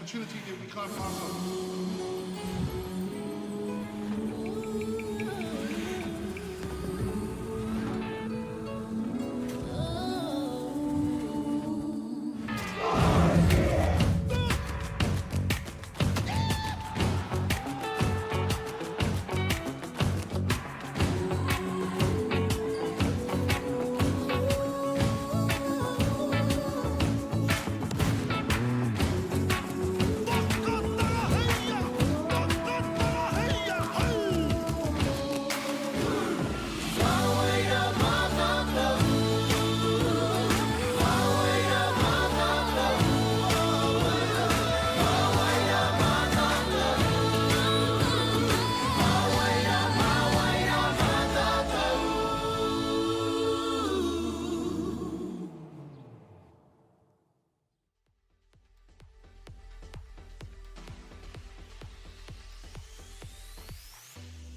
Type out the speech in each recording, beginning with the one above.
opportunity that we can't pass on.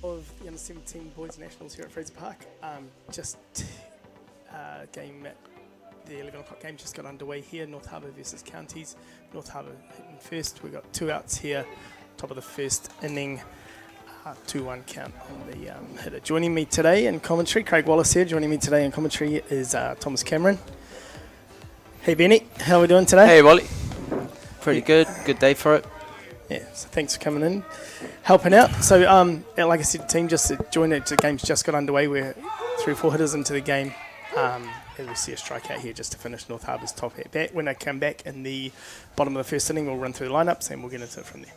Of the U17 Boys Nationals here at Fraser Park. Game, the 11 o'clock game just got underway here. North Harbour versus Counties. North Harbour hitting first. We've got 2 outs here. Top of the first inning. 2-1 count on the hitter. Joining me today in commentary, Craig Wallace here. Joining me today in commentary is Thomas Cameron. Hey Benny, how are we doing today? Hey Wally. Pretty good. Good day for it. Yeah, so thanks for coming in, helping out. So, like I said, the team just joined it. The game's just got underway. We're 3 or 4 hitters into the game. And we see a strikeout here just to finish North Harbour's top at bat. When I come back in the bottom of the first inning, we'll run through the lineups and we'll get into it from there.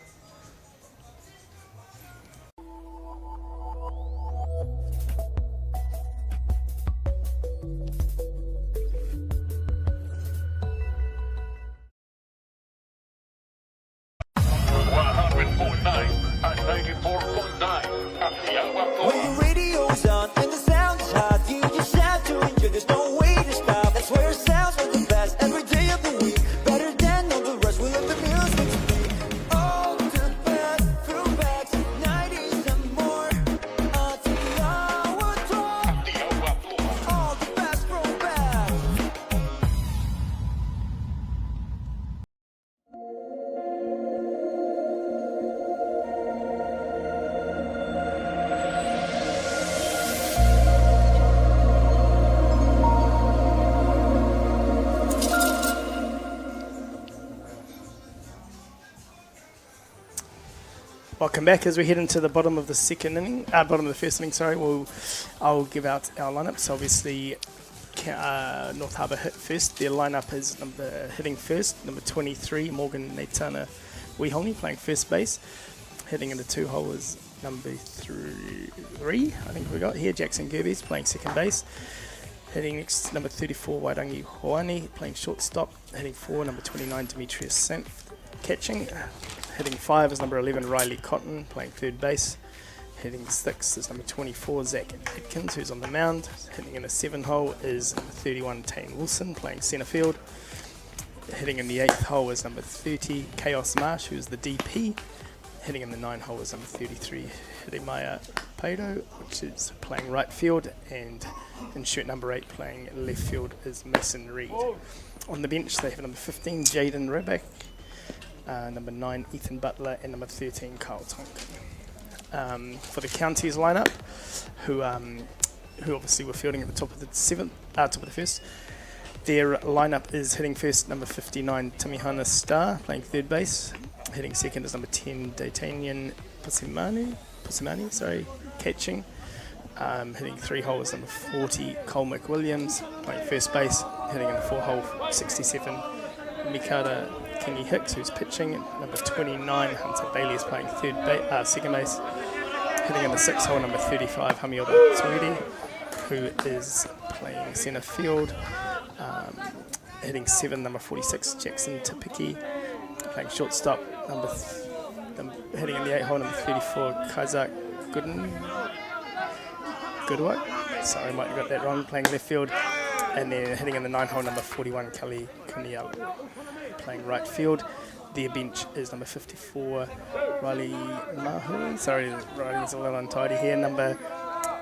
When the radio's on and the sound is hot, you just have to enjoy. There's no way to stop. That's where it sounds like the best every day of the week. Better than all the rest. We let the music speak. All the best throwbacks, 90s and more. Atiawa Toa. All the best throwbacks. Welcome back as we head into the bottom of the first inning. I'll give out our lineups. Obviously, North Harbour hit first. Their lineup is hitting first, number 23, Morgan Naitana Wihongi playing first base. Hitting in the 2-hole is number 3, I think we got here, Jackson Gerbes playing second base. Hitting next, number 34, Wairangi Hoani playing shortstop. Hitting 4, number 29, Demetrius Sant catching. Hitting 5 is number 11, Riley Cotton playing third base. Hitting 6 is number 24, Zach Atkins, who's on the mound. Hitting in the 7-hole is number 31, Tane Wilson playing centre field. Hitting in the 8th hole is number 30, Chaos Marsh, who's the DP. Hitting in the 9-hole is number 33, Hiremaya Paido, which is playing right field. And in shirt number 8 playing left field is Mason Reed. On the bench they have number 15, Jaden Rebeck. Number 9, Ethan Butler, and number 13, Carl Tonkin. For the Counties lineup, who obviously were fielding at the top of the first, their lineup is hitting first, number 59, Tamihana Star, playing third base. Hitting second is number 10, D'Artagnan Pusimani, catching. Hitting 3-hole is number 40, Cole McWilliams, playing first base. Hitting in the 4-hole, 67, Mikada Kingy Hicks, who's pitching. Number 29, Hunter Bailey is playing second base. Hitting in the 6th hole, number 35, Hamioda Tsuiri, who is playing centre field. Hitting 7, number 46, Jackson Tipiki, playing shortstop. Hitting in the 8th hole, number 34, Kazak Goodwat. Sorry, I might have got that wrong, playing left field. And then hitting in the 9th hole, number 41, Kali Kunialu, playing right field. Their bench is number 54, Riley Mahu. Sorry, Riley's a little untidy here. Number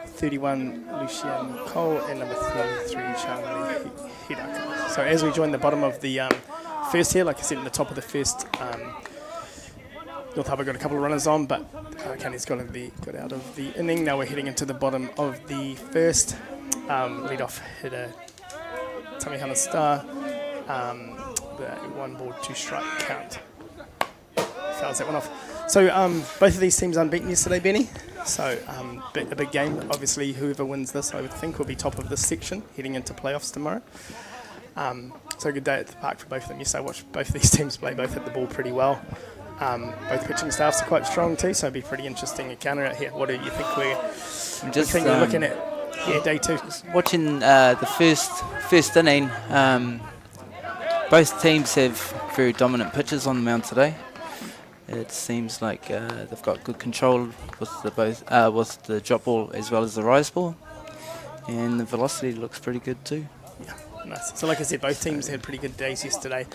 31, Lucian Cole, and number 33, Charlie Hidaka. So as we join the bottom of the first here, like I said, in the top of the first, North Harbour got a couple of runners on, but Canny's got out of the inning. Now we're heading into the bottom of the first. Lead-off hitter, Tamihana Star. The 1 ball, 2 strike count. Fouls that one off. So both of these teams unbeaten yesterday, Benny. So a big game. Obviously, whoever wins this, I would think, will be top of this section heading into playoffs tomorrow. So a good day at the park for both of them. Yes, I watched both of these teams play. Both hit the ball pretty well. Both pitching staffs are quite strong too, so it'd be pretty interesting encounter out here. What do you think we're looking at? Yeah, day 2. Watching the first inning, both teams have very dominant pitchers on the mound today. It seems like they've got good control with the drop ball as well as the rise ball, and the velocity looks pretty good too. Yeah, nice. So like I said, both teams had pretty good days yesterday.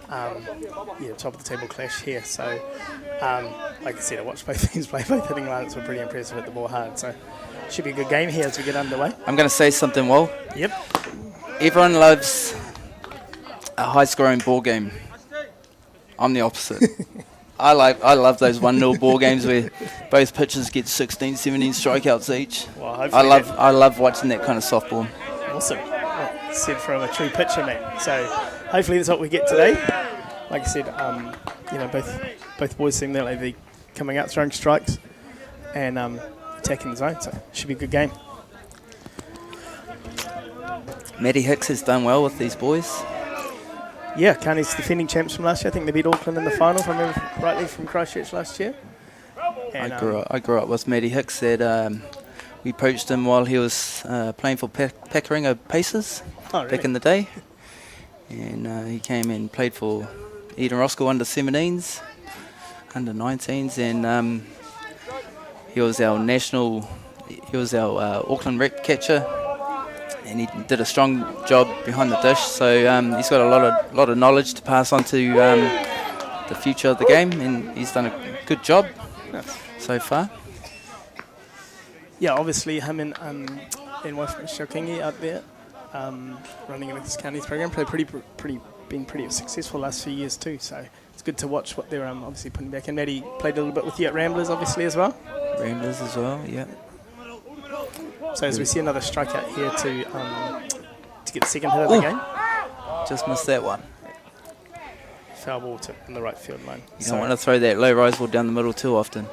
Top of the table clash here. So like I said, I watched both teams play. Both hitting lineups were pretty impressive, hit the ball hard. So should be a good game here as we get underway. I'm going to say something, Will. Yep. Everyone loves a high-scoring ball game. I'm the opposite. I love those 1-0 ball games where both pitchers get 16, 17 strikeouts each. Well, I love watching that kind of softball. Awesome. Well, said from a true pitcher, mate. So hopefully that's what we get today. Like I said, both boys seem they'll be coming out throwing strikes and attacking the zone. So it should be a good game. Matty Hicks has done well with these boys. Yeah, Carney's defending champs from last year. I think they beat Auckland in the final, if I remember rightly, from Christchurch last year. And, I grew up with Matty Hicks. We poached him while he was playing for Pakaringa Pacers back in the day. And he came and played for Eden Roscoe under 17s, under 19s, and he was our Auckland rep catcher. And he did a strong job behind the dish, so he's got a lot of knowledge to pass on to the future of the game, and he's done a good job so far. Yeah, obviously him and wife Michelle Kingi out there running in this county's program, been pretty successful last few years too. So it's good to watch what they're obviously putting back in. Maddie played a little bit with you at Ramblers, obviously as well. Ramblers as well, yeah. So as we see another strikeout here to get the second hit of the game. Just missed that one. Foul ball tip in the right field line. You don't want to throw that low rise ball down the middle too often.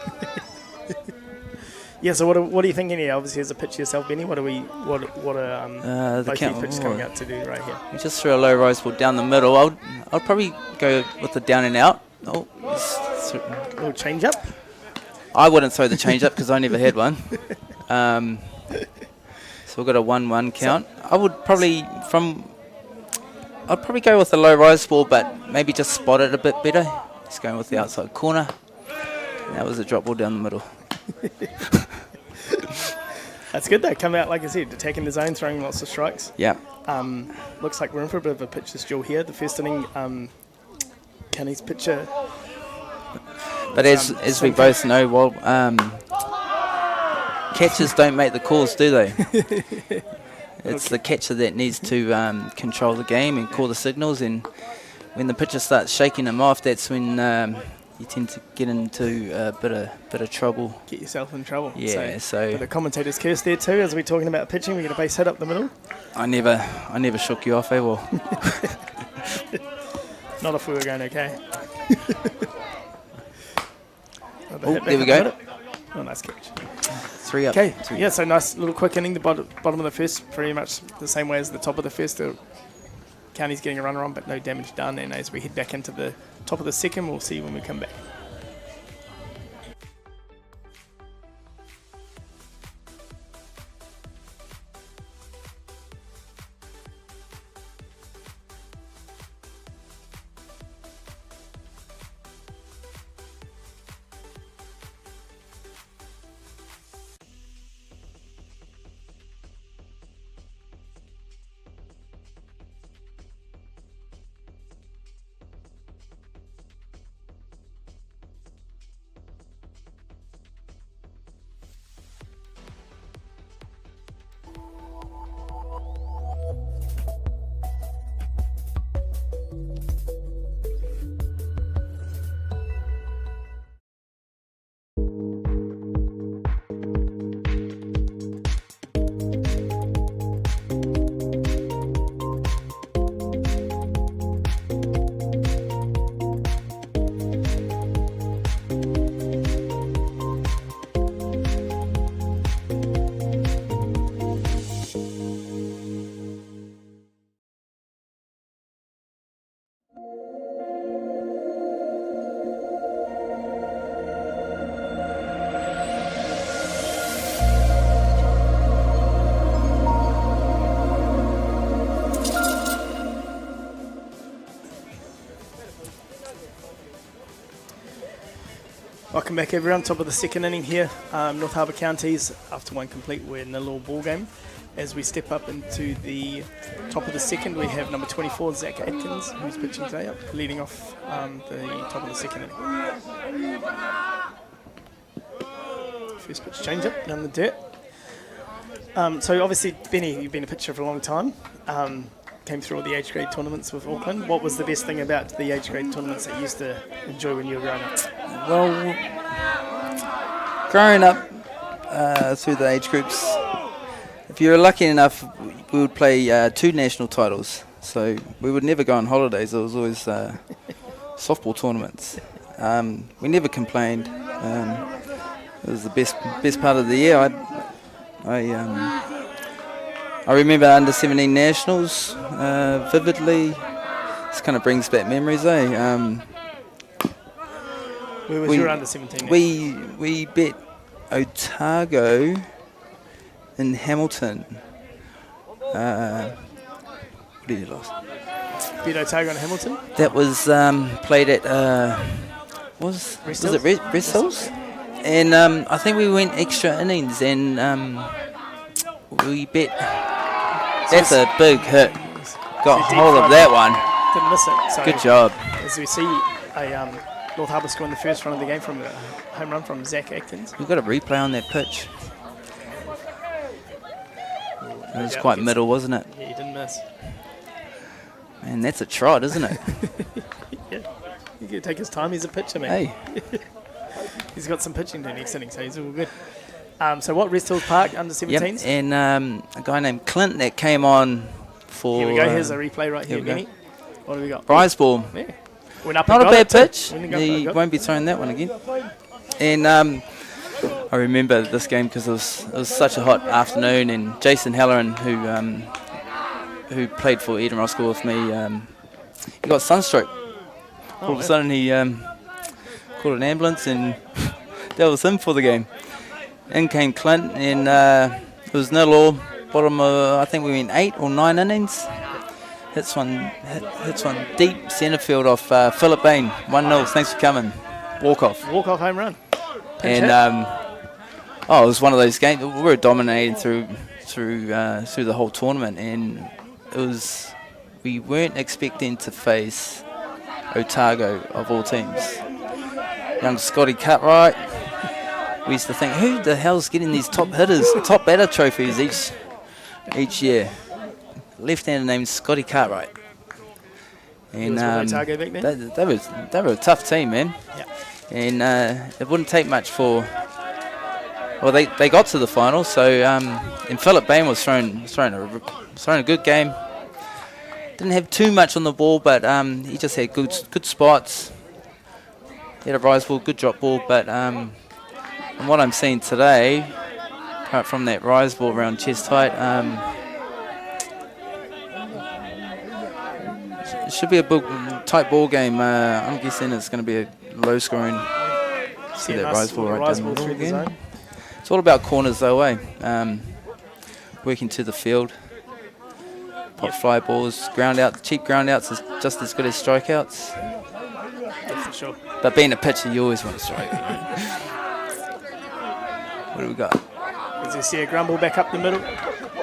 Yeah. So what are you thinking here? Obviously, as a pitcher yourself, Benny, what are both these pitchers coming out to do right here? You just threw a low rise ball down the middle. I'll probably go with the down and out. Oh, a little change up. I wouldn't throw the change up because I never had one. So we've got a 1-1 count. I'd probably go with the low rise ball, but maybe just spot it a bit better. Just going with the outside corner. And that was a drop ball down the middle. That's good though. Come out, like I said, attacking the zone, throwing lots of strikes. Yeah. Looks like we're in for a bit of a pitcher's duel here. The first inning, Canny's pitcher. But as we both know, well, catchers don't make the calls, do they? It's the catcher that needs to control the game and call the signals, and when the pitcher starts shaking them off, that's when you tend to get into a bit of trouble. Get yourself in trouble. Yeah, so but the commentator's curse there too, as we're talking about pitching. We get a base hit up the middle. I never shook you off, eh? Well, not if we were going okay. There we go. Oh, nice catch. 3 up. Okay, yeah, so nice little quick inning. The bottom of the first, pretty much the same way as the top of the first. The County's getting a runner on, but no damage done. And as we head back into the top of the second, we'll see when we come back. Welcome back, everyone. Top of the second inning here. North Harbour Counties, after one complete, we're in a little ball game. As we step up into the top of the second, we have number 24, Zach Atkins, who's pitching today, up, leading off the top of the second inning. First pitch change up down the dirt. So obviously, Benny, you've been a pitcher for a long time. Came through all the age grade tournaments with Auckland. What was the best thing about the age grade tournaments that you used to enjoy when you were growing up? Well, growing up through the age groups, if you were lucky enough, we would play 2 national titles. So we would never go on holidays. It was always softball tournaments. We never complained. It was the best part of the year. I remember under 17 nationals vividly. This kind of brings back memories, eh? Where was your under 17? We bet Otago in Hamilton. What did you lose? Beat Otago in Hamilton? That was played at was it Rest Hills? And I think we went extra innings and we bet. That's a big hit. Got hold of that one. Didn't miss it. So good job. As we see, North Harbour scoring the first run of the game from a home run from Zach Atkins. We've got a replay on that pitch. It was quite middle, wasn't it? Yeah, he didn't miss. Man, that's a trot, isn't it? Yeah. He can take his time. He's a pitcher, man. Hey. He's got some pitching to next inning, so he's all good. So what, Rest Hills Park, under 17s? Yep, and a guy named Clint that came on for... Here we go, here's a replay right here, we go. Benny. What do we got? Prize ball. Yeah. Went up Not a and got bad it, pitch. too. Went and He got it. won't be throwing that one again. And I remember this game because it was such a hot afternoon, and Jason Halloran, who played for Eden Ross School with me, he got sunstroke. All of a sudden he called an ambulance, and that was him for the game. In came Clint, and it was 0-0. Bottom of, I think we went 8 or 9 innings. Hits one deep centre field off Philip Bain. 1-0. Thanks for coming. Walk off. Walk off home run. And it was one of those games. We were dominating through the whole tournament, and we weren't expecting to face Otago of all teams. Young Scotty Cartwright. We used to think, who the hell's getting these top hitters, top batter trophies each year? Left-hander named Scotty Cartwright. And Otago back then? they were a tough team, man. Yeah. And it wouldn't take much for. Well, they got to the final. So and Philip Bain was throwing a good game. Didn't have too much on the ball, but he just had good spots. He had a rise ball, good drop ball, but. And what I'm seeing today, apart from that rise ball around chest height, it should be a tight ball game. I'm guessing it's going to be a low scoring. See that rise ball right down the middle again. It's all about corners though, eh? Working to the field. Pop fly balls, ground out, cheap ground outs is just as good as strikeouts. Yeah, for sure. But being a pitcher, you always want to strike. What do we got? As you see a grumble back up the middle.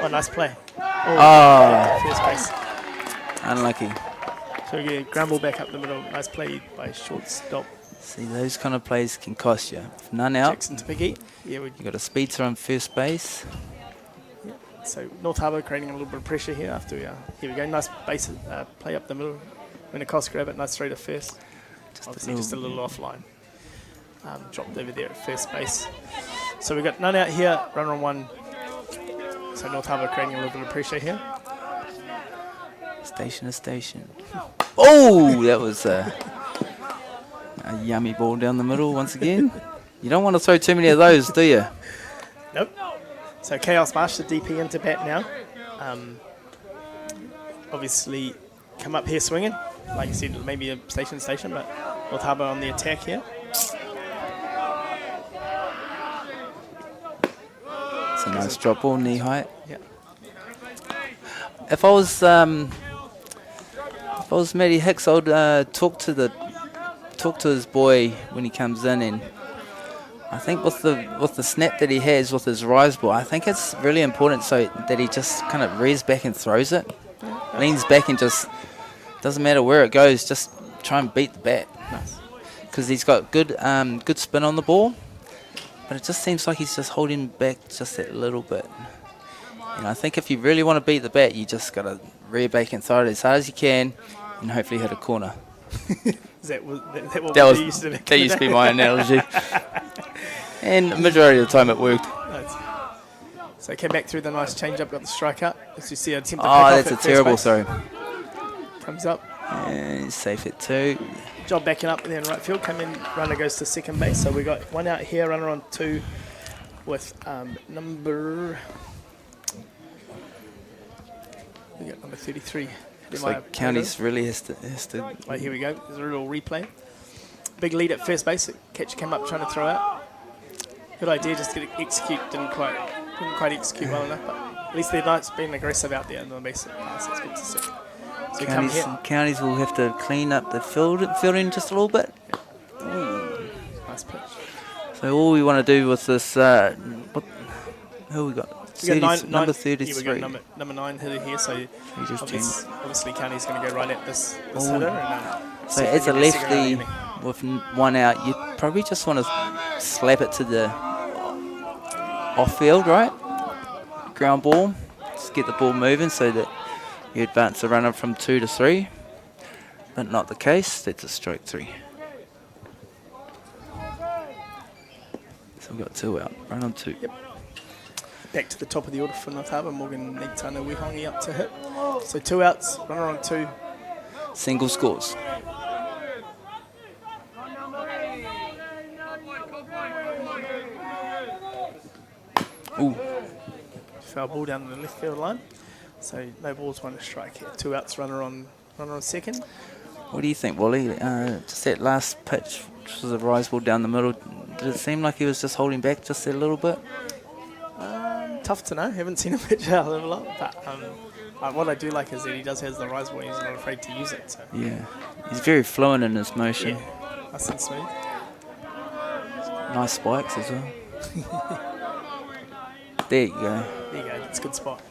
Oh, nice play. First base. Unlucky. So we get grumble back up the middle. Nice play by shortstop. See, those kind of plays can cost you. If none out, Jackson to Piggy. Yeah, you got a speedster on first base. so North Harbour creating a little bit of pressure here after here we go. Nice base play up the middle. When the cost grab it, nice throw to first. Obviously just a little offline. Dropped over there at first base. So we've got none out here, runner on one. So North Harbour creating a little bit of pressure here. Station. Oh, that was a yummy ball down the middle once again. You don't want to throw too many of those, do you? Nope. So Chaos Marsh, the DP into bat now. Obviously come up here swinging. like you said, maybe a station, but North Harbour on the attack here. It's a nice drop ball, knee height. Yeah. If I was Matty Hicks, I would talk to his boy when he comes in, and I think with the snap that he has with his rise ball, I think it's really important so that he just kind of rears back and throws it, leans back and just doesn't matter where it goes, just try and beat the bat. Because he's got good spin on the ball, but it just seems like he's just holding back just that little bit. And I think if you really want to beat the bat, you just got to rear back and throw it as hard as you can, and hopefully hit a corner. Is that what we used to do? That used to be my analogy. And the majority of the time it worked. So came back through the nice change-up, got the strike out. As you see, attempt to pick Oh, off that's a at terrible first base. throw. Comes up. And he's safe at 2. Job backing up there in right field. Come in, runner goes to second base. So we got one out here, runner on 2 with number... We got number 33. Looks like Counties really has to. Right, here we go. There's a real replay. Big lead at first base. Catcher came up trying to throw out. Good idea, just to execute. Didn't quite execute well enough. But at least the Knights been aggressive out there in the basic pass. That's good to see. So we come here. Counties will have to clean up the fielding just a little bit. Nice pitch. So all we want to do with this, who we got? We got Number 33. Yeah, we got number 9 hitter here, so just obviously County's going to go right at this hitter. And, so as a lefty with one out, you probably just want to slap it to the off field, right? Ground ball, just get the ball moving so that you advance the runner from 2 to 3. But not the case. That's a strike 3. So we've got 2 out. Run on 2. Yep. Back to the top of the order for North Harbour. Morgan Nigtana Wihongi up to hit. So 2 outs, runner on 2. Single scores. Ooh. Foul ball down the left field line. So no balls, 1 strike here. 2 outs, runner on second. What do you think, Wally? Just that last pitch, which was a rise ball down the middle, did it seem like he was just holding back just a little bit? Tough to know. Haven't seen him pitch out a lot. But what I do like is that he does have the rise ball. He's not afraid to use it. So. Yeah. He's very fluent in his motion. Yeah. Nice and smooth. Nice spikes as well. There you go. There you go. That's a good spot.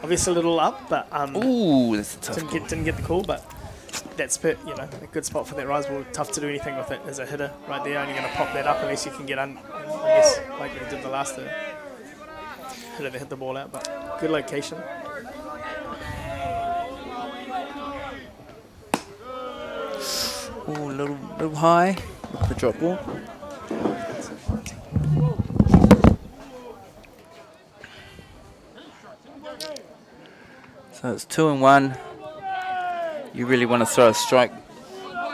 Obviously a little up, but ooh, that's a tough didn't get the call, but that's a good spot for that rise ball. Tough to do anything with it as a hitter. Right there, only going to pop that up unless you can get I guess, like we did the last hitter that hit the ball out, but good location. Ooh, a little high with the drop ball. So it's 2 and 1. You really want to throw a strike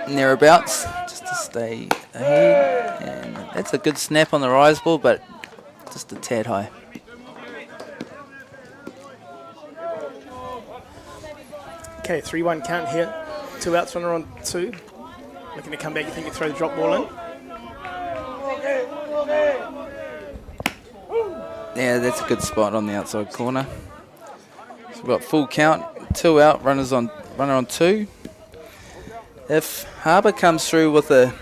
thereabouts just to stay ahead. And that's a good snap on the rise ball, but just a tad high. Okay, 3-1 count here. 2 outs, runner on 2. Looking to come back. You think you throw the drop ball in? Yeah, that's a good spot on the outside corner. So we've got full count, 2 out, runner on 2. If Harbour comes through with a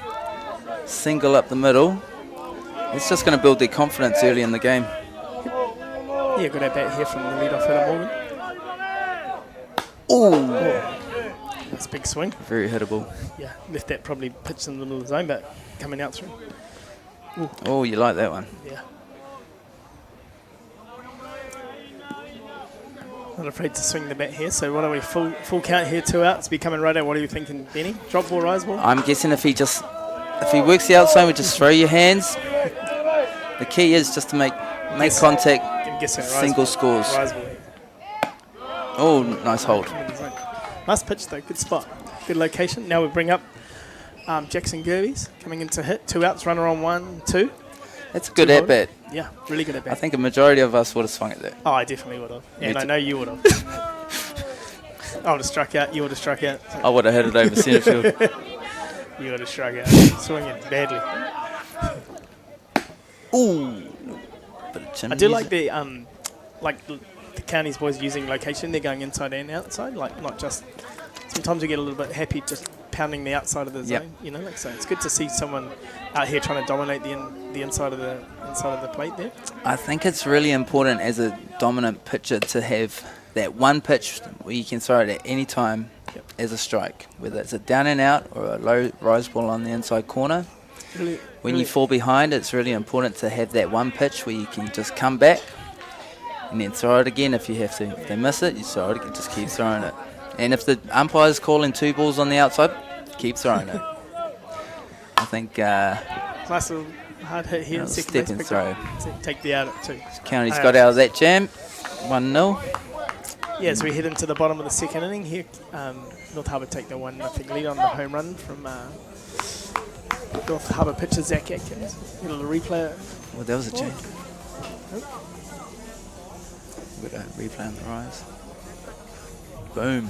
single up the middle, it's just going to build their confidence early in the game. Yeah, good at bat here from the leadoff hitter Morgan. Ooh, That's a big swing. very hittable. Yeah, left that probably pitched in the middle of the zone, but coming out through. Oh, you like that one. Yeah. Not afraid to swing the bat here. So what are we? Full count here, 2 outs. Be coming right out. What are you thinking, Benny? Drop ball, rise ball? I'm guessing if he works the outside, we just throw your hands. The key is just to make contact. I'm guessing Single ball. scores. Rise ball. Oh, nice hold. Nice pitch though. Good spot. Good location. Now we bring up Jackson Gerbes coming in to hit. 2 outs. Runner on 1, 2. That's a good at bat. Yeah, really good at bat. I think a majority of us would have swung at that. Oh, I definitely would have. And I know you would have. I would have struck out. You would have struck out. I would have hit it over centre field. You would have struck out. Swinging badly. Ooh. Bit of chin I do music. like the counties boys using location. They're going inside and outside, like not just. Sometimes we get a little bit happy just pounding the outside of the zone. You know, like so. It's good to see someone out here trying to dominate the inside of the plate there. I think it's really important as a dominant pitcher to have that one pitch where you can throw it at any time as a strike, whether it's a down and out or a low rise ball on the inside corner. When you fall behind, it's really important to have that one pitch where you can just come back and then throw it again if you have to. If they miss it, you throw it again, just keep throwing it. And if the umpire's calling 2 balls on the outside, keep throwing it. I think Nice little hard hit here. Second step base and picked throw. up. Take the out at 2. County's got out of that jam. 1-0. Yeah, as we head into the bottom of the second inning here, North Harbour take the 1-0 lead on the home run from North Harbour pitcher Zach Atkins. Get a little replay. Well, that was a change. We've got a replay on the rise. Boom.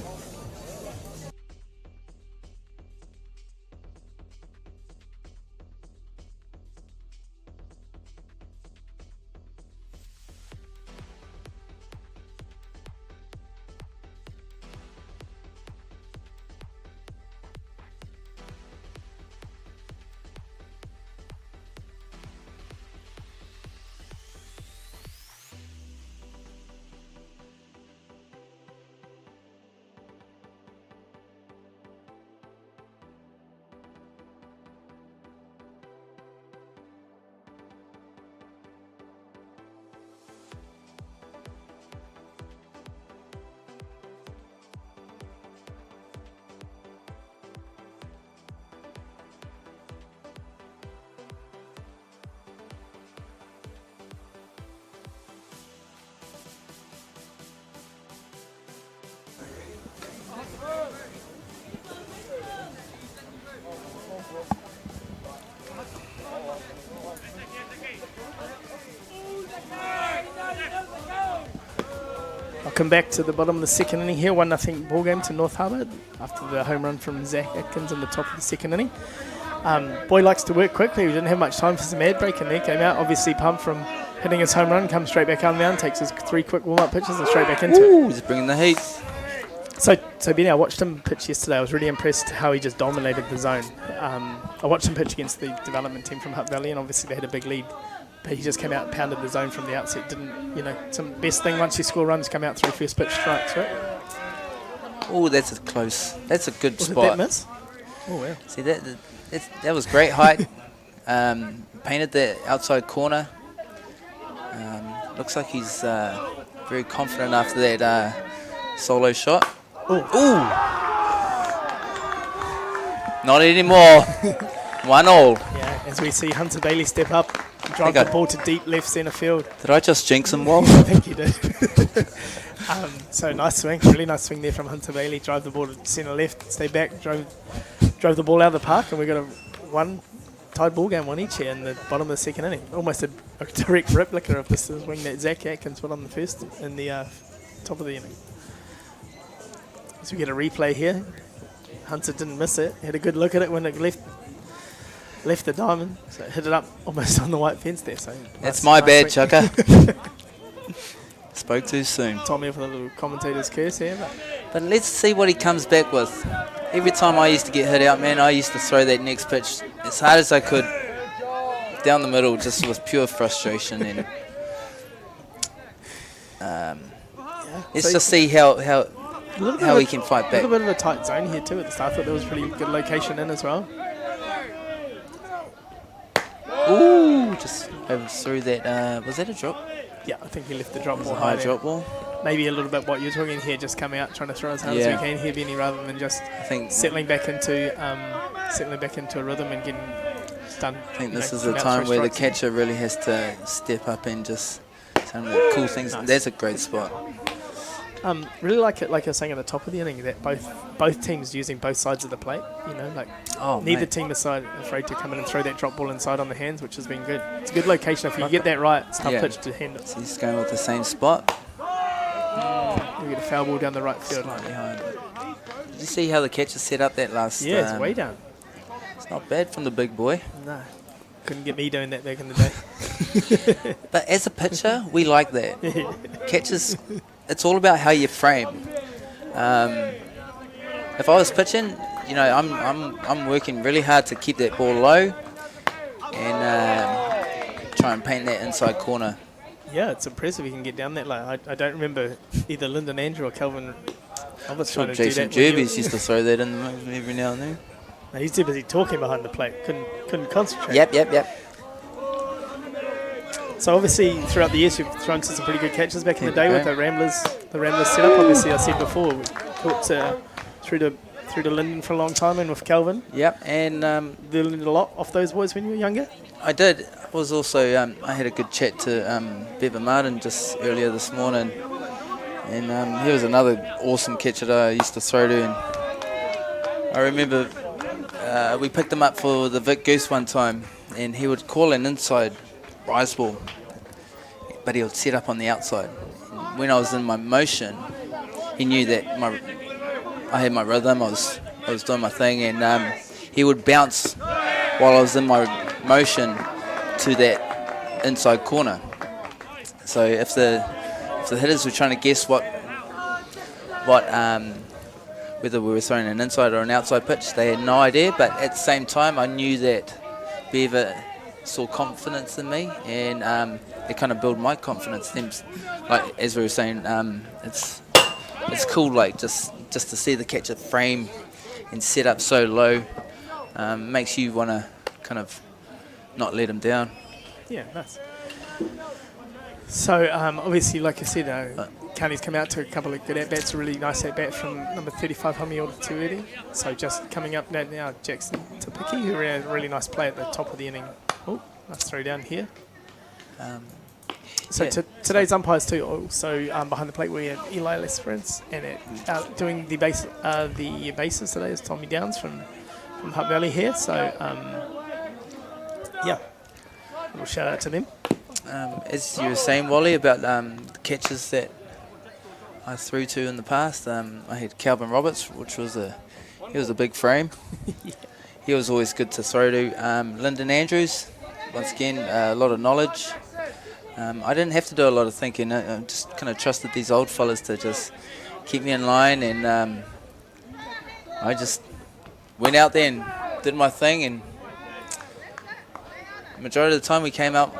Come back to the bottom of the second inning here. 1-0 ball game to North Harbour after the home run from Zach Atkins in the top of the second inning. Boy likes to work quickly. We didn't have much time for some ad break in there. Came out obviously pumped from hitting his home run. Comes straight back on the mound. Takes his 3 quick warm-up pitches and straight back into it. He's bringing the heat. So Benny, I watched him pitch yesterday. I was really impressed how he just dominated the zone. I watched him pitch against the development team from Hutt Valley, and obviously they had a big lead. But he just came out and pounded the zone from the outset. Didn't, some best thing once you score runs, come out through first pitch strikes, right? Oh, that's a close. That's a good Was spot. it that miss? Oh, wow. See, that was great height. Painted the outside corner. Looks like he's very confident after that solo shot. Ooh. Not anymore. 1-1. Yeah, as we see Hunter Bailey step up, drive the ball to deep left centre field. Did I just jinx him, Wal? I think you did. So nice swing, really nice swing there from Hunter Bailey. Drive the ball to centre left, stay back, drove the ball out of the park, and we got a tied ball game, 1 each here in the bottom of the second inning. Almost a direct replica of the swing that Zach Atkins put on the first in the top of the inning. So we get a replay here. Hunter didn't miss it. Had a good look at it when it left the diamond. So it hit it up almost on the white fence there. So that's my bad, Chucker. Spoke too soon. Tommy with a little commentator's curse here. But let's see what he comes back with. Every time I used to get hit out, man, I used to throw that next pitch as hard as I could down the middle, just with pure frustration. And let's just see how he can fight back. A little bit of a tight zone here too at the start. I thought there was pretty good location in as well. Ooh, just overthrew that. Was that a drop? Yeah, I think he left the drop ball. High drop ball. Maybe a little bit what you're talking here, just come out trying to throw as hard as we can here, Benny, rather than just settling back into a rhythm and getting done. I think this is a time where the catcher really has to step up and just tell him the cool things. Nice. That's a great spot. Really like it, like I was saying at the top of the inning, that both teams using both sides of the plate. Neither team is afraid to come in and throw that drop ball inside on the hands, which has been good. It's a good location. If you get that right, it's tough pitch to handle. So he's going with the same spot. We get a foul ball down the right field. Slightly high. Did you see how the catcher set up that last? Yeah, it's way down. It's not bad from the big boy. No, couldn't get me doing that back in the day. But as a pitcher, we like that. Catches, it's all about how you frame. If I was pitching, you know, I'm working really hard to keep that ball low and try and paint that inside corner. Yeah, it's impressive he can get down that low. I don't remember either Lyndon Andrew or Calvin Roberts trying to do Jason that. Gerbes used to throw that in every now and then. No, he's too busy talking behind the plate. Couldn't concentrate. Yep. So obviously throughout the years you've thrown to some pretty good catches back in the day with the Ramblers setup. Obviously I said before we talked through to Lyndon for a long time and with Calvin. Yep, and Did you learn a lot off those boys when you were younger? I did. I was also I had a good chat to Bevan Martin just earlier this morning, and he was another awesome catcher that I used to throw to. And I remember we picked him up for the Vic Goose one time, and he would call an inside rise ball, but he would set up on the outside. And when I was in my motion, he knew that I had my rhythm. I was doing my thing, and he would bounce while I was in my motion to that inside corner. So if the hitters were trying to guess whether we were throwing an inside or an outside pitch, they had no idea. But at the same time, I knew that Beaver saw confidence in me, and it kind of built my confidence. Like as we were saying, it's cool, like just to see the catcher frame and set up so low, makes you want to kind of not let him down. Yeah, nice. So obviously, like I said, County's come out to a couple of good at-bats, a really nice at-bat from number 35, Homiota Tueri. So just coming up now, Jackson Tapiki, who ran a really nice play at the top of the inning. Oh, nice throw down here. Today's umpires too. Also behind the plate we have Eli Lesperance, and doing the bases today is Tommy Downs from Hutt Valley here. So yeah, a little shout out to them. As you were saying, Wally, about the catches that I threw to in the past, I had Calvin Roberts, which was he was a big frame. Yeah. He was always good to throw to. Lyndon Andrews, once again, a lot of knowledge. I didn't have to do a lot of thinking. I just kind of trusted these old fellas to just keep me in line, and I just went out there and did my thing. And the majority of the time we came up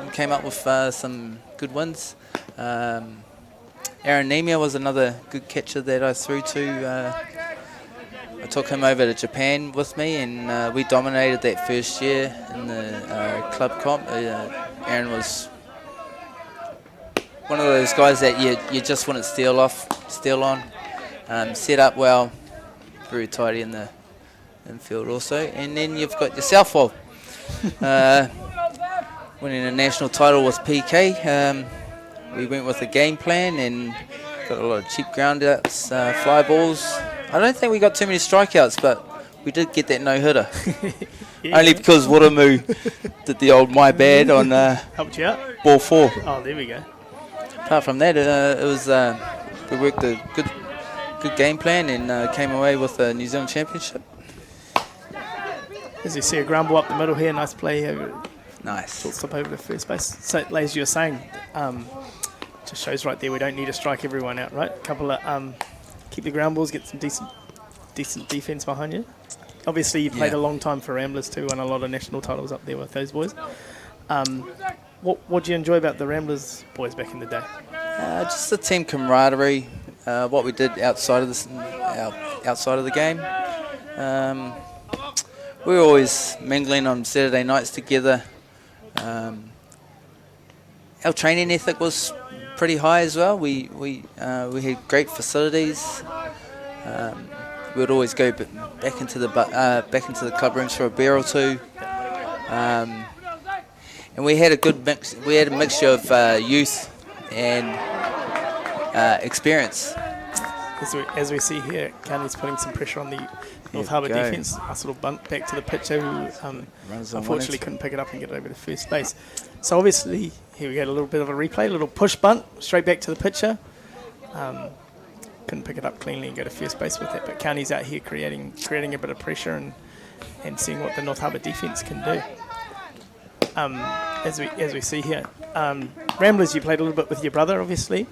with some good wins. Aaron Nemia was another good catcher that I threw to. I took him over to Japan with me, and we dominated that first year in the club comp. Aaron was one of those guys that you just wouldn't steal on. Set up well, very tidy in the infield also. And then you've got your southpaw, winning a national title with PK. We went with a game plan and got a lot of cheap groundouts, fly balls. I don't think we got too many strikeouts, but we did get that no-hitter. Yeah, only because Waramu did the old my bad on helped you out. ball 4. Oh, there we go. Apart from that, it was we worked a good game plan and came away with a New Zealand championship. As you see a ground ball up the middle here, nice play over. Nice. Shortstop over to first base. So, as you were saying, just shows right there we don't need to strike everyone out, right? A couple of keep the ground balls, get some decent defense behind you. Obviously, you played a long time for Ramblers too, won a lot of national titles up there with those boys. What do you enjoy about the Ramblers boys back in the day? Just the team camaraderie, what we did outside of the game. We were always mingling on Saturday nights together. Our training ethic was pretty high as well. We had great facilities. We would always go back into the club rooms for a beer or two. And we had a good mix. We had a mixture of youth and experience. As we see here, County's putting some pressure on the North Harbour defence. Nice little bunt back to the pitcher who unfortunately couldn't pick it up and get it over to first base. So obviously, here we get a little bit of a replay, a little push bunt straight back to the pitcher. couldn't pick it up cleanly and go to first base with it. But County's out here creating a bit of pressure and seeing what the North Harbour defence can do. As we see here, Ramblers, you played a little bit with your brother, obviously.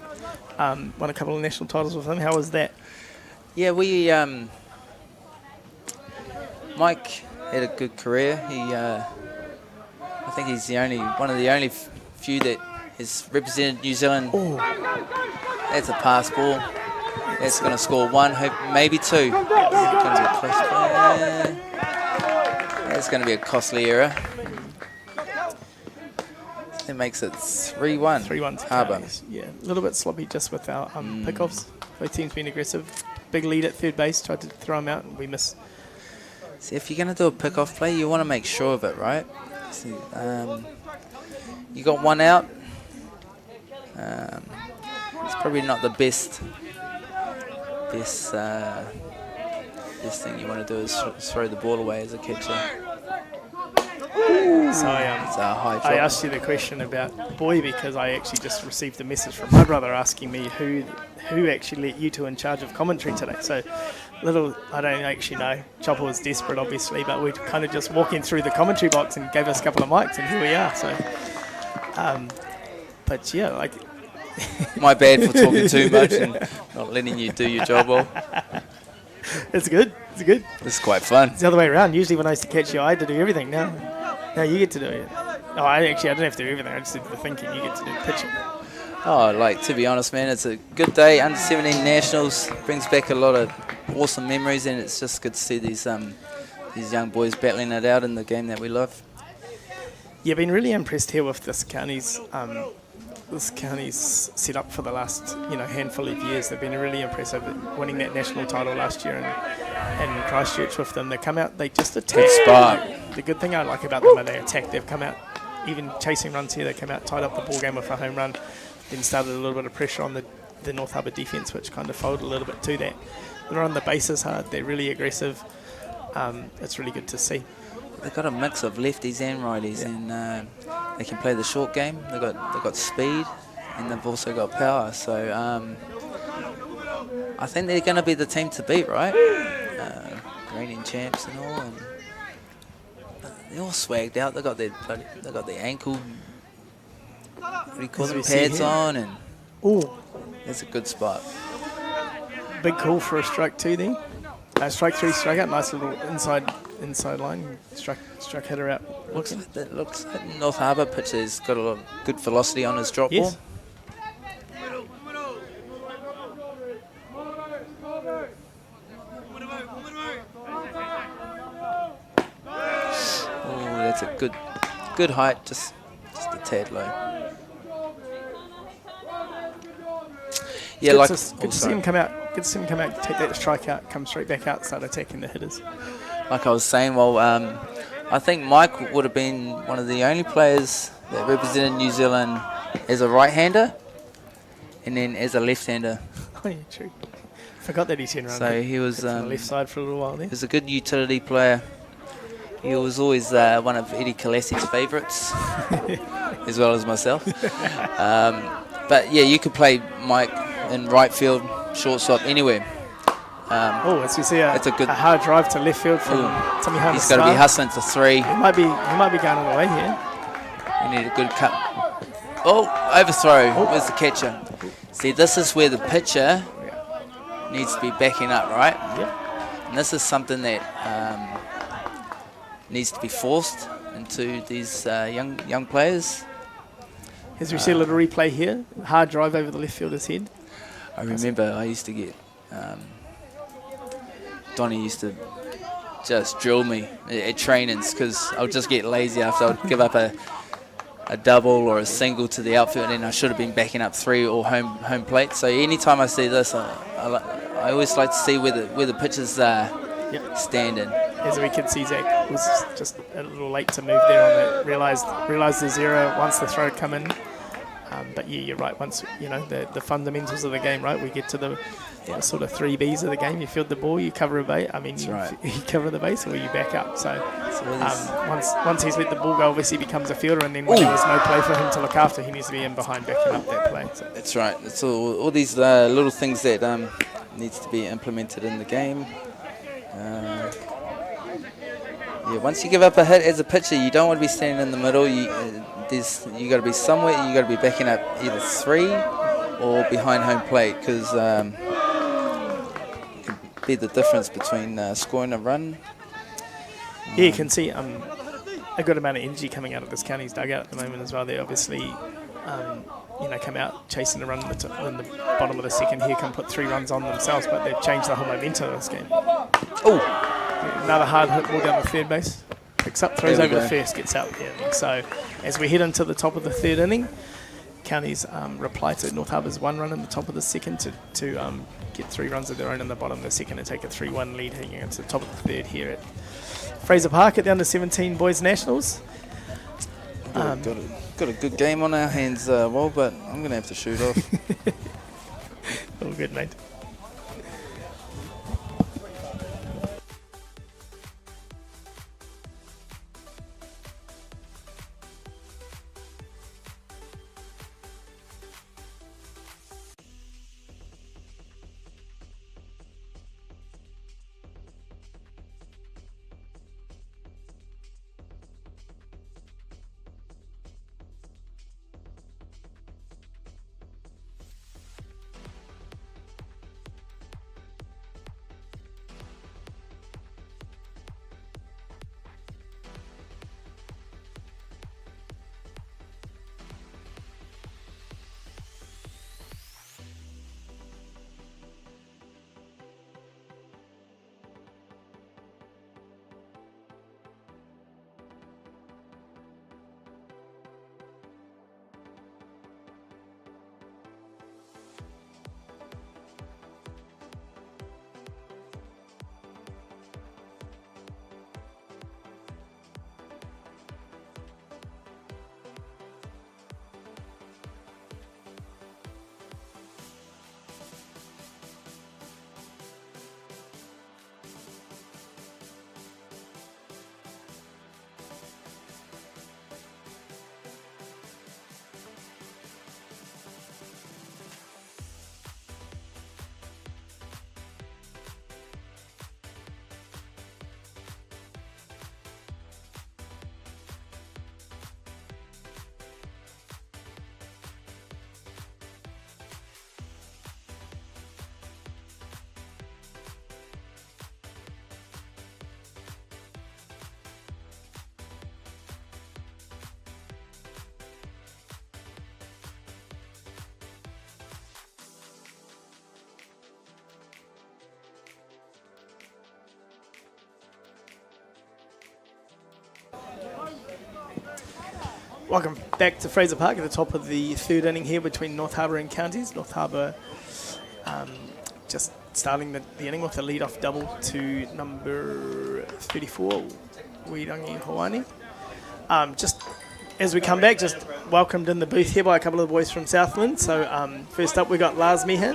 Won a couple of national titles with him. How was that? Yeah, we Mike had a good career. He, I think he's one of the only few that has represented New Zealand. Oh, That's a pass ball. That's going to score one, maybe two. That's going to be a costly error. That makes it 3-1. 3-1 to Harbour. Counties. Yeah, a little bit sloppy just with our pickoffs. Both teams been aggressive. Big lead at third base, tried to throw him out, and we missed. See, if you're going to do a pickoff play, you want to make sure of it, right? See, you got one out. It's probably not the best thing you want to do is throw the ball away as a catcher. So It's a high drop. I asked you the question about Boy because I actually just received a message from my brother asking me who actually let you two in charge of commentary today. So I don't actually know. Chopper was desperate, obviously, but we're kind of just walking through the commentary box and gave us a couple of mics, and here we are. So, but yeah, like. My bad for talking too much and not letting you do your job well. It's good. It's good. It's quite fun. It's the other way around. Usually when I used to catch you, I had to do everything. Now you get to do it. No, I don't have to do everything. I just did the thinking. You get to do pitching. Oh, to be honest, man, it's a good day. Under 17 Nationals brings back a lot of awesome memories, and it's just good to see these young boys battling it out in the game that we love. Yeah, been really impressed here with this county's set up for the last handful of years. They've been really impressive, winning that national title last year and Christchurch with them. They come out, they just attack. Good spark. The good thing I like about them is they attack. They've come out, even chasing runs here, they come out, tied up the ball game with a home run, then started a little bit of pressure on the North Harbour defence, which kind of folded a little bit to that. They're on the bases hard, they're really aggressive. It's really good to see. They've got a mix of lefties and righties, and they can play the short game. They've got speed, and they've also got power. So I think they're going to be the team to beat, right? Reigning champs and all, and they're all swagged out. They've got their ankle, what do you call them, pads on, and that's a good spot. Big call for a strike two then. Strike three, strike out. Nice little inside line. Struck hitter out. Looks like North Harbour pitcher's got a lot of good velocity on his drop ball. Oh, that's a good height, just a tad low. Yeah, Good to see him come out. Good to see him come out, take that strike out, come straight back out, start attacking the hitters. Like I was saying, I think Mike would have been one of the only players that represented New Zealand as a right-hander and then as a left-hander. Oh, yeah, true. Forgot that he turned around. So he was on the left side for a little while there. He was a good utility player. He was always one of Eddie Kalasi's favourites, as well as myself. But yeah, you could play Mike in right field, shortstop, anywhere. As we see it's a hard drive to left field from Tommy Hunter. He's got to be hustling to three. He might be going all the way here. We need a good cut. Oh, overthrow. Where's the catcher? See, this is where the pitcher needs to be backing up, right? Yep. And this is something that needs to be forced into these young players. As we see a little replay here, hard drive over the left fielder's head. I remember I used to get, Donnie used to just drill me at trainings because I would just get lazy after I would give up a double or a single to the outfield, and I should have been backing up three or home plate. So anytime I see this, I always like to see where the pitchers are standing. As we can see, Zach was just a little late to move there on that. Realised the zero once the throw had come in. But yeah, you're right. Once the fundamentals of the game, right? We get to the sort of 3 Bs of the game. You field the ball, you cover a base. I mean, you cover the base, or you back up. So once he's let the ball go, obviously he becomes a fielder, and then when there's no play for him to look after, he needs to be in behind backing up that play. So. That's right. It's all these little things that needs to be implemented in the game. Once you give up a hit as a pitcher, you don't want to be standing in the middle. You got to be somewhere. You got to be backing up either 3 or behind home plate, because it can be the difference between scoring a run. Yeah, you can see a good amount of energy coming out of this county's dugout at the moment as well. They obviously, come out chasing a run in the bottom of the second here, can put 3 runs on themselves, but they've changed the whole momentum of this game. Oh. Another hard hit ball down the third base. Picks up, throws over the first, gets out the inning. So as we head into the top of the third inning, Counties reply to North Harbour's 1 run in the top of the second to get 3 runs of their own in the bottom of the second and take a 3-1 lead heading into the top of the third here at Fraser Park at the Under-17 Boys Nationals. Got a good game on our hands, but I'm going to have to shoot off. All good, mate. Welcome back to Fraser Park at the top of the third inning here between North Harbour and Counties. North Harbour just starting the inning with a lead-off double to number 34, Wirangi Hawani. Just as we come back, just welcomed in the booth here by a couple of the boys from Southland. So first up we got Lars Meehan.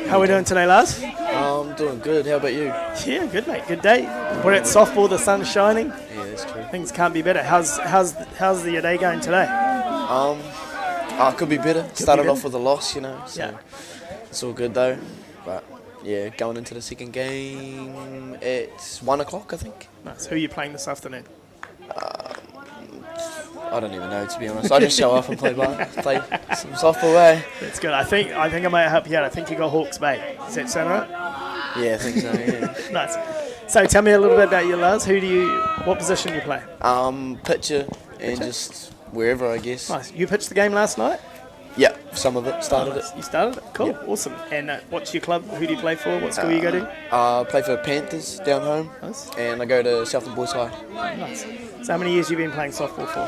How are we doing today, Lars? I'm doing good. How about you? Yeah, good mate, good day. We're at softball, the sun's shining. Yeah, that's true. Things can't be better. How's your day going today? Could be better. Started off with a loss, so yeah. It's all good though. But yeah, going into the second game, it's 1 o'clock, I think. Nice. Who are you playing this afternoon? I don't even know, to be honest. I just show up and play some softball. That's good. I think I might help you out. I think you got Hawke's Bay. Does that sound right? Yeah, I think so. Yeah. Nice. So tell me a little bit about you, Lars. What position do you play? Pitcher and just wherever, I guess. Nice. You pitched the game last night? Yeah, some of it. Started it. You started it? Cool. Yep. Awesome. And what's your club? Who do you play for? What school you go to? I play for Panthers down home. Nice. And I go to Southland Boys High. Nice. So how many years have you been playing softball for?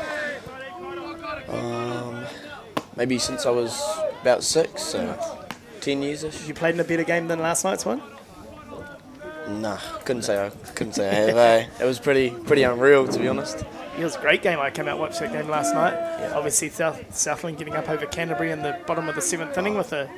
Maybe since I was about 6, so 10 years-ish. You played in a better game than last night's one? Nah, couldn't say I have. It was pretty unreal, to be honest. it was a great game. I came out and watched that game last night. Obviously, Southland getting up over Canterbury in the bottom of the 7th inning with a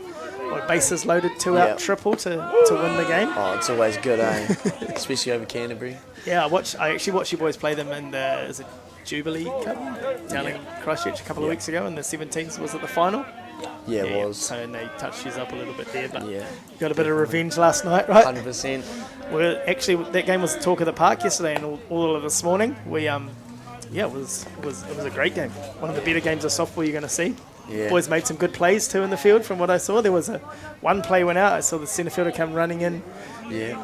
bases loaded 2-out triple to win the game. Oh, it's always good, eh? Especially over Canterbury. Yeah, I actually watched you boys play them in the Jubilee Cup down in Christchurch a couple of weeks ago in the 17s. Was it the final? Yeah, it was. So and they touched you up a little bit there, but Yeah. you got a bit of revenge last night, right? 100%. Well, actually, that game was the talk of the park yesterday and all of this morning. We it was a great game. One of the better games of softball you're going to see. Yeah. Boys made some good plays too in the field from what I saw. There was one play went out. I saw the centre fielder come running in. Yeah.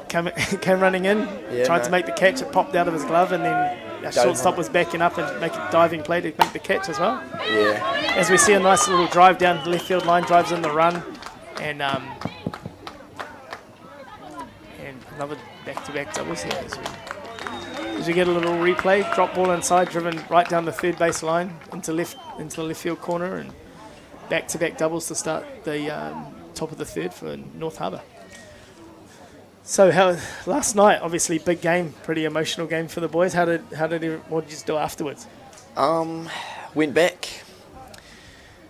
Came running in, tried to make the catch. It popped out of his glove, and then our shortstop was backing up and make a diving play to make the catch as well. Yeah. As we see a nice little drive down the left field line, drives in the run, and another back-to-back doubles here as we get a little replay. Drop ball inside, driven right down the third base line into the left field corner, and back-to-back doubles to start the top of the third for North Harbour. So last night, obviously big game, pretty emotional game for the boys. What did you do afterwards? Went back,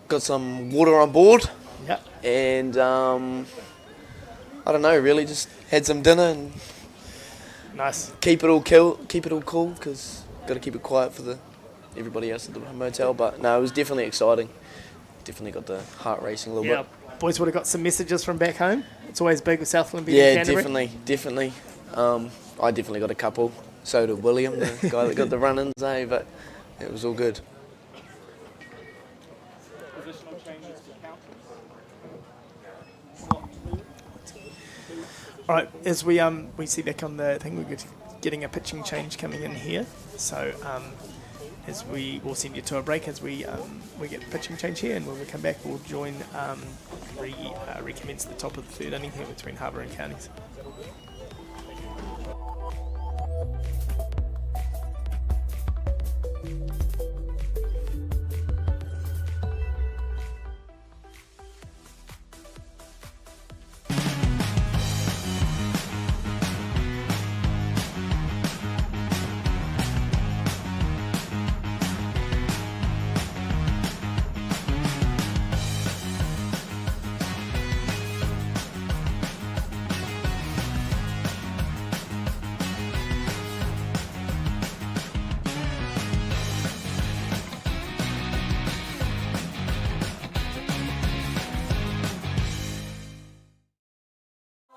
got some water on board, Yeah. and I don't know, really just had some dinner and Nice. keep it all cool, because got to keep it quiet for everybody else at the motel. But no, it was definitely exciting. Definitely got the heart racing a little Yeah. bit. Boys would have got some messages from back home. It's always big with Southland beating Canterbury. Definitely. I definitely got a couple. So did William, the guy that got the run-ins, but it was all good. All right, as we see back on the thing, we're getting a pitching change coming in here. So as we will send you to a break as we get the pitching change here, and when we come back, we'll join recommence the top of the third inning here between Harbour and Counties.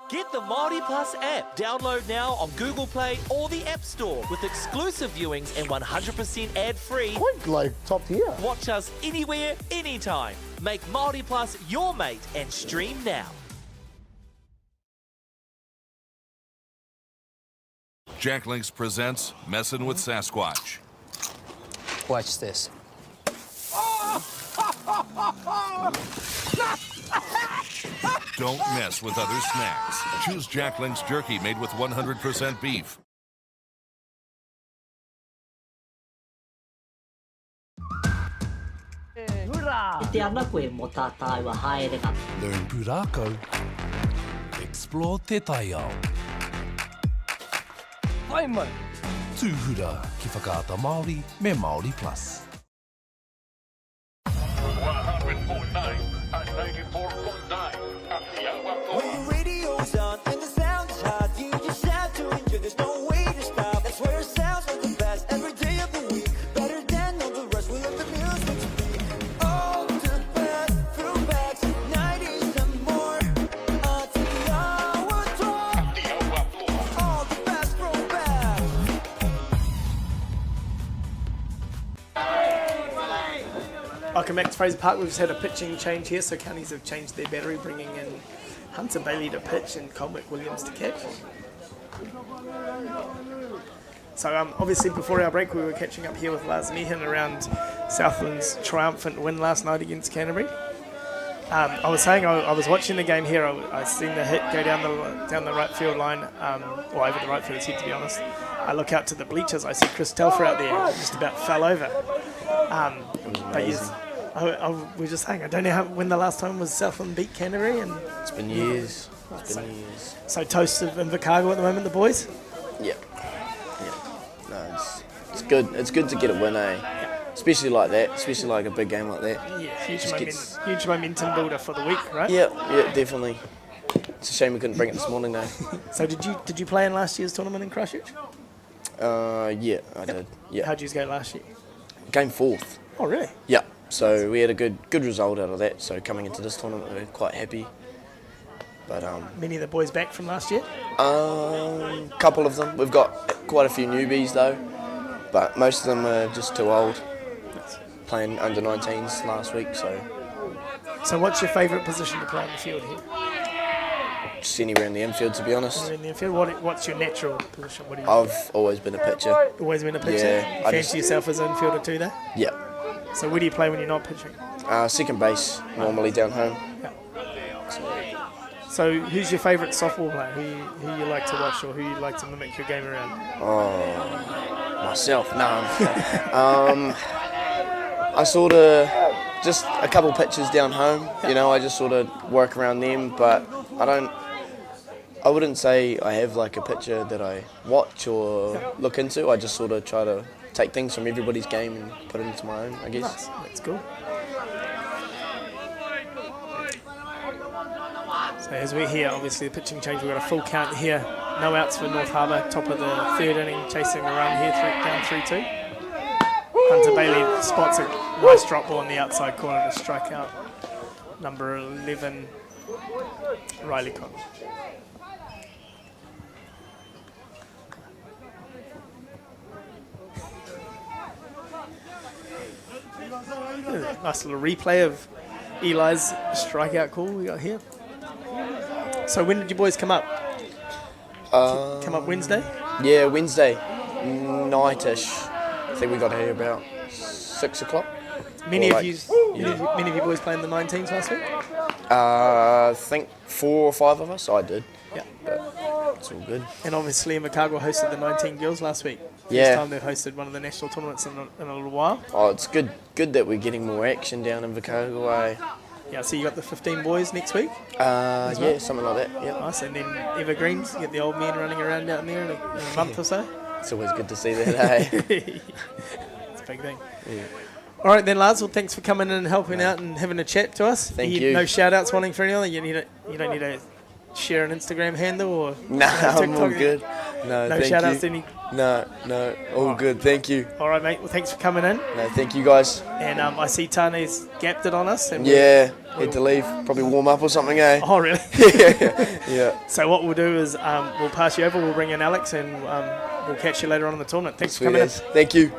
Get the Māori Plus app. Download now on Google Play or the App Store with exclusive viewings and 100% ad-free. Quite like top tier. Watch us anywhere, anytime. Make Māori Plus your mate and stream now. Jack Links presents Messin' with Sasquatch. Watch this. Don't mess with other snacks. Choose Jack Links jerky made with 100% beef. Te ana koe mo tā tāua haerenga. Learn Pūrākau. Explore Te Taiao. Hai mai! Tūhura ki whakaata Māori me Māori Plus. 104.9 and 94.9 Atiawa Toa. When the radio's on and the sound's hot, you just have to enjoy. There's no way to stop. That's where it sounds like the best every day of the week. Better than all the rest. We let the music speak. All the best throwbacks, 90s and more. Atiawa Toa. All the best throwbacks. Welcome back to Fraser Park. We've just had a pitching change here, so Counties have changed their battery, bringing in Hunter Bailey to pitch and Colbeck Williams to catch. So obviously before our break we were catching up here with Lars Meehan around Southland's triumphant win last night against Canterbury. I was saying I was watching the game here. I seen the hit go down the right field line, or over the right field head to be honest. I look out to the bleachers. I see Chris Telfer out there, just about fell over. But yes, we were just saying I don't know when the last time was Southland beat Canterbury, and It's been years. Years. so toast of Invercargill at the moment, the boys. Yeah. No, it's It's good. It's good to get a win, especially like that, especially like a big game like that. Yeah, Just huge momentum builder for the week, right? Yeah, definitely. It's a shame we couldn't bring it this morning though. So did you play in last year's tournament in Christchurch? Yeah, I did. Yeah. How'd you go last year? Came fourth. Oh, really? Yeah. So we had a good result out of that. So coming into this tournament, we're quite happy. But Many of the boys back from last year? couple of them. We've got quite a few newbies though, but most of them are just too old. Playing under 19s last week, So what's your favourite position to play in the field here? just anywhere in the infield, to be honest. You're in the infield. What's your natural position? What do you I've always been a pitcher. always been a pitcher? Yeah, You I fancy just- yourself as an infielder too there? Yeah. So where do you play when you're not pitching? Second base, normally down home. So who's your favourite softball player? Who you like to watch or who you like to mimic your game around? Myself, no. I sort of just a couple pitches down home. You know, I just sort of work around them, but I wouldn't say I have like a pitcher that I watch or look into. I just sort of try to take things from everybody's game and put it into my own, I guess. Nice, that's cool. So as we're here, obviously the pitching change, we've got a full count here. No outs for North Harbour, top of the third inning, chasing a run here, down 3-2. Hunter Bailey spots a nice drop ball on the outside corner to strike out number 11, Riley Cox. Nice little replay of Eli's strikeout call we got here. So when did you boys come up? Come up Wednesday? Yeah, Wednesday night-ish. I think we got here about 6 o'clock. Many Or of you boys playing the 19s last week? I think 4 or 5 of us. I did. Yeah. But it's all good. And obviously Invercargill hosted the 19 girls last week. Yeah. First time they've hosted one of the national tournaments in a little while. Oh, it's good that we're getting more action down in Invercargill. Yeah, so you got the 15 boys next week? Yeah, something like that. Yeah. Nice, and then Evergreens, you get the old men running around down there in a month or so. It's always good to see that, It's a big thing. Yeah. All right then, Lars. Well, thanks for coming in and helping out and having a chat to us. Thank you. No shout-outs wanting for anyone? You don't need to share an Instagram handle or Nah, I'm all TikTok? good. No, thank shout-outs you. to any? No, all good. Thank you. All right, mate. Well, thanks for coming in. No, thank you guys. And I see Tane's gapped it on us. And Yeah, had to leave. Probably warm up or something, eh? Oh, really? Yeah. So what we'll do is we'll pass you over. We'll bring in Alex, and we'll catch you later on in the tournament. Thanks for coming in. Thank you.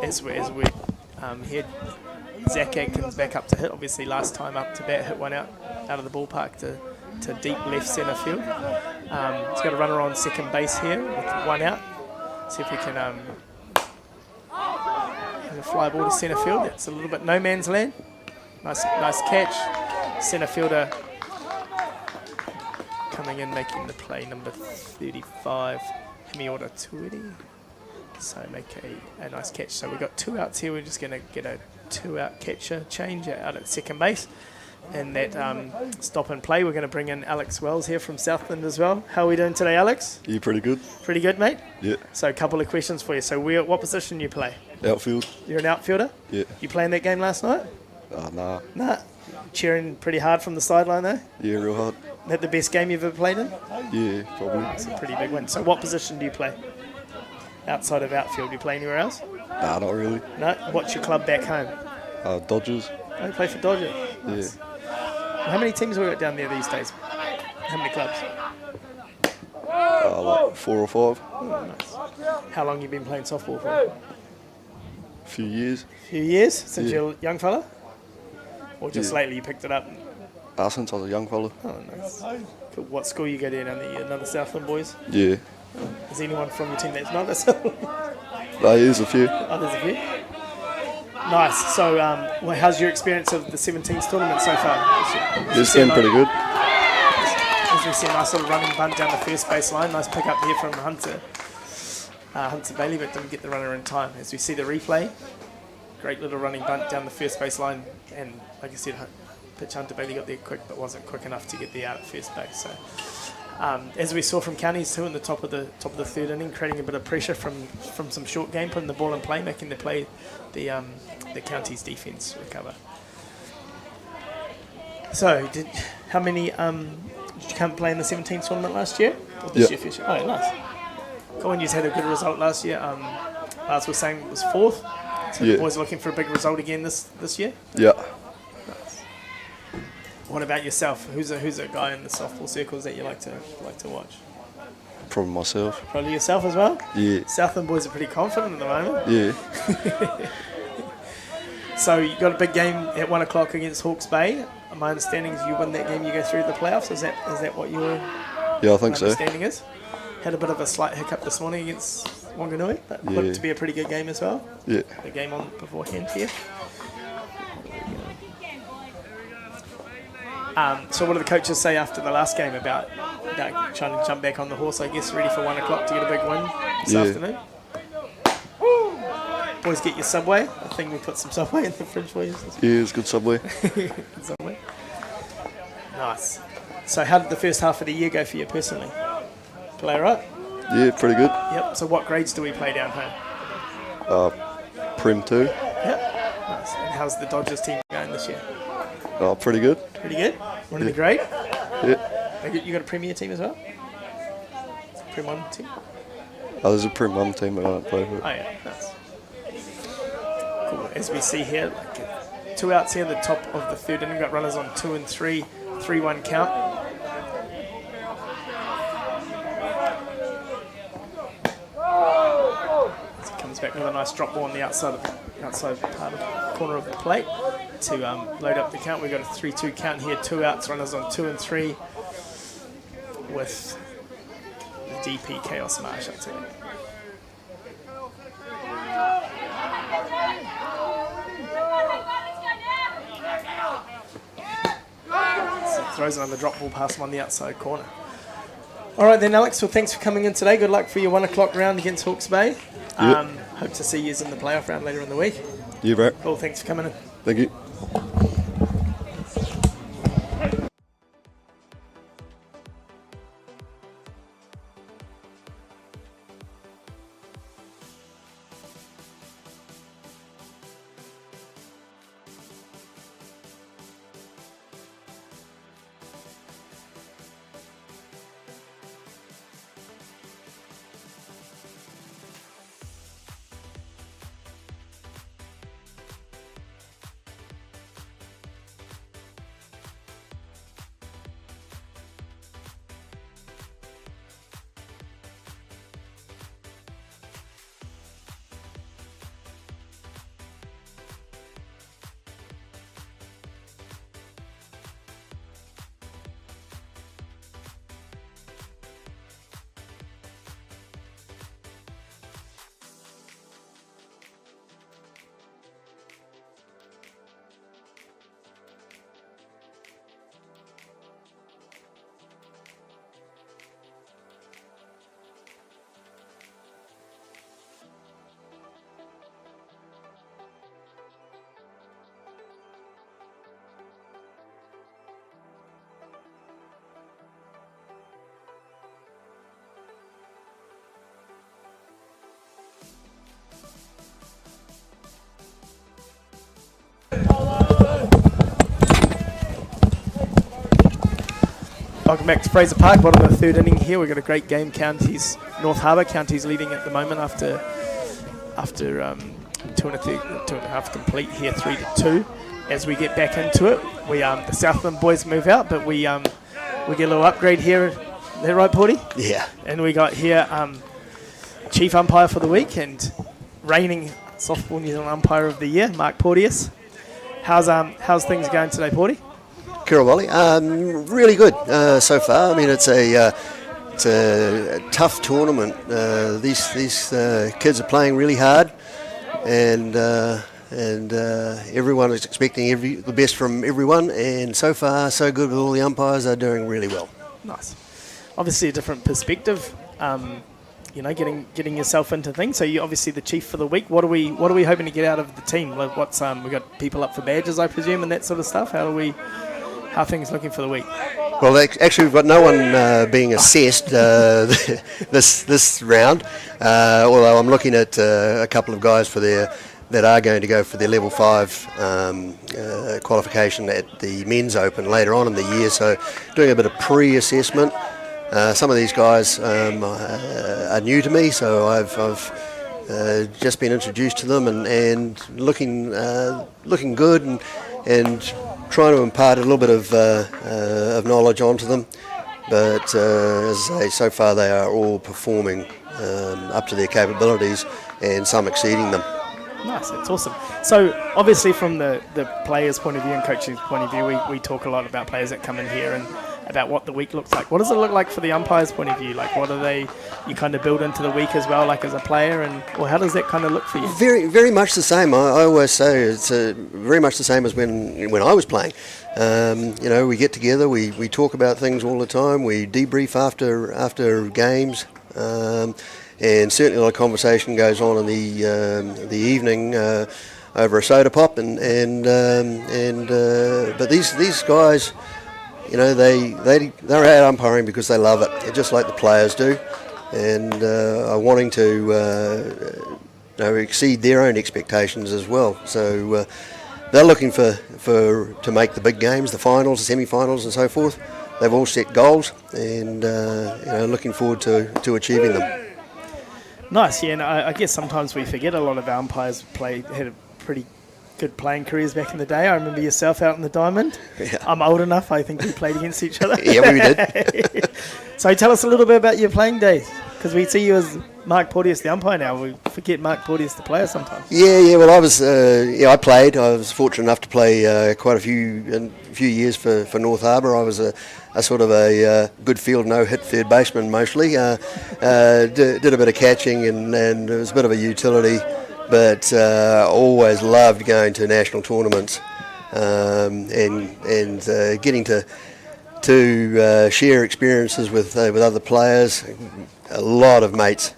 As we head Zach Atkins back up to hit. Obviously, last time up to bat, hit one out of the ballpark to deep left centre field. He's got a runner on second base here with one out. See if we can have a fly ball to centre field. It's a little bit no man's land. Nice catch. Centre fielder coming in, making the play, number 35, Himiota Tuidi. So make a nice catch. So we've got 2 outs here. We're just going to get a 2-out catcher change out at second base. And that stop and play, we're going to bring in Alex Wells here from Southland as well. How are we doing today, Alex? Yeah, pretty good. Pretty good, mate? Yeah. So a couple of questions for you. So what position do you play? Outfield. You're an outfielder? Yeah. You playing that game last night? Nah. Nah. Cheering pretty hard from the sideline though? Yeah, real hard. That the best game you've ever played in? Yeah, probably. It's a pretty big win. So what position do you play? Outside of outfield, do you play anywhere else? Nah, not really. No? What's your club back home? Dodgers. Oh, you play for Dodgers? Yeah. How many teams have we got down there these days? How many clubs? Like 4 or 5. Oh, nice. How long have you been playing softball for? A few years. Few years? Since Yeah. you're a young fella? Or just lately you picked it up? Since I was a young fella. Oh, nice. Cool. What school you go to? Another Southland boys? Yeah. Is anyone from your team that's not a Southland? There is a few. Oh, there's a few. Nice. So, how's your experience of the 17s tournament so far? It's been pretty good. As we see a nice little running bunt down the first base line. Nice pick up here from Hunter Bailey, but didn't get the runner in time. As we see the replay, great little running bunt down the first base line. And like I said, pitch. Hunter Bailey got there quick, but wasn't quick enough to get there out at first base. So, as we saw from Counties too in the top of the third inning, creating a bit of pressure from some short game, putting the ball in play, making the Counties defence recover. So, how many did you come play in the 17 tournament last year? Or this year, first year? Oh, nice. Colin, you had a good result last year. Lars was saying it was 4th. So the boys are looking for a big result again this year? Yeah. Nice. What about yourself? Who's a guy in the softball circles that you like to watch? Probably myself. Probably yourself as well? Yeah. Southland boys are pretty confident at the moment. Yeah. So you got a big game at 1 o'clock against Hawke's Bay. My understanding is you win that game, you go through the playoffs. Is that what your Yeah, I think so. understanding is? Had a bit of a slight hiccup this morning against Wanganui, but looked it to be a pretty good game as well. Yeah. The game on beforehand here. So what do the coaches say after the last game about trying to jump back on the horse, I guess, ready for 1 o'clock to get a big win this afternoon? Boys, get your Subway. I think we put some Subway in the fridge for you. Yeah, it's good Subway. Good Subway. Nice. So how did the first half of the year go for you personally? Play all right? Yeah, pretty good. Yep. So what grades do we play down home? Prim 2. Yep. Nice. And how's the Dodgers team going this year? Pretty good. Pretty good? Running the grade? Yeah. You got a Premier team as well? Prim 1 team? Oh, there's a Prim 1 team that I don't play with. Oh yeah, nice. Cool. As we see here, 2 outs here, the top of the third inning, got runners on 2 and 3, 3-1 count. As he comes back with a nice drop ball on the outside part of the corner of the plate to load up the count. We've got a 3-2 count here, 2 outs, runners on 2 and 3 with the DP Chaos Marsh up to it. Throws it on the drop ball past him on the outside corner. All right then, Alex. Well, thanks for coming in today. Good luck for your 1 o'clock round against Hawke's Bay. Hope to see you in the playoff round later in the week. Yeah, bro. Cool. Thanks for coming in. Thank you. Welcome back to Fraser Park, bottom of the third inning here. We've got a great game. Counties, North Harbour. Counties leading at the moment after 2.5 complete here, 3-2. As we get back into it, the Southland boys move out, but we get a little upgrade here. Is that right, Porty? Yeah. And we got here chief umpire for the week and reigning softball New Zealand umpire of the year, Mark Porteous. How's things going today, Porty? Kia ora, Wally. Really good so far. I mean, it's a tough tournament. These kids are playing really hard, and everyone is expecting the best from everyone. And so far, so good with all the umpires. Are doing really well. Nice. Obviously, a different perspective. Getting yourself into things. So you're obviously the chief for the week. What are we hoping to get out of the team? Like we got people up for badges, I presume, and that sort of stuff. How do we How are things looking for the week? Well, actually, we've got no one being assessed this round. Although I'm looking at a couple of guys that are going to go for their level 5 qualification at the men's open later on in the year. So, doing a bit of pre-assessment. Some of these guys are new to me, so I've just been introduced to them and looking good and trying to impart a little bit of knowledge onto them. But as I say, so far they are all performing up to their capabilities, and some exceeding them. Nice, that's awesome. So obviously from the players' point of view and coaches' point of view, we talk a lot about players that come in here and about what the week looks like. What does it look like for the umpires' point of view? Like, what are you kind of build into the week as well, like as a player, or how does that kind of look for you? Very, very much the same. I always say it's very much the same as when I was playing. We get together, we talk about things all the time, we debrief after games, and certainly a lot of conversation goes on in the evening over a soda pop, but these guys, they're out umpiring because they love it, just like the players do, and are wanting to exceed their own expectations as well. So they're looking to make the big games, the finals, the semi-finals, and so forth. They've all set goals, and looking forward to achieving them. Nice, yeah. And I guess sometimes we forget a lot of our umpires had a pretty good playing careers back in the day. I remember yourself out in the Diamond. Yeah. I'm old enough. I think we played against each other. Yeah, we did. So tell us a little bit about your playing days, because we see you as Mark Porteous, the umpire now. We forget Mark Porteous, the player, sometimes. Yeah. Well, I was. I played. I was fortunate enough to play quite a few years for North Harbour. I was a sort of a good field, no hit third baseman mostly. Did a bit of catching and it was a bit of a utility, but always loved going to national tournaments and getting to share experiences with other players. A lot of mates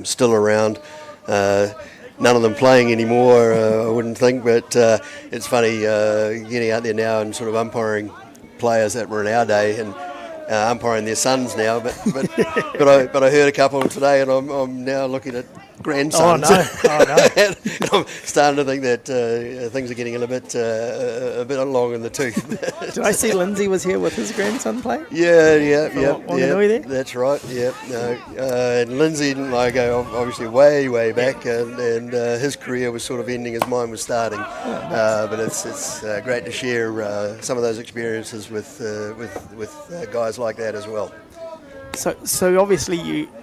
still around. None of them playing anymore, I wouldn't think, but it's funny getting out there now and sort of umpiring players that were in our day and umpiring their sons now. But I heard a couple today, and I'm now looking at grandsons. Oh no! And I'm starting to think that things are getting a bit long in the tooth. Did I see Lindsay was here with his grandson playing? Yeah. There? That's right. Yeah. No. And Lindsay and I go obviously way back, and his career was sort of ending as mine was starting. But it's great to share some of those experiences with guys like that as well. So obviously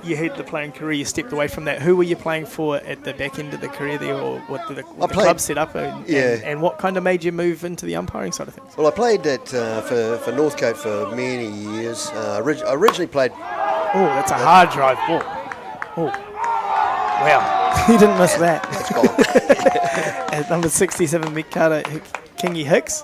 you had the playing career, you stepped away from that. Who were you playing for at the back end of the career there, or what did the club set up? And what kind of made you move into the umpiring side of things? Well, I played for Northcote for many years. I originally played... Oh, that's a hard drive ball. Oh, wow. You didn't miss that. That's gone. At number 67, Mikata Kingy Hicks.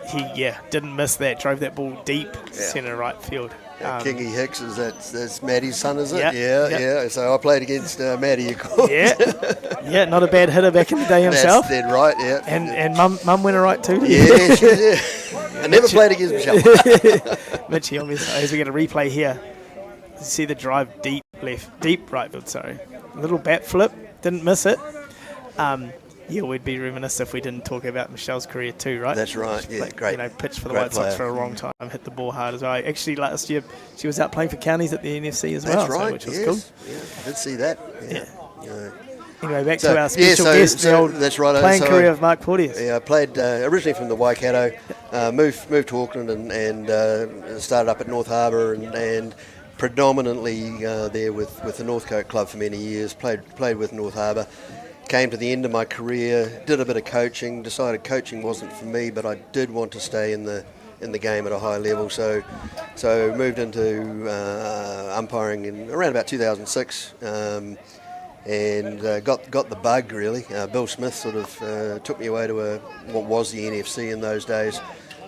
He didn't miss that. Drove that ball deep centre right field. Kingy Hicks, that's Maddie's son, is it? Yeah. So I played against Maddie, of course. Yeah, not a bad hitter back in the day himself. That's dead right, yeah. And mum went all right too, didn't Yeah, she did. I never played against Michelle. Mitchie, obviously, as we get a replay here, you see the drive deep right field, sorry. A little bat flip, didn't miss it. We'd be remiss if we didn't talk about Michelle's career too, right? That's right, yeah, great. Pitched for the Great White Sox player. for a long time, hit the ball hard as well. Actually, last year she was out playing for counties at the NFC as well, That's right, which was yes. cool. Yeah, I did see that. Yeah. Anyway, back to our special guest, the old that's right. playing career of Mark Porteous. Yeah, I played originally from the Waikato, moved to Auckland and started up at North Harbour and predominantly there with the Northcote club for many years. Played with North Harbour. Came to the end of my career, did a bit of coaching, decided coaching wasn't for me, but I did want to stay in the game at a high level, so moved into umpiring in around about 2006, and got the bug really. Bill Smith sort of took me away to what was the NFC in those days,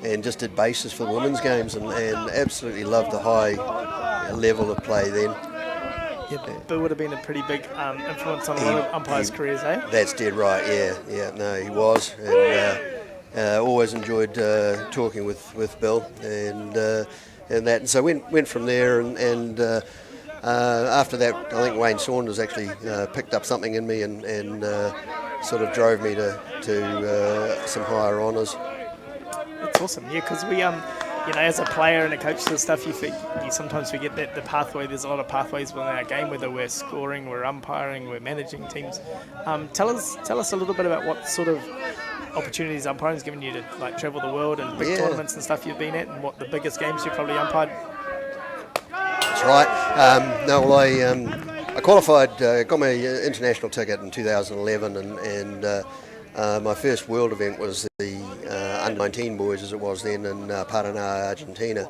and just did bases for the women's games, and absolutely loved the high level of play then. Yeah, Bill would have been a pretty big influence on a lot of umpires' careers, eh? That's dead right, yeah. No, he was. always enjoyed talking with Bill and that, and so went from there, and after that, I think Wayne Saunders actually picked up something in me and sort of drove me to some higher honours. It's awesome, yeah, because we, as a player and a coach and stuff, you sometimes forget that the pathway, there's a lot of pathways within our game, whether we're scoring, we're umpiring, we're managing teams. Tell us a little bit about what sort of opportunities umpiring's given you to like travel the world and big tournaments and stuff you've been at, and what the biggest games you've probably umpired. That's right. I qualified, got my international ticket in 2011, and my first world event was the under-19 boys, as it was then, in Paraná, Argentina.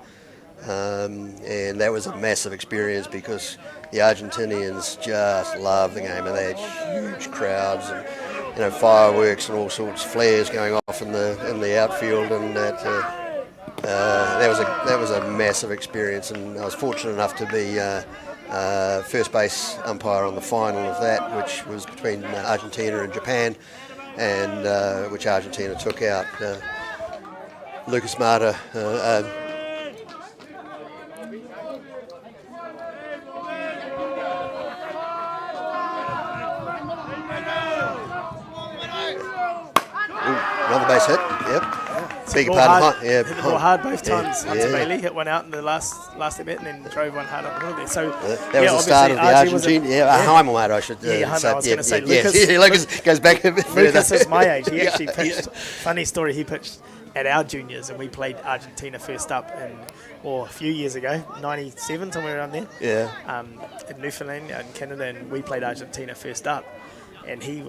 And that was a massive experience because the Argentinians just love the game, and they had huge crowds and fireworks and all sorts of flares going off in the outfield, and that was a massive experience. And I was fortunate enough to be first base umpire on the final of that, which was between Argentina and Japan, and which Argentina took out. Lucas Mata. Another base hit. Yep. Big part. Hit the ball hard both times. Hunter Bailey hit one out in the last at bat, and then drove one hard up the middle there. So that was the start of the Argentine. Heimel, I should say. I was going to say Lucas goes back a bit further. Lucas is my age. He actually pitched. Funny story. He pitched at our juniors, and we played Argentina first up a few years ago, 97, somewhere around there. Yeah. In Newfoundland and Canada, and we played Argentina first up, and he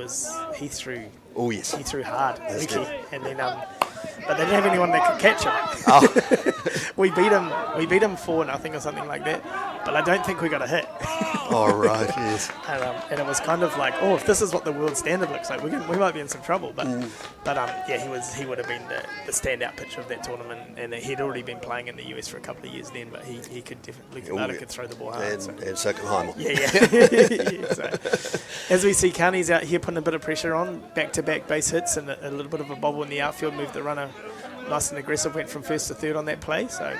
threw. Oh yes. He threw hard, Ricky, and then but they didn't have anyone that could catch him. Oh. we beat him 4-0 or something like that, but I don't think we got a hit. Oh right, yes. And it was kind of like, if this is what the world standard looks like, we might be in some trouble. But he would have been the standout pitcher of that tournament, and he'd already been playing in the US for a couple of years then. But he could definitely could throw the ball hard. And so can Heimel. Yeah. So, as we see Carney's out here putting a bit of pressure on, back-to-back base hits and a little bit of a bobble in the outfield, moved the runner nice and aggressive, went from first to third on that play. So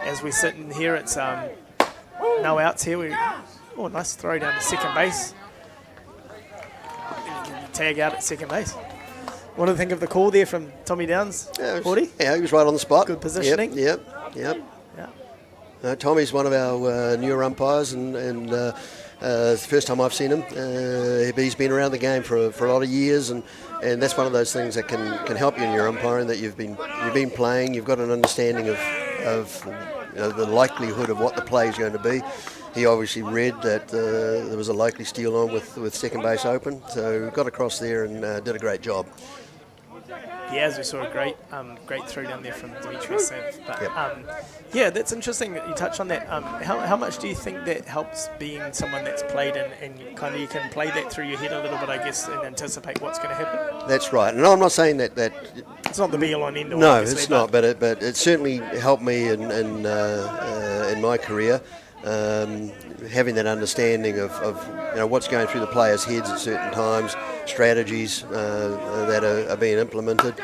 as we sit in here, it's no outs here. Nice throw down to second base. Tag out at second base. What do you think of the call there from Tommy Downs? Yeah, he was right on the spot. Good positioning. Yep. Tommy's one of our newer umpires, and it's the first time I've seen him. He's been around the game for a lot of years, and that's one of those things that can help you in your umpiring, that you've been playing. You've got an understanding of the likelihood of what the play is going to be. He obviously read that there was a likely steal on with second base open, so got across there and did a great job. Yeah, as we saw a great throw down there from Demetrius. But that's interesting that you touched on that. How much do you think that helps being someone that's played and kind of you can play that through your head a little bit, I guess, and anticipate what's going to happen? That's right. And I'm not saying that it's not the be all and end all. No, it's not. But it certainly helped me in my career. Having that understanding of what's going through the players' heads at certain times, strategies that are being implemented.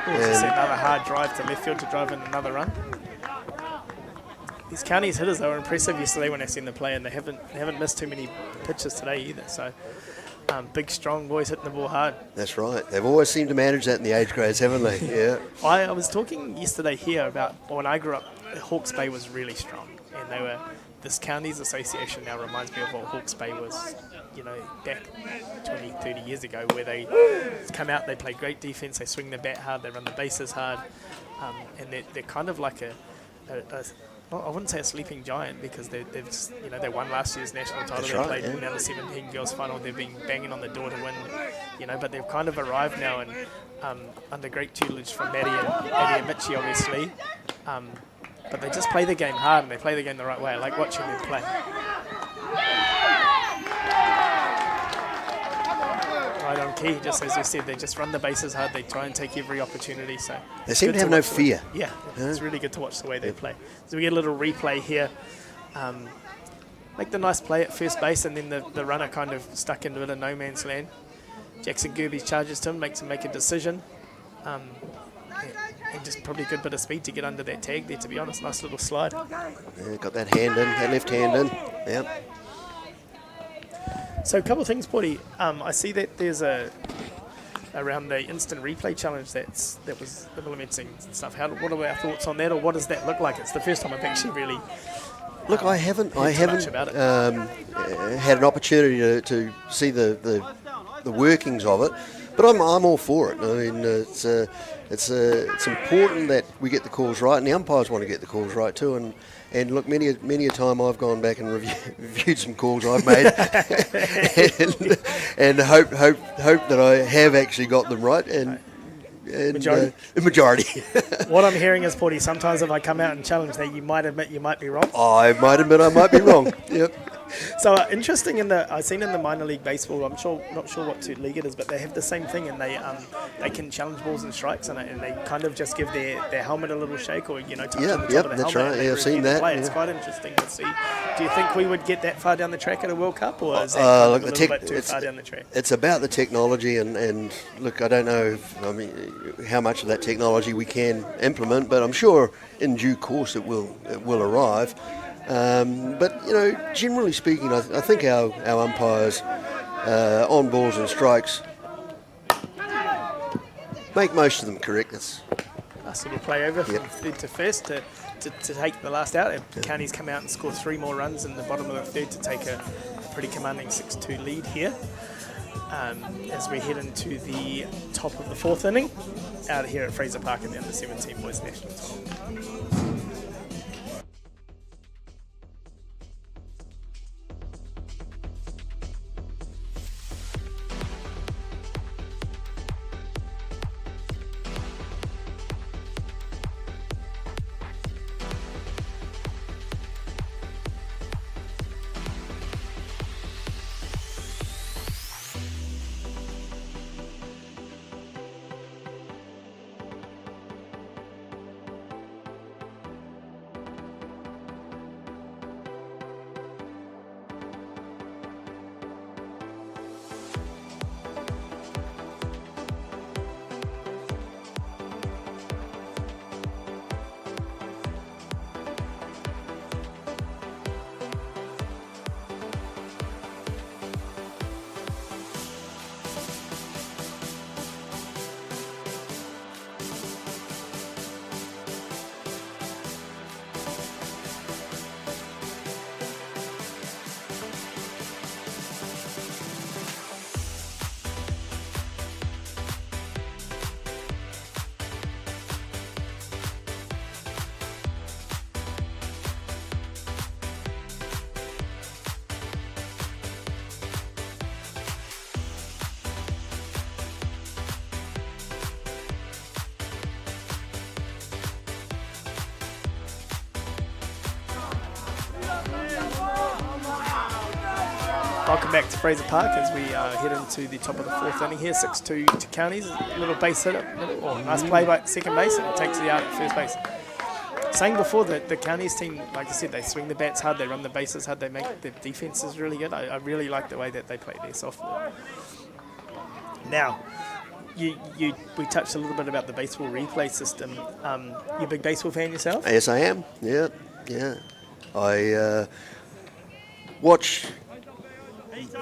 Another hard drive to left field to drive in another run. These Counties hitters though were impressive yesterday when I seen them play, and they haven't missed too many pitches today either. So big, strong boys hitting the ball hard. That's right. They've always seemed to manage that in the age grades, haven't they? Yeah. I was talking yesterday here about when I grew up, Hawke's Bay was really strong, and they were. This counties association now reminds me of what Hawke's Bay was, back 20, 30 years ago, where they come out, they play great defense, they swing the bat hard, they run the bases hard, and they're kind of like I wouldn't say a sleeping giant, because they won last year's national title. They played in the under-17 girls final. They've been banging on the door to win, but they've kind of arrived now, and under great tutelage from Maddie and Mitchie, obviously. But they just play the game hard, and they play the game the right way. I like watching them play. Right on key, just as you said, they just run the bases hard. They try and take every opportunity. So they seem to have no fear. Yeah, it's really good to watch the way they play. So we get a little replay here. Make the nice play at first base, and then the runner kind of stuck into a bit of no man's land. Jackson Gerbes charges to him, makes him make a decision. and just probably a good bit of speed to get under that tag there, to be honest. Nice little slide. Yeah, got that hand in, that left hand in. Yep. So a couple of things, Porty. I see that there's around the instant replay challenge that was implementing stuff. What are our thoughts on that, or what does that look like? It's the first time I've actually really look. I haven't about it. Had an opportunity to see the workings of it, but I'm all for it. I mean, it's important that we get the calls right, and the umpires want to get the calls right too. And look, many a time I've gone back and reviewed some calls I've made, and hope that I have actually got them right. And majority. Majority. What I'm hearing is, Porty, sometimes if I come out and challenge that, you might admit you might be wrong. I might admit I might be wrong. Yep. So interesting I've seen in the minor league baseball. Not sure what league it is, but they have the same thing, and they can challenge balls and strikes, and they kind of just give their helmet a little shake, or touch on the top of the helmet. That's right. Yeah, I've seen that. It's quite interesting to see. Do you think we would get that far down the track at a World Cup, or is that a little bit too far down the track? It's about the technology, and look, I don't know how much of that technology we can implement, but I'm sure in due course it will arrive. But generally speaking, I think our umpires on balls and strikes make most of them correct. That's nice little play over from third to first to take the last out. Counties come out and score 3 more runs in the bottom of the third to take a pretty commanding 6-2 lead here. As we head into the top of the 4th inning out here at Fraser Park in the Under-17 Boys National Tournament. Welcome back to Fraser Park as we head into the top of the 4th inning here. 6-2 to Counties. A little base hit. Nice play by second base, and it takes the out at first base. Saying before that the Counties team, like I said, they swing the bats hard, they run the bases hard, they make the defense is really good. I really like the way that they play their softball. Now, we touched a little bit about the baseball replay system. You a big baseball fan yourself? Yes, I am. Yeah. I watch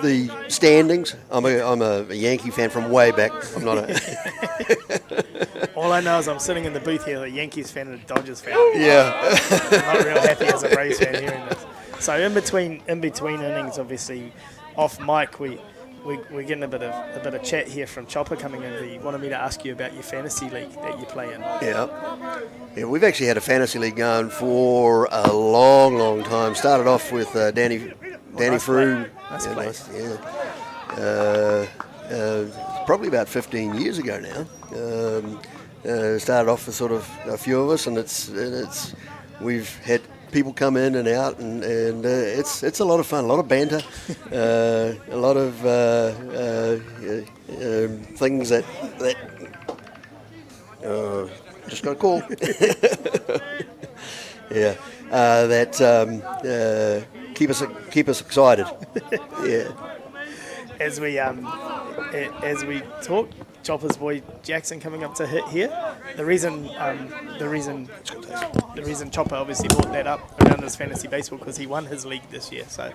the standings. I'm a Yankee fan from way back. I'm not a... All I know is I'm sitting in the booth here, a Yankees fan and a Dodgers fan. Yeah. I'm not real happy as a Braves fan hearing this. So in between innings, obviously, off mic, we're getting a bit of chat here from Chopper coming in. He wanted me to ask you about your fantasy league that you play in. Yeah, we've actually had a fantasy league going for a long time. Started off with Danny Frew. Nice play. Probably about 15 years ago now. Started off with sort of a few of us, and we've had people come in and out, and it's a lot of fun, a lot of banter, a lot of things that just got a call. Yeah, that keep us excited. Yeah. As we talk, Chopper's boy Jackson coming up to hit here. the reason Chopper obviously brought that up around his fantasy baseball because he won his league this year. So,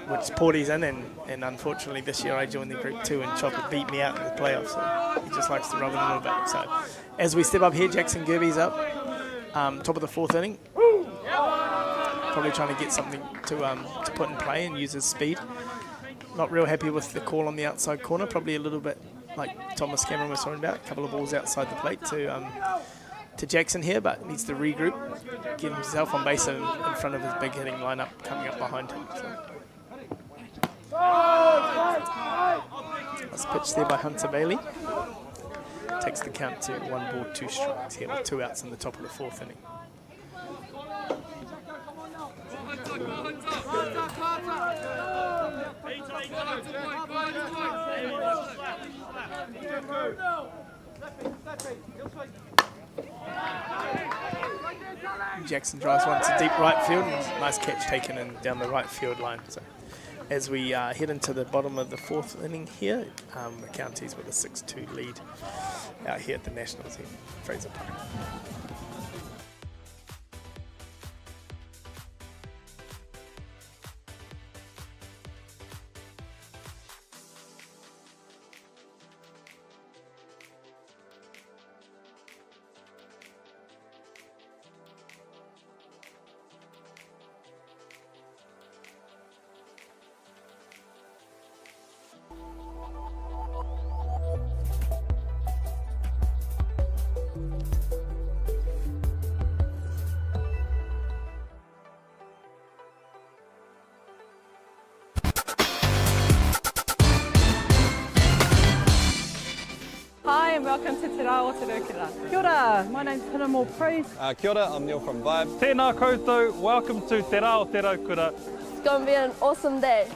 which Porty's in, and unfortunately this year I joined the group too, and Chopper beat me out in the playoffs. So he just likes to rub it a little bit. So, as we step up here, Jackson Gerbes up, top of the 4th inning. Probably trying to get something to put in play and use his speed. Not real happy with the call on the outside corner. Probably a little bit like Thomas Cameron was talking about. A couple of balls outside the plate to Jackson here, but needs to regroup, get himself on base in front of his big hitting lineup coming up behind him. So. That's pitched there by Hunter Bailey. Takes the count to 1 ball, 2 strikes here with 2 outs in the top of the 4th inning. Jackson drives one to deep right field. Nice catch taken in down the right field line. So as we head into the bottom of the 4th inning here, the Counties with a 6-2 lead out here at the Nationals in Fraser Park. Hi and welcome to Te Rao Toa. Kia ora, my name's Pinamo Praise. Kia ora, I'm Neil from Vibe. Tēnā koutou, welcome to Te Rao Kura. It's going to be an awesome day.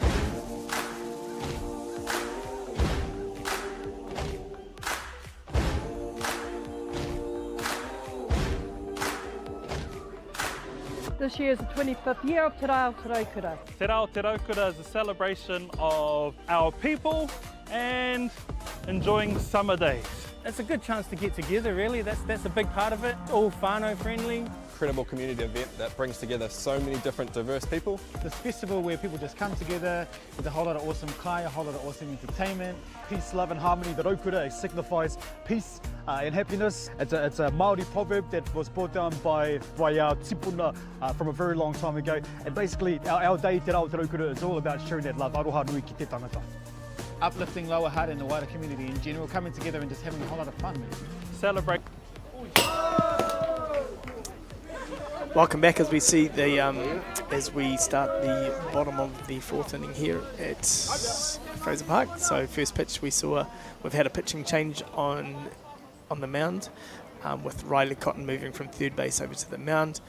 This year is the 25th year of Te Rao Kura. Te Rao Kura is a celebration of our people and enjoying summer days. It's a good chance to get together, really. That's a big part of it. All whānau friendly. Incredible community event that brings together so many different diverse people. This festival where people just come together with a whole lot of awesome kai, a whole lot of awesome entertainment. Peace, love and harmony. The Raukura signifies peace and happiness. It's a Māori proverb that was brought down by our tipuna from a very long time ago. And basically our day, Te Rao Kura, is all about sharing that love. Aroha nui ki te tangata. Uplifting Lower Hutt and the wider community in general, coming together and just having a whole lot of fun. Celebrate. Welcome back as we see the as we start the bottom of the 4th inning here at Fraser Park. So first pitch we've had a pitching change on the mound with Riley Cotton moving from third base over to the mound.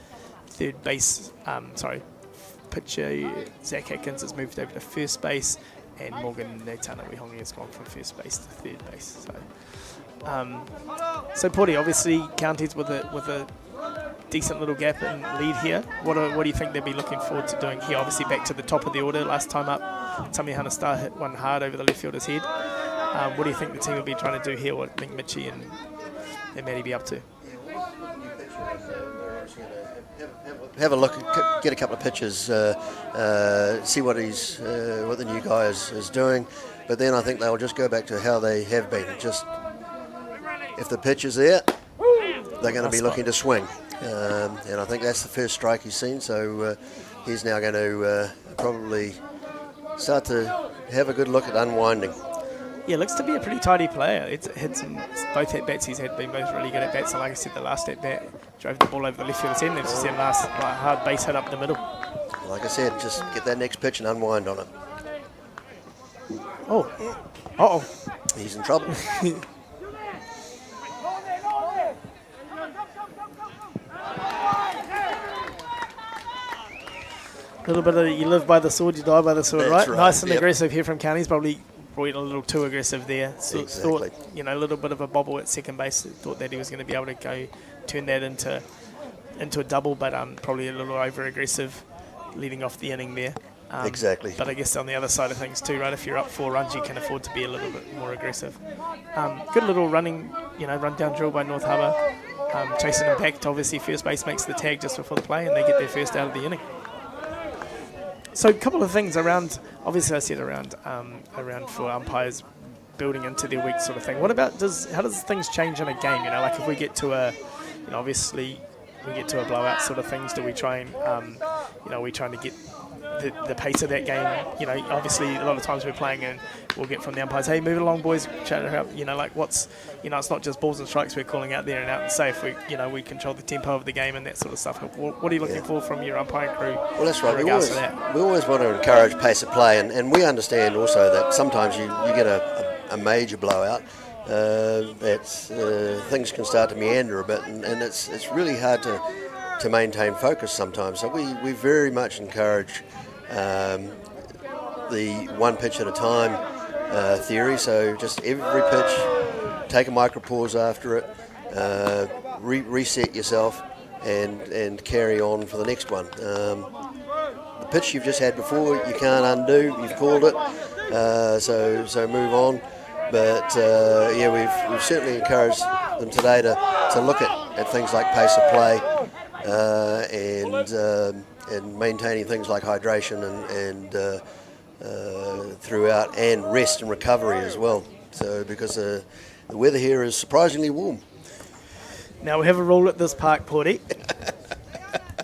Third base, pitcher Zach Atkins has moved over to first base. And Morgan Neitana Wihongi has gone from first base to third base. So Porty, obviously Counties with a decent little gap in lead here. What do you think they'll be looking forward to doing here? Obviously back to the top of the order. Last time up, Tamihana Star hit one hard over the left fielder's head. What do you think the team will be trying to do here? What think Mitchie and Matty be up to? Have a look, get a couple of pictures, see what the new guy is doing, but then I think they'll just go back to how they have been. Just if the pitch is there, they're going to be looking to swing, and I think that's the first strike he's seen. So he's now going to probably start to have a good look at unwinding. Yeah, looks to be a pretty tidy player. It's had both at bats he's had been both really good at bats, and like I said, the last at bat drove the ball over the left fielder's head, and then just that last hard base hit up the middle. Like I said, just get that next pitch and unwind on it. Oh, he's in trouble. A little bit of you live by the sword, you die by the sword, right? Nice and yep. Aggressive here from Counties, probably a little too aggressive there. Exactly. Thought, a little bit of a bobble at second base. Thought that he was going to be able to turn that into a double, but probably a little over aggressive leading off the inning there. Exactly. But I guess on the other side of things too, right? If you're up 4 runs, you can afford to be a little bit more aggressive. Good little running run down drill by North Harbour, chasing impact. Obviously, first base makes the tag just before the play, and they get their first out of the inning. So a couple of things around, obviously I said around for umpires building into their week sort of thing. What about, how does things change in a game? Like if we get to obviously we get to a blowout sort of things, do we try and, we trying to get the pace of that game? Obviously a lot of times we're playing and we'll get from the umpires, hey, move it along, boys, chat it up. What's, it's not just balls and strikes we're calling out there and out and safe. We control the tempo of the game and that sort of stuff. What are you looking for from your umpiring crew? Well, that's right. In regards to that? We always want to encourage pace of play, and we understand also that sometimes you get a major blowout. Things can start to meander a bit, and it's really hard to maintain focus sometimes. So we very much encourage the one pitch at a time theory. So just every pitch, take a micro pause after it, reset yourself, and carry on for the next one. The pitch you've just had before, you can't undo. You've called it, so move on. But we've certainly encouraged them today to look at things like pace of play and maintaining things like hydration and throughout, and rest and recovery as well. So because the weather here is surprisingly warm. Now we have a rule at this park, Porty.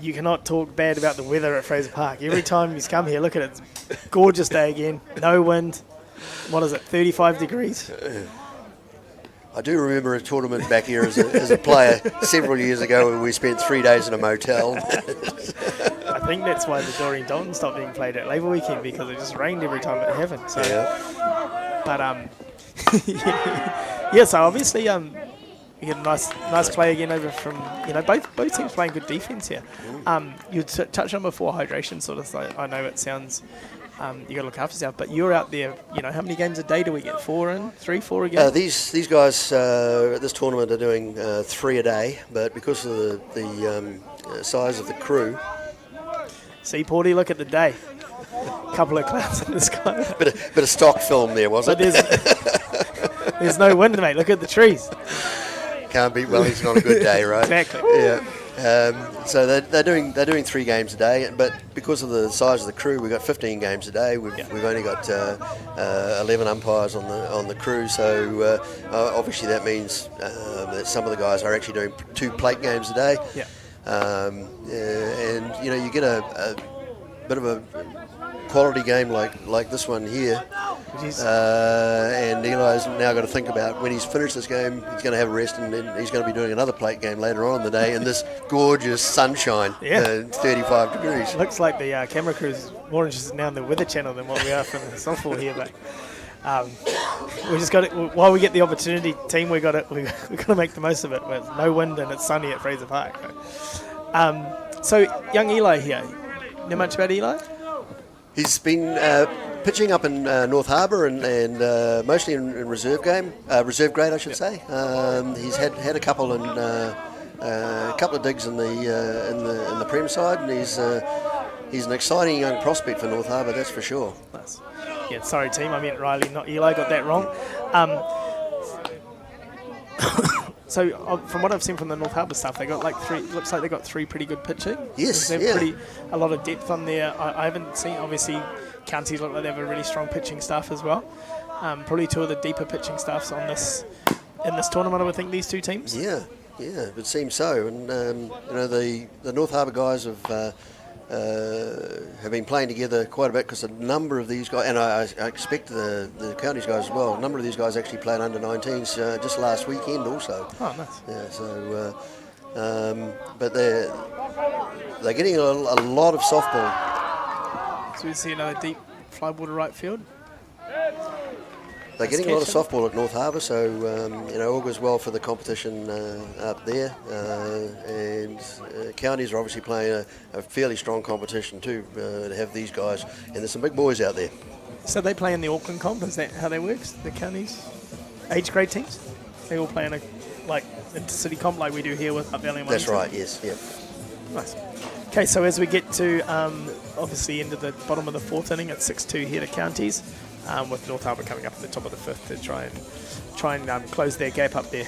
You cannot talk bad about the weather at Fraser Park. Every time you come here, look at it. It's a gorgeous day again. No wind. What is it, 35 degrees? I do remember a tournament back here as a player several years ago where we spent 3 days in a motel. I think that's why the Doreen Dalton stopped being played at Labour Weekend, because it just rained every time it happened. So, but so obviously we get a nice play again over from both teams playing good defence here. You touched on before hydration sort of. So I know it sounds. You got to look after yourself, but you're out there. How many games a day do we get? 4 a game? These guys at this tournament are doing 3 a day, but because of the size of the crew. See, Porty, look at the day. Couple of clouds in the sky. Bit of stock film there, wasn't it? There's no wind, mate. Look at the trees. Can't beat Wellington on a good day, right? Exactly. Yeah. So they're doing 3 games a day, but because of the size of the crew, we've got 15 games a day. We've only got 11 umpires on the crew, so obviously that means that some of the guys are actually doing 2 plate games a day. Yeah. And you get a bit of a quality game like this one here. And Eli's now got to think about when he's finished this game, he's going to have a rest, and then he's going to be doing another plate game later on in the day in this gorgeous sunshine, 35 degrees. Looks like the camera crew is more interested now in the Weather Channel than what we are from the softball here. But we just got it while we get the opportunity. Team, we got to make the most of it. With no wind and it's sunny at Fraser Park. So young Eli here. Know much about Eli? He's been pitching up in North Harbour and mostly in reserve grade, I should say. He's had a couple of digs in the Prem side, and he's an exciting young prospect for North Harbour, that's for sure. Nice. Yeah, sorry team, I meant Riley, not Eli. Got that wrong. So from what I've seen from the North Harbour stuff, they got looks like they got 3 pretty good pitching. Yes, a lot of depth on there. I haven't seen, obviously, counties look like they have a really strong pitching staff as well. Probably 2 of the deeper pitching staffs in this tournament, I would think, these 2 teams. Yeah, it would seem so. And the North Harbour guys have been playing together quite a bit, because a number of these guys, and I expect the counties guys as well, a number of these guys actually played under 19s just last weekend also. Oh, nice. Yeah, so but they're getting a lot of softball. So we see another deep fly ball to right field. They're getting a lot of softball at North Harbour, so all goes well for the competition up there. And counties are obviously playing a fairly strong competition too, to have these guys. And there's some big boys out there. So they play in the Auckland comp, is that how that works? The counties, age grade teams? They all play in a city comp like we do here with Hutt Valley and That's Wellington? right, yes, yeah. Nice. Okay, so as we get to obviously into the bottom of the 4th inning, it's 6-2 here to counties. With North Harbour coming up at the top of the 5th to try and close their gap up there.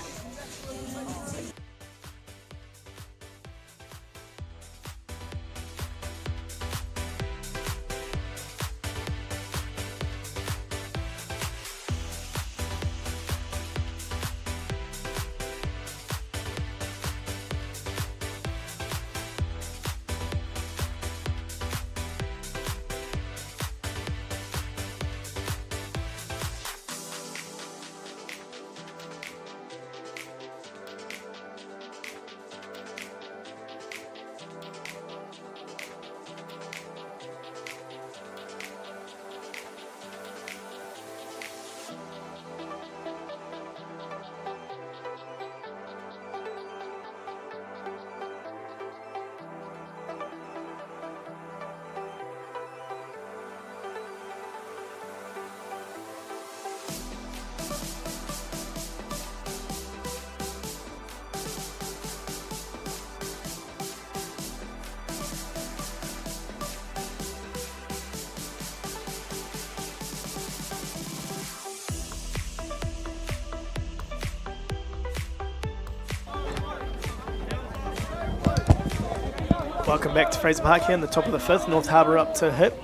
Welcome back to Fraser Park here in the top of the fifth. North Harbour up to Hutt.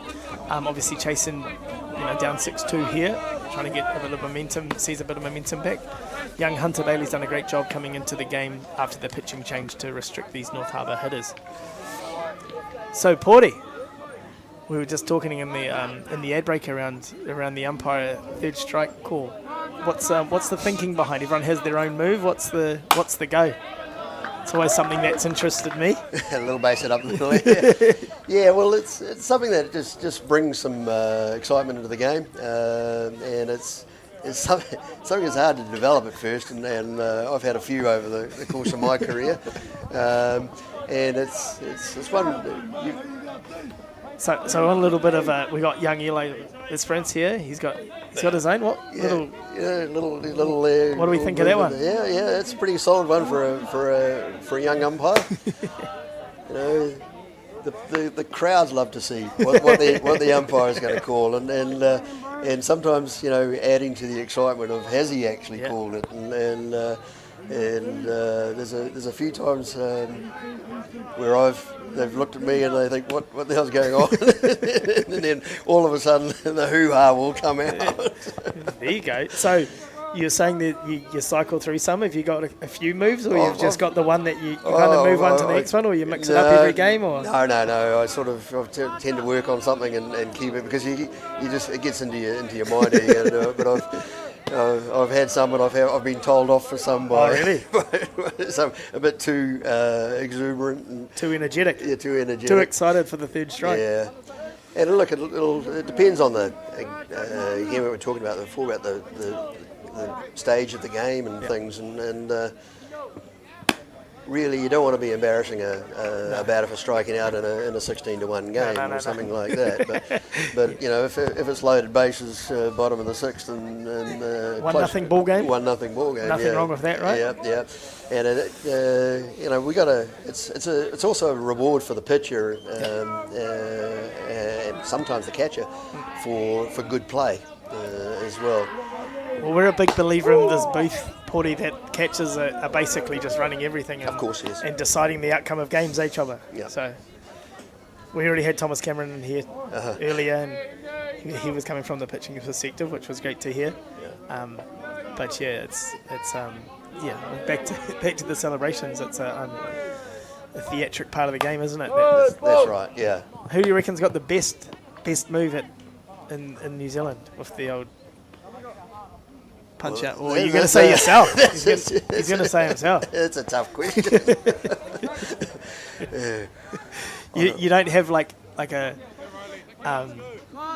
Obviously chasing, down 6-2 here, trying to get a bit of momentum, seize a bit of momentum back. Young Hunter Bailey's done a great job coming into the game after the pitching change to restrict these North Harbour hitters. So Porty, we were just talking in the ad break around the umpire third strike call. What's the thinking behind? Everyone has their own move. What's the go? It's always something that's interested me. A little bass it up a little. Yeah, well, it's something that just brings some excitement into the game, and it's something that's hard to develop at first, and I've had a few over the course of my career, and it's one. So on a little bit of we got young Eli, his friends here. He's got his own what? Yeah, little. What do we think of that one? Yeah, it's a pretty solid one for a young umpire. The crowds love to see what the umpire is going to call, and sometimes adding to the excitement of has he actually called it, and there's a few times where they've looked at me and they think what the hell's going on, and then all of a sudden the hoo-ha will come out. There you go. So you're saying that you cycle through some. Have you got a few moves, or you've just got the one that you kind of move on to the next one, or you mix it up every game? Or no. I tend to work on something and keep it, because you just it gets into your mind. But I've had some, and I've been told off for some by some a bit too exuberant and too energetic. Yeah, too energetic. Too excited for the third strike. Yeah, and look, it depends on the again we were talking about before about the stage of the game and things, and really you don't want to be embarrassing a batter for striking out in a 16-1 game or something like that. But if it's loaded bases, bottom of the sixth, and 1-0 ball game. 1-0 ball game. Nothing wrong with that, right? Yeah. And we got to. It's also a reward for the pitcher and sometimes the catcher for good play as well. Well, we're a big believer in this booth, Porty, that catchers are basically just running everything. And, of course, yes. And deciding the outcome of games, Chopper? Yeah. So we already had Thomas Cameron in here earlier, and he was coming from the pitching perspective, which was great to hear. Yeah. But yeah, it's back to the celebrations. It's a theatric part of the game, isn't it? That's right. Yeah. Who do you reckon's got the best move in New Zealand with the old punch out? Or are you going to say yourself? He's going to say himself. It's a tough question. You don't have like a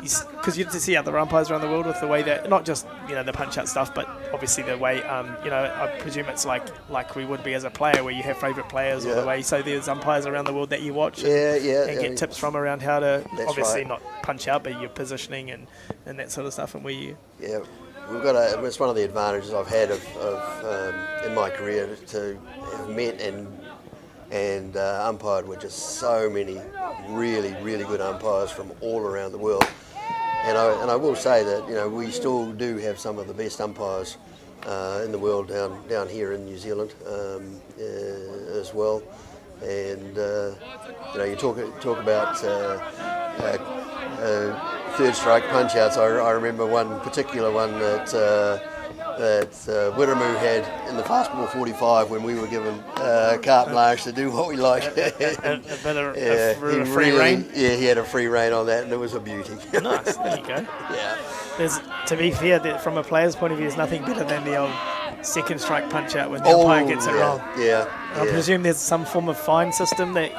because you see other umpires around the world with the way that not just the punch out stuff, but obviously the way I presume it's like we would be as a player, where you have favourite players or the way. So there's umpires around the world that you watch and get tips from around how to obviously not punch out, but your positioning and that sort of stuff, and where you we've got it's one of the advantages I've had of in my career to have met and umpired with just so many really, really good umpires from all around the world. And I will say that we still do have some of the best umpires in the world down here in New Zealand as well. And you talk about third strike punch outs. I remember one particular one that Wiremu had in the fastball 45 when we were given carte blanche to do what we like. a free rein? Yeah, he had a free rein on that, and it was a beauty. Nice, there you go. Yeah. To be fair, from a player's point of view, there's nothing better than the old second strike punch out when the umpire gets it wrong. Yeah. I presume there's some form of fine system that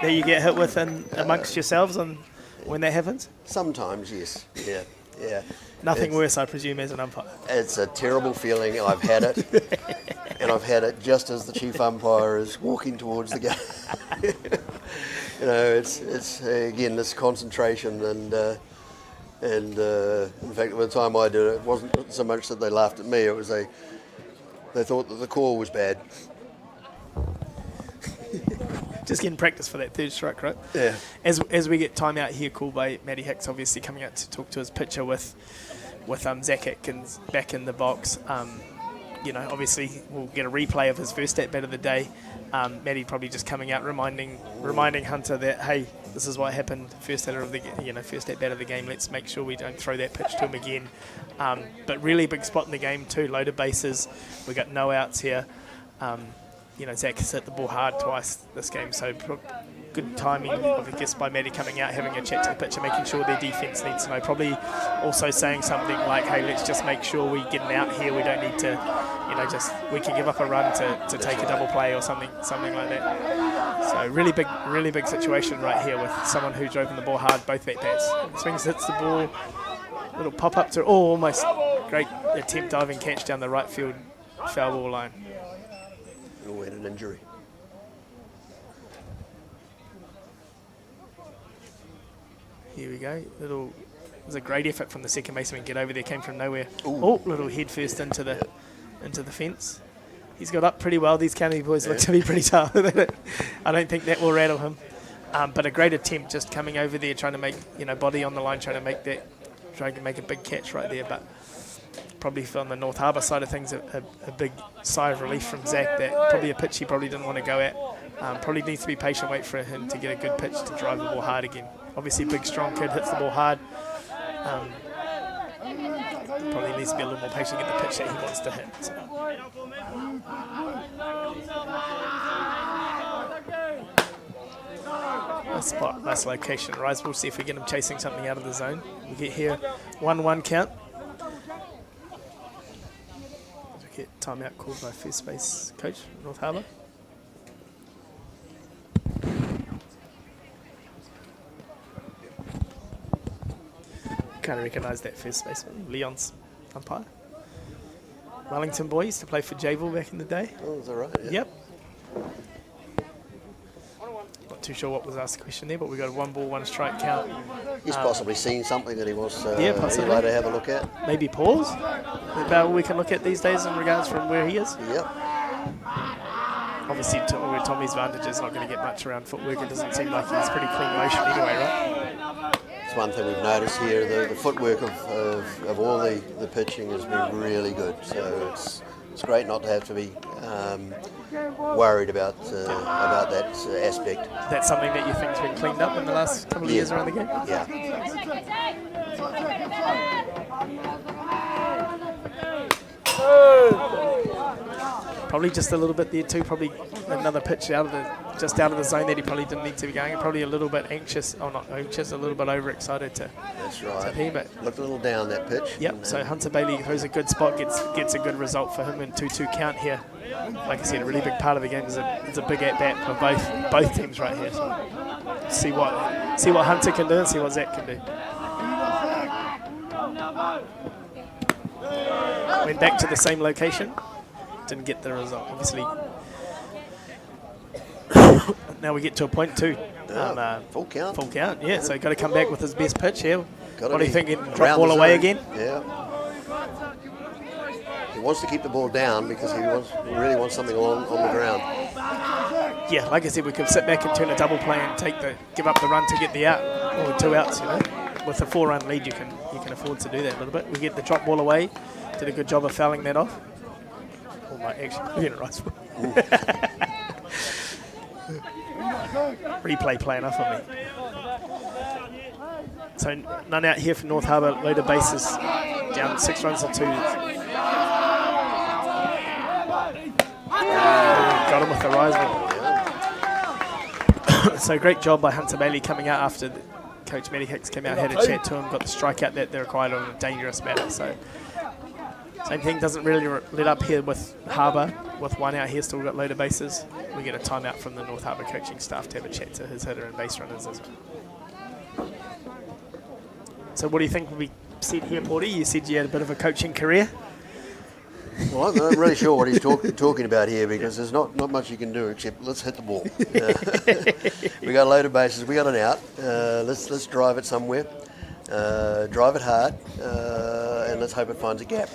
you get hit with amongst yourselves when that happens? Sometimes, yes. Yeah. Nothing worse, I presume, as an umpire. It's a terrible feeling. I've had it, and I've had it just as the chief umpire is walking towards the game. It's again this concentration, and in fact, by the time I did it, it wasn't so much that they laughed at me; it was they thought that the call was bad. Just getting practice for that third strike, right? Yeah. As we get time out here, called by Matty Hicks, obviously coming out to talk to his pitcher with Zach Atkins back in the box. obviously we'll get a replay of his first at bat of the day. Matty probably just coming out reminding Hunter that, hey, this is what happened first at bat of the game. Let's make sure we don't throw that pitch to him again. But really big spot in the game too. Loaded bases. We got no outs here. Zach has hit the ball hard twice this game, so good timing, I guess, by Matty coming out, having a chat to the pitcher, making sure their defence needs to know. Probably also saying something like, hey, let's just make sure we get an out here. We don't need to, we can give up a run to take a double play or something like that. So really big situation right here with someone who drove in the ball hard, both at bats. Swings, hits the ball, little pop up to, almost great attempt diving catch down the right field foul ball line. Oh, and an injury. Here we go. It was a great effort from the second baseman. Get over there, came from nowhere. Oh, little head first into the fence. He's got up pretty well. These Canterbury boys look to be pretty tough. I don't think that will rattle him. But a great attempt, just coming over there, trying to make body on the line, trying to make a big catch right there. But probably from the North Harbour side of things, a big sigh of relief from Zach. That probably a pitch he probably didn't want to go at. Probably needs to be patient, wait for him to get a good pitch to drive the ball hard again. Obviously, big, strong kid, hits the ball hard. Probably needs to be a little more patient, get the pitch that he wants to hit. So. Nice spot, nice location. Rise, we'll see if we get him chasing something out of the zone. We get here 1-1 count. We get timeout called by first base coach, North Harbour. Can't recognise that first baseman. Leon's umpire. Wellington boy, used to play for Javel back in the day. Oh, is that right? Yeah. Yep. Not too sure what was asked the question there, but we got a 1-1 strike count. He's possibly seen something that he wants possibly to have a look at. Maybe pause. About all we can look at these days in regards from where he is. Yep. Obviously, with Tommy's Vantage is not going to get much around footwork. It doesn't seem like he's pretty clean motion anyway, right? It's one thing we've noticed here. The footwork of all the pitching has been really good. So it's great not to have to be worried about that aspect. That's something that you think's been cleaned up in the last couple of years around the game? Yeah. Probably just a little bit there too. Probably another pitch just out of the zone that he probably didn't need to be going. Probably a little bit anxious, or not anxious, a little bit overexcited to. That's right. To but looked a little down that pitch. Yep. So Hunter Bailey throws a good spot, gets a good result for him in 2-2 count here. Like I said, a really big part of the game is a big at bat for both teams right here. So see what Hunter can do and see what Zach can do. Went back to the same location. Didn't get the result, obviously. Now we get to a point two. Full count. Full count, yeah. So got to come back with his best pitch here. What do you think? Drop Around ball the away zone. again? Yeah. He wants to keep the ball down because he really wants something on the ground. Yeah, like I said, we could sit back and turn a double play and give up the run to get the out, or 2 outs. With a 4-run lead, you can afford to do that a little bit. We get the drop ball away. Did a good job of fouling that off. Replay playing off on me. So none out here for North Harbour. Loaded bases, down 6 runs to 2. Got him with the rise ball. So great job by Hunter Bailey coming out after Coach Matty Hicks came out, had a chat to him, got the strikeout that they required on a dangerous batter. So same thing, doesn't really let up here with Harbour. With 1 out here, still got loaded bases. We get a timeout from the North Harbour coaching staff to have a chat to his hitter and base runners as well. So what do you think we said here, Porty? You said you had a bit of a coaching career. Well, I'm not really sure what he's talking about here, because there's not much you can do except let's hit the ball. We got loaded bases, we got an out. Let's drive it somewhere, drive it hard, and let's hope it finds a gap.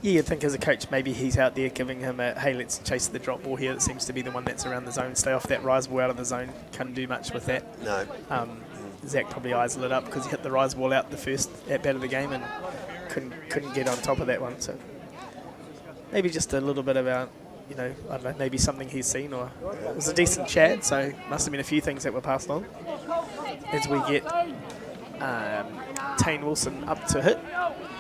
Yeah, you'd think as a coach, maybe he's out there giving him a, hey, let's chase the drop ball here. It seems to be the one that's around the zone. Stay off that rise ball out of the zone. Can't do much with that. No. Zach probably eyes lit up because he hit the rise ball out the first at bat of the game and couldn't get on top of that one. So maybe just a little bit about, you know, I don't know, maybe something he's seen, or it was a decent chat, so must have been a few things that were passed on. As we get Tane Wilson up to hit,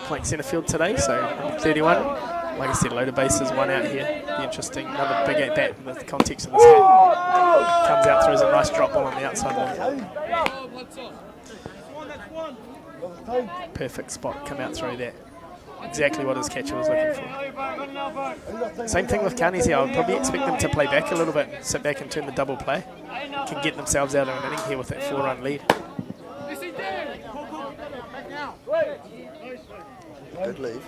playing centre field today, so 31. Like I said, load of bases, one out here. Be interesting. Another big at bat in the context of this game. Comes out, throws a nice drop ball on the outside line. Perfect spot, come out, throw that. Exactly what his catcher was looking for. Same thing with Counties here. I would probably expect them to play back a little bit, sit back and turn the double play. Can get themselves out of an inning here with that 4-run lead. Good leave.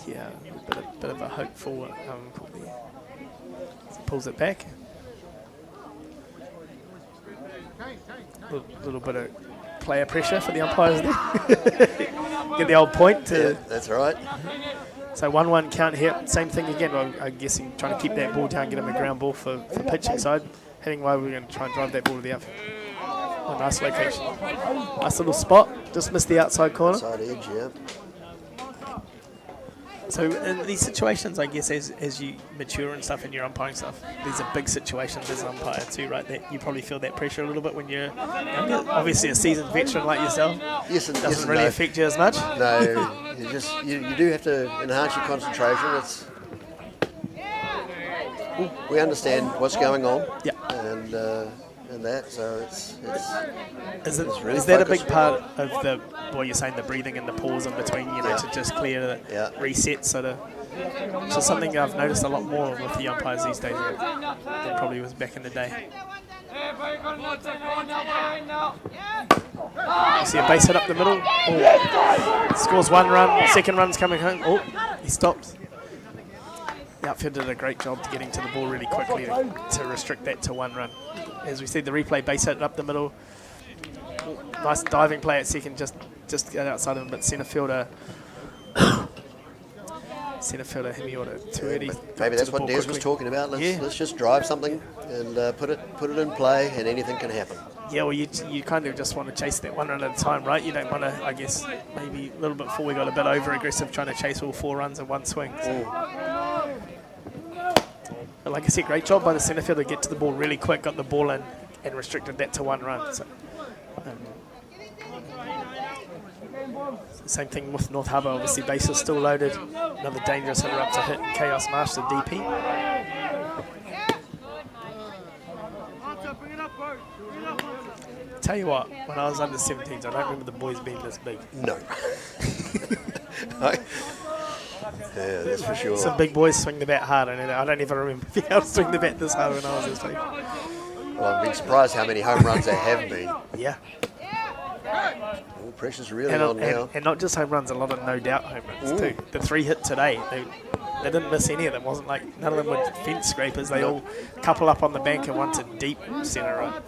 Yeah, a bit of a hope for pulls it back. A little bit of player pressure for the umpires there. Get the old point. Yeah, that's right. So 1-1 count here. Same thing again. Well, I'm guessing trying to keep that ball down, get him a ground ball for pitching side. Hitting way, we're going to try and drive that ball to the outfield. Oh, nice location. Nice little spot. Just missed the outside corner. Outside edge, yeah. So in these situations, I guess, as you mature and stuff in your umpiring stuff, these are big situations as an umpire too, right? That you probably feel that pressure a little bit when you're younger. Obviously a seasoned veteran like yourself. Yes, and doesn't really affect you as much. No, you do have to enhance your concentration. We understand what's going on. Yeah. And that, so it's really is that a big part of what you're saying, the breathing and the pause in between, you know, to just clear the reset sort of? Which is something I've noticed a lot more with the umpires these days than probably was back in the day. You see a base hit up the middle. Oh. Scores 1 run, second run's coming home. Oh, he stops. The outfield did a great job to getting to the ball really quickly to restrict that to 1 run. As we see the replay, base hit up the middle. Nice diving play at second, just get outside of him, but centre fielder Himiota too early. Maybe that's what Des was talking about. Let's just drive something and put it in play, and anything can happen. Yeah, well, you kind of just want to chase that 1 run at a time, right? You don't want to, I guess, maybe a little bit before we got a bit over aggressive trying to chase all 4 runs in one swing. So. But like I said, great job by the centre fielder to get to the ball really quick, got the ball in and restricted that to 1 run. So, same thing with North Harbour, obviously base is still loaded. Another dangerous hitter up to hit, Chaos Marsh, the DP. Tell you what, when I was under 17s, I don't remember the boys being this big. No. Yeah, that's for sure. Some big boys swing the bat hard, and I don't even remember being able to swing the bat this hard when I was this big. Well, I've been surprised how many home runs there have been. Yeah. Well, pressure's really on now. And not just home runs, a lot of no doubt home runs too. The 3 hit today, they didn't miss any of them. Wasn't like none of them were fence scrapers. They all couple up on the bank and one to deep centre right.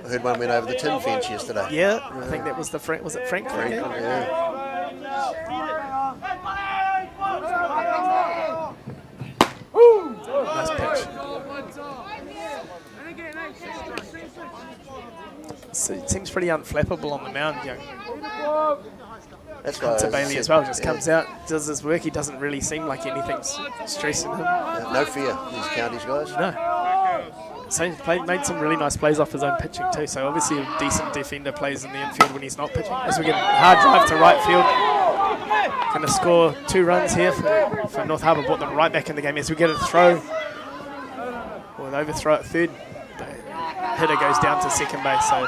I heard one went over the tin fence yesterday. Yeah, I think that was the Frank. Was it Franklin? Franklin, yeah. Nice pitch. So it seems pretty unflappable on the mound, young. That's Hunter Bailey as well, just comes out, does his work. He doesn't really seem like anything's stressing him. No fear, these counties guys. No. So he's made some really nice plays off his own pitching too. So obviously a decent defender plays in the infield when he's not pitching. As we get a hard drive to right field. Going to score 2 runs here for North Harbour. Brought them right back in the game as we get a throw. Or an overthrow at third. The hitter goes down to second base. So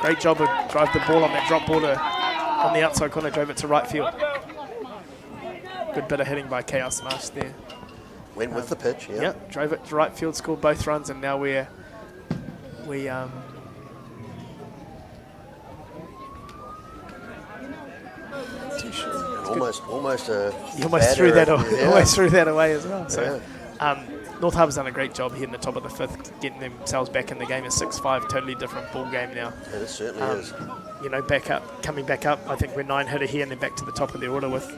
great job of drive the ball on that drop ball on the outside corner. Drove it to right field. Good bit of hitting by Chaos Marsh there. Went with the pitch, yeah. Yeah, drove it to right field, scored both runs, and now we almost threw that away as well. So North Harbour's done a great job here in the top of the 5th, getting themselves back in the game. It's 6-5, totally different ball game now. Yeah, it certainly is. You know, coming back up. I think we're 9 hitter here, and then back to the top of the order with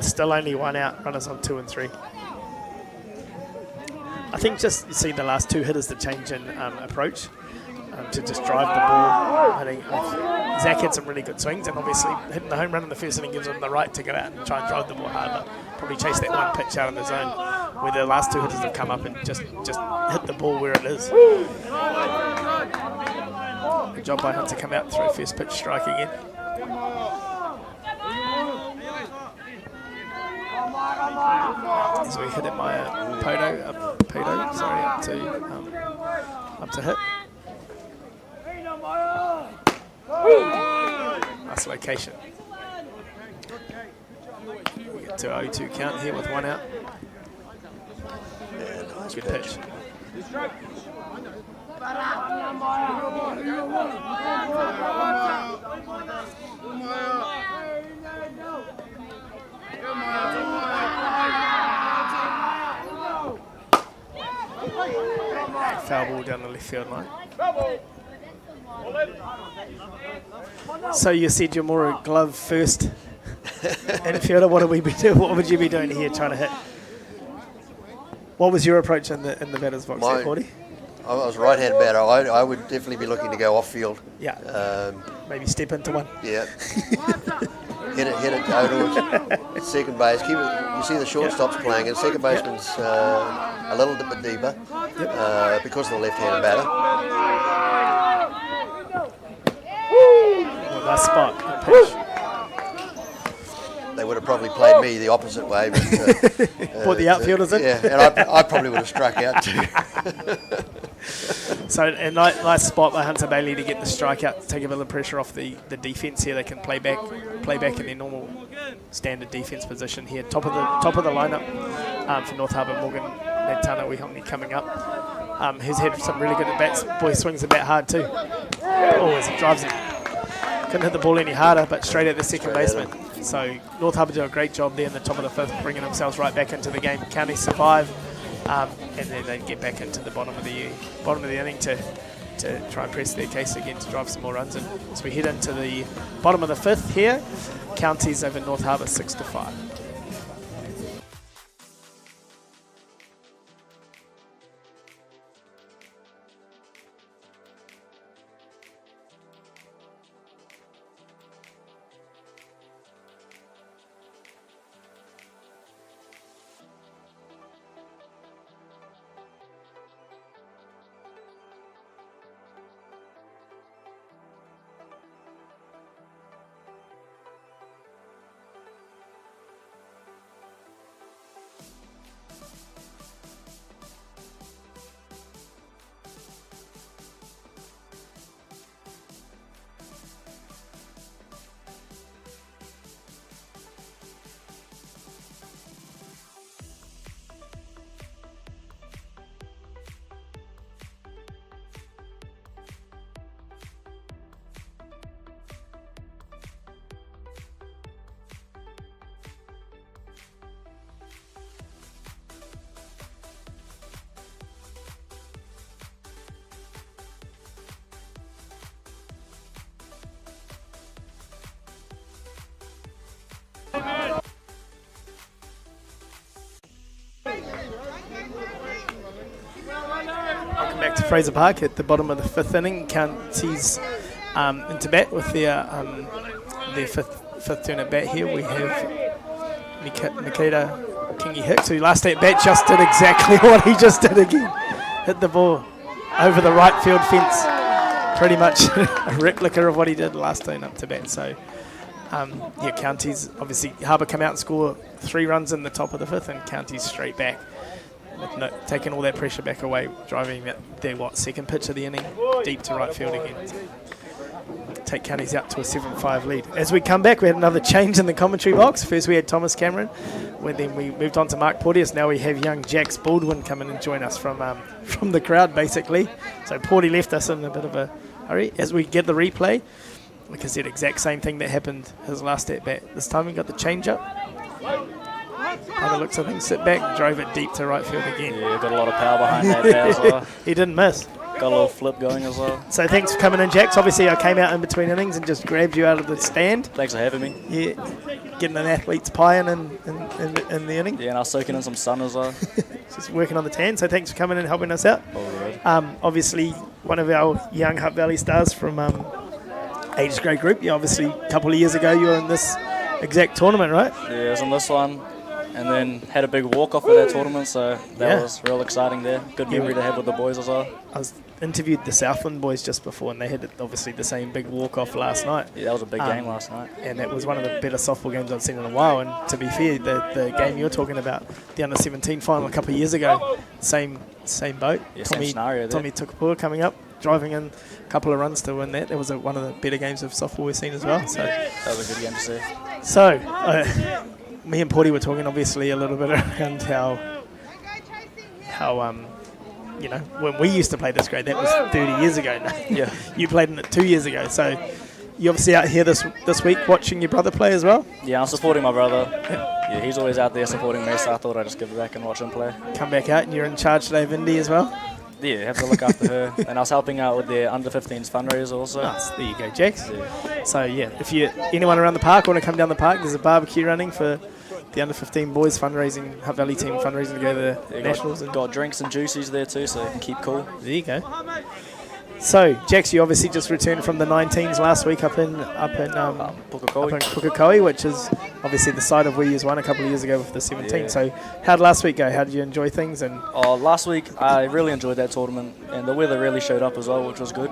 still only 1 out, runners on 2 and 3. I think just see the last 2 hitters, the change in approach to just drive the ball. I think Zach had some really good swings, and obviously hitting the home run in the first inning gives him the right to go out and try and drive the ball hard, but probably chase that 1 pitch out of the zone. where the last two hitters have come up and just hit the ball where it is. Good job by Hutt to come out and throw first pitch strike again. As we hit at my up to hit. Nice location. We get to 0-2 count here with one out. Yeah, nice good pitch. Foul ball down the left field line. So you said you're more a glove first infielder. What would you be doing here trying to hit? What was your approach in the batter's box there, Forty? I was right-handed batter. I would definitely be looking to go off-field. Yeah. Maybe step into one. Yeah. hit it towards second base. Keep it. You see the shortstop's playing, and second baseman's a little bit deeper because of the left-handed batter. Well, nice spot. Pitch. They would have probably played me the opposite way. But, Put the outfielders in? Yeah, and I probably would have struck out too. So a nice spot by Hunter Bailey to get the strikeout, to take a bit of pressure off the defence here. They can play back in their normal standard defence position here. Top of the lineup for North Harbour, Morgan Nantana Wihomni coming up. Who's had some really good at bats. Boy swings the bat hard too. Always drives it. Couldn't hit the ball any harder, but straight at the second baseman. So North Harbour do a great job there in the top of the fifth, bringing themselves right back into the game. County survive, and then they get back into the bottom of the inning to try and press their case again to drive some more runs in. So we head into the bottom of the fifth here. Counties over North Harbour 6-5. Welcome back to Fraser Park at the bottom of the fifth inning. Counties into bat with their fifth turn at bat here. We have Makeda Kingi Hicks, who last at bat just did exactly what he just did again. Hit the ball over the right field fence. Pretty much a replica of what he did last turn up to bat. So Counties, obviously Harbour come out and score 3 runs in the top of the fifth, and Counties straight back. Taking all that pressure back away, driving their second pitch of the inning deep to right field again. Take Counties out to a 7-5 lead. As we come back, we had another change in the commentary box. First we had Thomas Cameron, then we moved on to Mark Porteous. Now we have young Jax Baldwin come in and join us from the crowd, basically. So Porty left us in a bit of a hurry. As we get the replay, like I said, exact same thing that happened his last at bat. This time we got the change up. By the looks of things, sit back, drove it deep to right field again. Yeah, got a lot of power behind that bat as well. He didn't miss. Got a little flip going as well. So thanks for coming in, Jax. Obviously I came out in between innings and just grabbed you out of the stand. Thanks for having me. Yeah, getting an athlete's pie in the inning. Yeah, and I was soaking in some sun as well. Just working on the tan, so thanks for coming in and helping us out. All obviously one of our young Hutt Valley stars from Ages Grey Group. Yeah, obviously a couple of years ago you were in this exact tournament, right? Yeah, I was in this one. and then had a big walk-off at that tournament, so that Yeah. was real exciting there. Good memory to have with the boys as well. I was interviewed the Southland boys just before, and they had obviously the same big walk-off last night. Yeah, that was a big game last night. And that was one of the better softball games I've seen in a while. And to be fair, the game you're talking about, the under-17 final a couple of years ago, same boat. Yeah, same scenario there. Tommy Tukapua coming up, driving in a couple of runs to win that. That was one of the better games of softball we've seen as well. So That was a good game to see. So, me and Porty were talking obviously a little bit around how you know, when we used to play this grade, that was 30 years ago now. Yeah. You played in it 2 years ago. So you obviously out here this week watching your brother play as well? Yeah, I'm supporting my brother. Yeah, he's always out there supporting me, so I thought I'd just give it back and watch him play. Come back out and you're in charge today of Indy as well? Yeah, have to look after her. And I was helping out with their under-15s fundraiser also. Nice. There you go, Jax. Yeah. So, yeah, if anyone around the park want to come down the park, there's a barbecue running for the under-15 boys fundraising, Hutt Valley team fundraising to go to the Nationals. Got drinks and juices there too, so you can keep cool. There you go. So, Jax, you obviously just returned from the 19s last week up in Pukekohe, which is obviously the site of where you won a couple of years ago with the 17. Yeah. So, how did last week go? How did you enjoy things? And last week I really enjoyed that tournament, and the weather really showed up as well, which was good.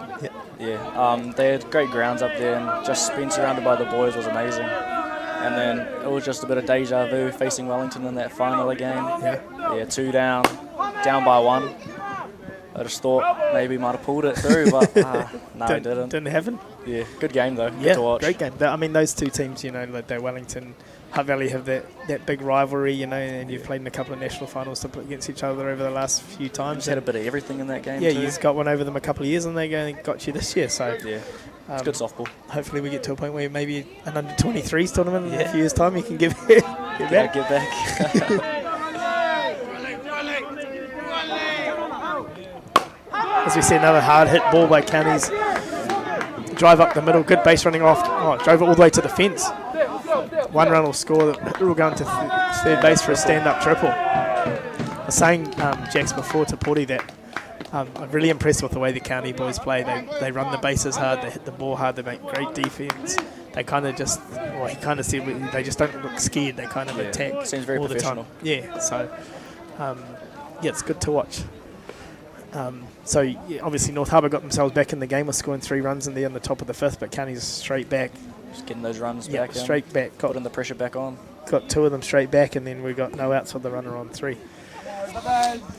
Yeah. They had great grounds up there, and just being surrounded by the boys was amazing. And then it was just a bit of deja vu facing Wellington in that final again. Yeah, 2 down by 1. I just thought maybe might have pulled it through, but no, it didn't. Didn't happen? Yeah, good game though. Yeah, good to watch. Great game. I mean, those two teams, you know, like the Wellington, Hutt Valley have that big rivalry, you know, and you've played in a couple of national finals to play against each other over the last few times. Just had a bit of everything in that game. Yeah, too. you've got one over them a couple of years, and they got you this year. So yeah, it's good softball. Hopefully, we get to a point where maybe an under-23s tournament in a few years' time, you can give back. Get back. As we see another hard hit ball by Counties. Drive up the middle, good base running off. Oh, drove it all the way to the fence. 1 run will score. We'll go into third base for a stand-up triple. I was saying, Jax, before to Porty that I'm really impressed with the way the County boys play. They run the bases hard, they hit the ball hard, they make great defense. They kind of just, well, he kind of said they just don't look scared. They kind of attack Seems very all the time. professional. Yeah, so yeah, it's good to watch. So yeah, obviously North Harbour got themselves back in the game with scoring 3 runs in there on the top of the 5th, but County's straight back. Just getting those runs Yeah, back straight back. Putting the pressure back on. Got 2 of them straight back, and then we got no outs with the runner on 3.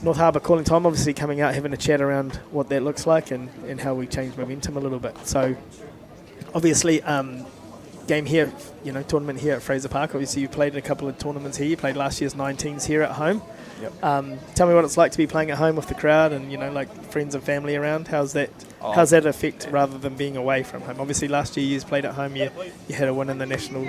North Harbour calling time, obviously coming out, having a chat around what that looks like and how we change momentum a little bit. So obviously game here, you know, tournament here at Fraser Park. Obviously you played in a couple of tournaments here. You played last year's 19s here at home. Yep. Tell me what it's like to be playing at home with the crowd and, you know, like friends and family around. How's that affect rather than being away from home? Obviously last year you played at home, you had a win in the national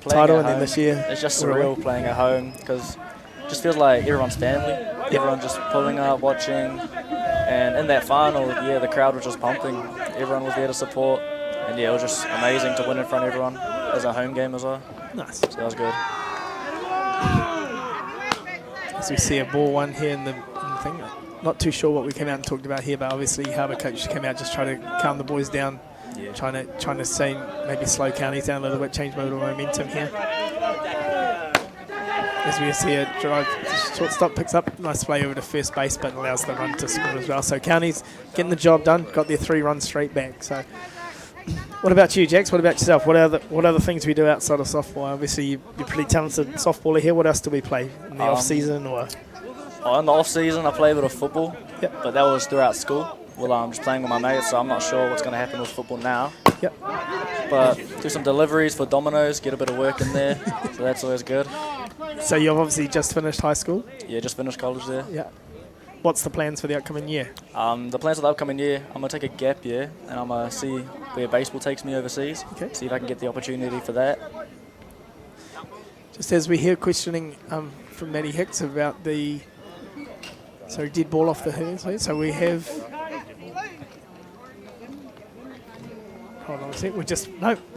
title, and then this year it's just surreal playing at home because it just feels like everyone's family. Everyone just pulling up, watching, and in that final, yeah, the crowd was just pumping. Everyone was there to support, and yeah, it was just amazing to win in front of everyone as a home game as well. Nice. So that was good. As we see a ball one here in the thing. Not too sure what we came out and talked about here, but obviously Harbour coach came out just trying to calm the boys down, trying to say maybe slow Counties down a little bit, change a little momentum here. As we see a drive, shortstop picks up, nice play over to first base, but allows the run to score as well. So Counties getting the job done, got their 3 runs straight back. So what about you, Jax? What about yourself? What other things we do outside of softball? Obviously you're pretty talented softballer here. What else do we play in the off season or? In the off season, I play a bit of football, but that was throughout school. Well, I'm just playing with my mates, so I'm not sure what's going to happen with football now. Yep. But do some deliveries for Domino's, get a bit of work in there, so that's always good. So you've obviously just finished high school? Yeah, just finished college there. Yeah. What's the plans for the upcoming year? The plans for the upcoming year, I'm going to take a gap year, and I'm going to see where baseball takes me overseas. Okay. See if I can get the opportunity for that. Just as we hear questioning from Matty Hicks about the dead ball off the hands. So we have. Hold on a sec.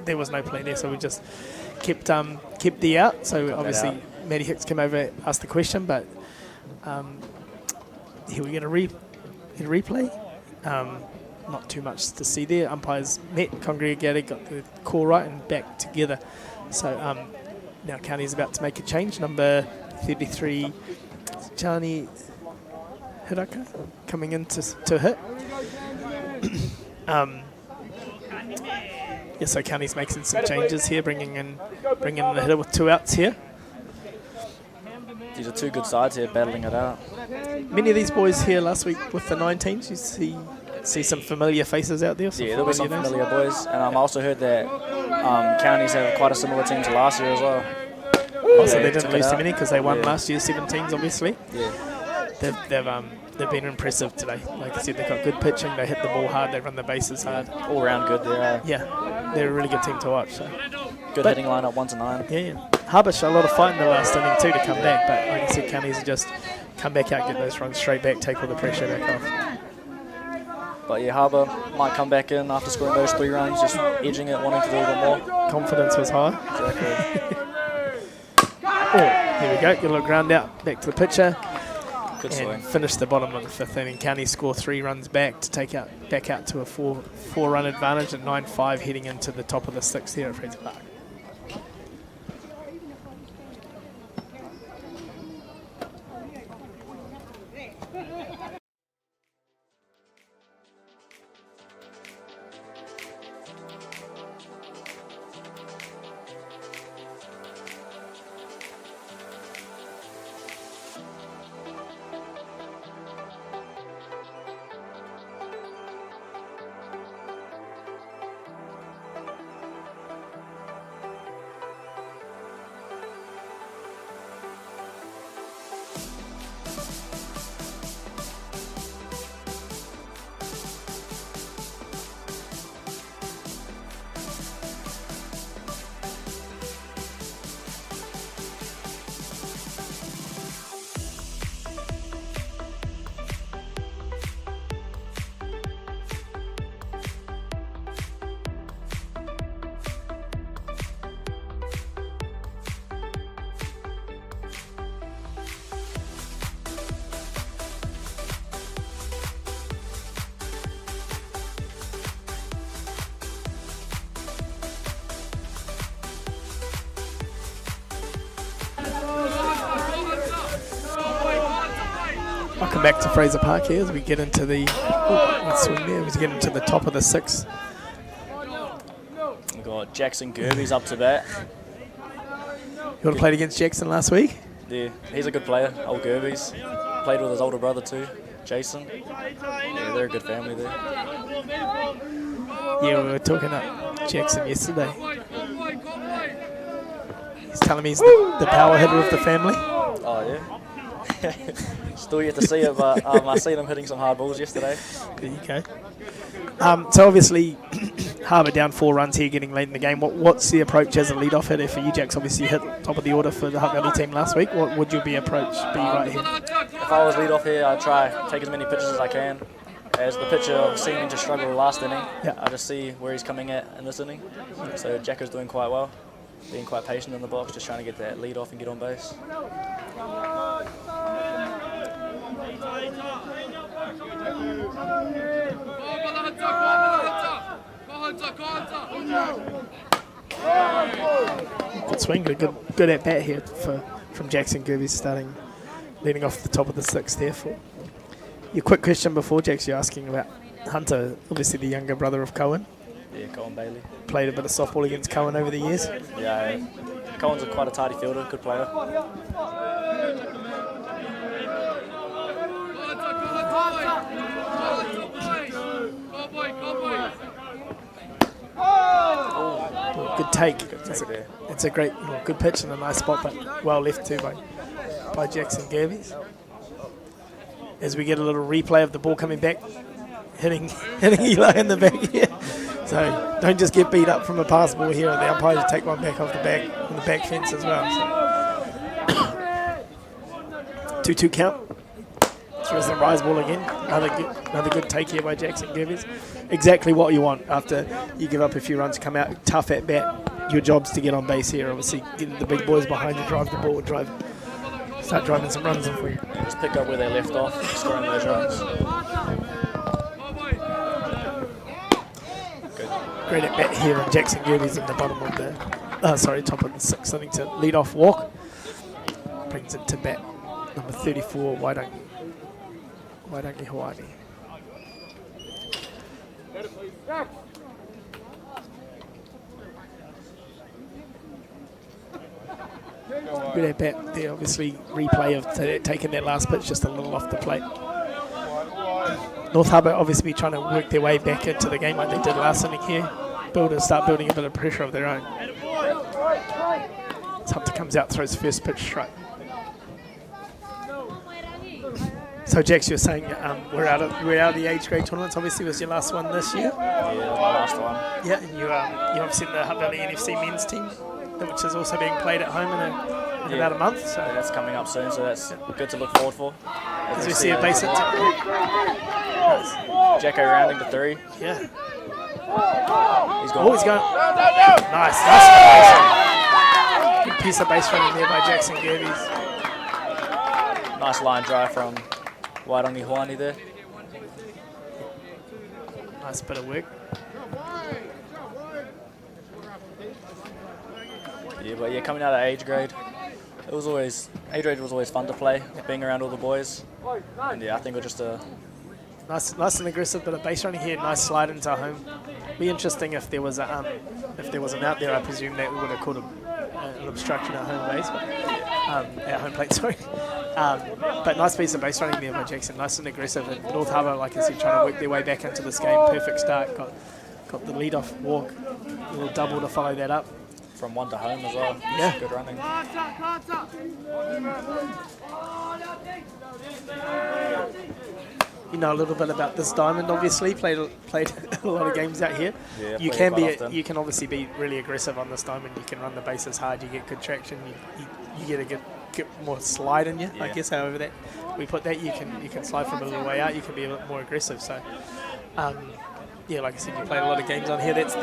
There was no play there, so we just kept the out. So obviously Matty Hicks came over, asked the question, but here we get a replay. Not too much to see there. Umpires met, congregated, got the call right and back together. So Now County's about to make a change. Number 33, Jani Hiraka, coming in to hit. So County's making some changes here, bringing in the hitter with 2 outs here. These are 2 good sides here battling it out. Many of these boys here last week with the 19s, you see some familiar faces out there. Yeah, there were some familiar boys, and I also heard that Counties have quite a similar team to last year as well. So they didn't lose too many because they won last year's 17s, obviously. Yeah. They've been impressive today. Like I said, they've got good pitching, they hit the ball hard, they run the bases hard. All round good there. Yeah, they're a really good team to watch. So. Good hitting lineup, 1 to 9. Yeah. Harbour showed a lot of fight in the last inning too to come back, but like I said, Counties will just come back out, get those runs straight back, take all the pressure back off. But yeah, Harbour might come back in after scoring those 3 runs, just edging it, wanting to do a bit more. Confidence was high. Exactly. Here we go, get a little ground out, back to the pitcher. Good and swing. Finish the bottom of the 5th inning. County score 3 runs back to take back out to a 4-run advantage at 9-5 heading into the top of the 6th here at Fraser Park. Welcome back to Fraser Park here as we get into the swing there. As we get into the top of the 6th. We've got Jackson Gerbes up to bat. You would have played against Jackson last week? Yeah, he's a good player, old Gerbes. Played with his older brother too, Jason. Yeah, they're a good family there. Yeah, we were talking up Jackson yesterday. He's telling me he's the power hitter of the family. Oh, yeah. Still yet to see it, but I seen him hitting some hard balls yesterday. There you go. So obviously, Harbour down 4 runs here, getting late in the game. What's the approach as a lead-off hitter for you, Jacks? Obviously, hit top of the order for the Hutt Valley team last week. What would your approach be right here? If I was lead-off here, I'd try take as many pitches as I can. As the pitcher seeming to struggle last inning, I just see where he's coming at in this inning. So Jacko's doing quite well, being quite patient in the box, just trying to get that lead off and get on base. Good swing, good at bat here from Jackson Gerbes, leading off the top of the 6th there. For your quick question before, Jax, you're asking about Hunter, obviously the younger brother of Cohen. Yeah, Cohen Bailey. Played a bit of softball against Cohen over the years. Yeah, Cohen's quite a tidy fielder, good player. Good take. It's a great, good pitch and a nice spot, but well left too by Jackson Gerbes. As we get a little replay of the ball coming back, hitting Eli in the back here. So don't just get beat up from a pass ball here. The umpires take one back off the back fence as well. So 2-2 count. Throws the rise ball again. Another good take here by Jackson Gerbes. Exactly what you want after you give up a few runs, come out tough at bat. Your job's to get on base here. Obviously, getting the big boys behind you, drive the ball, start driving some runs in for you. Just pick up where they left off, scoring those runs. Great at bat here, and Jackson Gerbes in the bottom of top of the 6th inning to lead off walk. Brings it to bat number 34, Wairangi Hoani. Good at bat there, obviously replay of taking that last pitch just a little off the plate. North Harbour obviously trying to work their way back into the game like they did last inning here. Start building a bit of pressure of their own. Hunter comes out, throws first pitch strike. So Jax, you're saying we're out of the age grade tournaments. Obviously, it was your last one this year. Yeah, it was my last one. Yeah, and you obviously in the Hutt Valley NFC men's team, which is also being played at home in about a month. So yeah, that's coming up soon, so that's good to look forward for. As we see a base hit. Jacko rounding to 3. Yeah. He's gone. Oh, he's going. Nice. Good piece of base running there by Jackson Gerbes. Nice line drive from Wairangi Hoani there. Nice bit of work. Yeah, but yeah, coming out of age grade, age grade was always fun to play, being around all the boys. And yeah, I think we're just a nice and aggressive bit of base running here. Nice slide into home. Be interesting if there was an out there. I presume that we would have called an obstruction at home base, at home plate. Sorry. But nice piece of base running there by Jackson. Nice and aggressive. And North Harbour, like I said, trying to work their way back into this game. Perfect start. Got the lead off walk. A little double to follow that up. From 1 to home as well. Yeah. Good running. You know a little bit about this diamond, obviously. Played a lot of games out here. Yeah, you can obviously be really aggressive on this diamond. You can run the bases hard. You get good traction. You get a get more slide in you. Yeah. I guess however that we put that, you can slide from a little way out. You can be a bit more aggressive. So, yeah, like I said, you played a lot of games on here. That's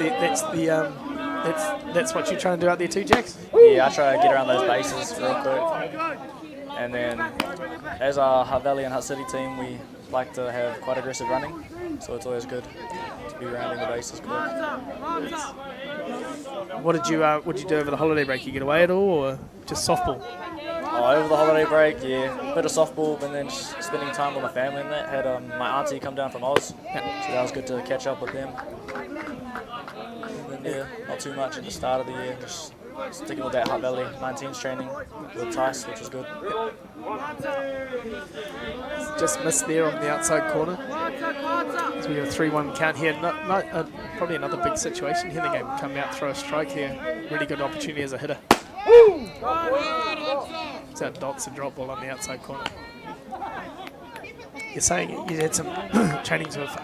what you're trying to do out there too, Jax? Yeah, I try to get around those bases real quick. And then, as our Hutt Valley and Hutt City team, we like to have quite aggressive running, so it's always good to be rounding the bases quick. What did you do over the holiday break? You get away at all, or just softball? Oh, over the holiday break, yeah, a bit of softball, and then just spending time with my family and that. Had my auntie come down from Oz, so that was good to catch up with them. And then, yeah, not too much at the start of the year, just sticking with that Hutt Valley 19s training with Tice, which was good. Just missed there on the outside corner. So we have a 3-1 count here. Probably another big situation here in the game. Come out, throw a strike here. Really good opportunity as a hitter. So that Doc's a drop ball on the outside corner. You're saying you had some trainings with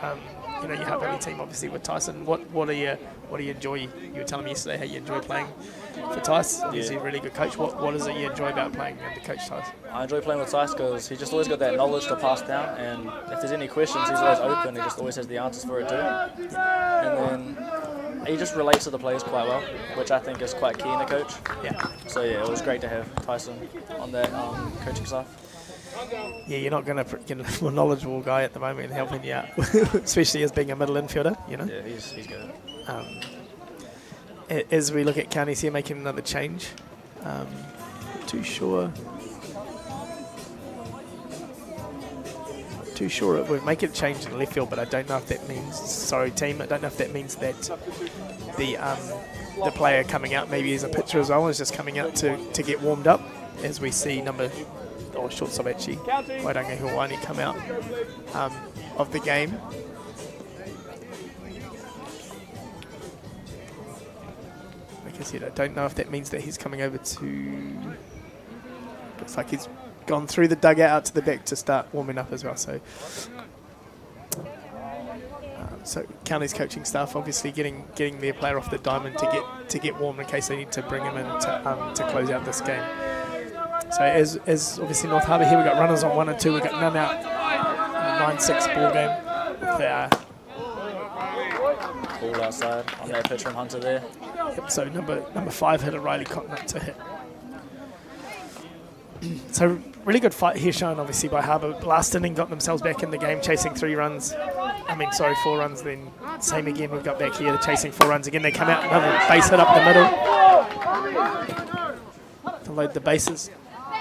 your Hutt Valley team, obviously with Tyson. What do you enjoy? You were telling me yesterday how you enjoy playing for Tice. He's a really good coach. What is it you enjoy about playing under Coach Tice? I enjoy playing with Tice because he's just always got that knowledge to pass down, and if there's any questions, he's always open. He just always has the answers for it too. And then he just relates to the players quite well, which I think is quite key in a coach. Yeah. So yeah, it was great to have Tyson on that coaching staff. Yeah, you're not going to get a more knowledgeable guy at the moment helping you out, especially as being a middle infielder, you know. Yeah, he's good. As we look at counties here making another change, too sure we'll make a change in left field, but I don't know if that means, sorry team, I don't know if that means that the player coming out maybe as a pitcher as well is just coming out to get warmed up, as we see shortstop actually, Wairangi Hoani come out of the game. Like I said, I don't know if that means that he's coming over to, looks like he's gone through the dugout out to the back to start warming up as well. So county's coaching staff obviously getting their player off the diamond to get warm in case they need to bring him in to close out this game. So as obviously North Harbour here, we've got runners on 1 and 2, we've got none out, 9-6 ball game. Ball outside on that pitch from Hunter there. Yep, so number 5 hitter Riley Cotton up to hit. So really good fight here shown obviously by Harbour. Last inning got themselves back in the game, chasing 3 runs. 4 runs, then same again. We've got back here, they're chasing 4 runs again. They come out, another base hit up the middle to load the bases.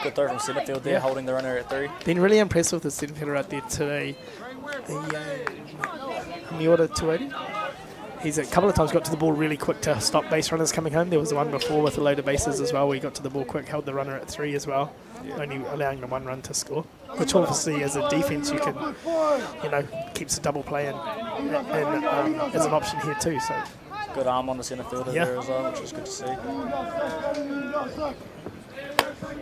Good throw from centre field there, holding the runner at 3. Been really impressed with the centre fielder out there today. Miota 280. He's a couple of times got to the ball really quick to stop base runners coming home. There was one before with a load of bases as well where he got to the ball quick, held the runner at 3 as well, only allowing the 1 run to score. Which obviously as a defence you can, keeps a double play and as an option here too. So good arm on the centre fielder there as well, which is good to see.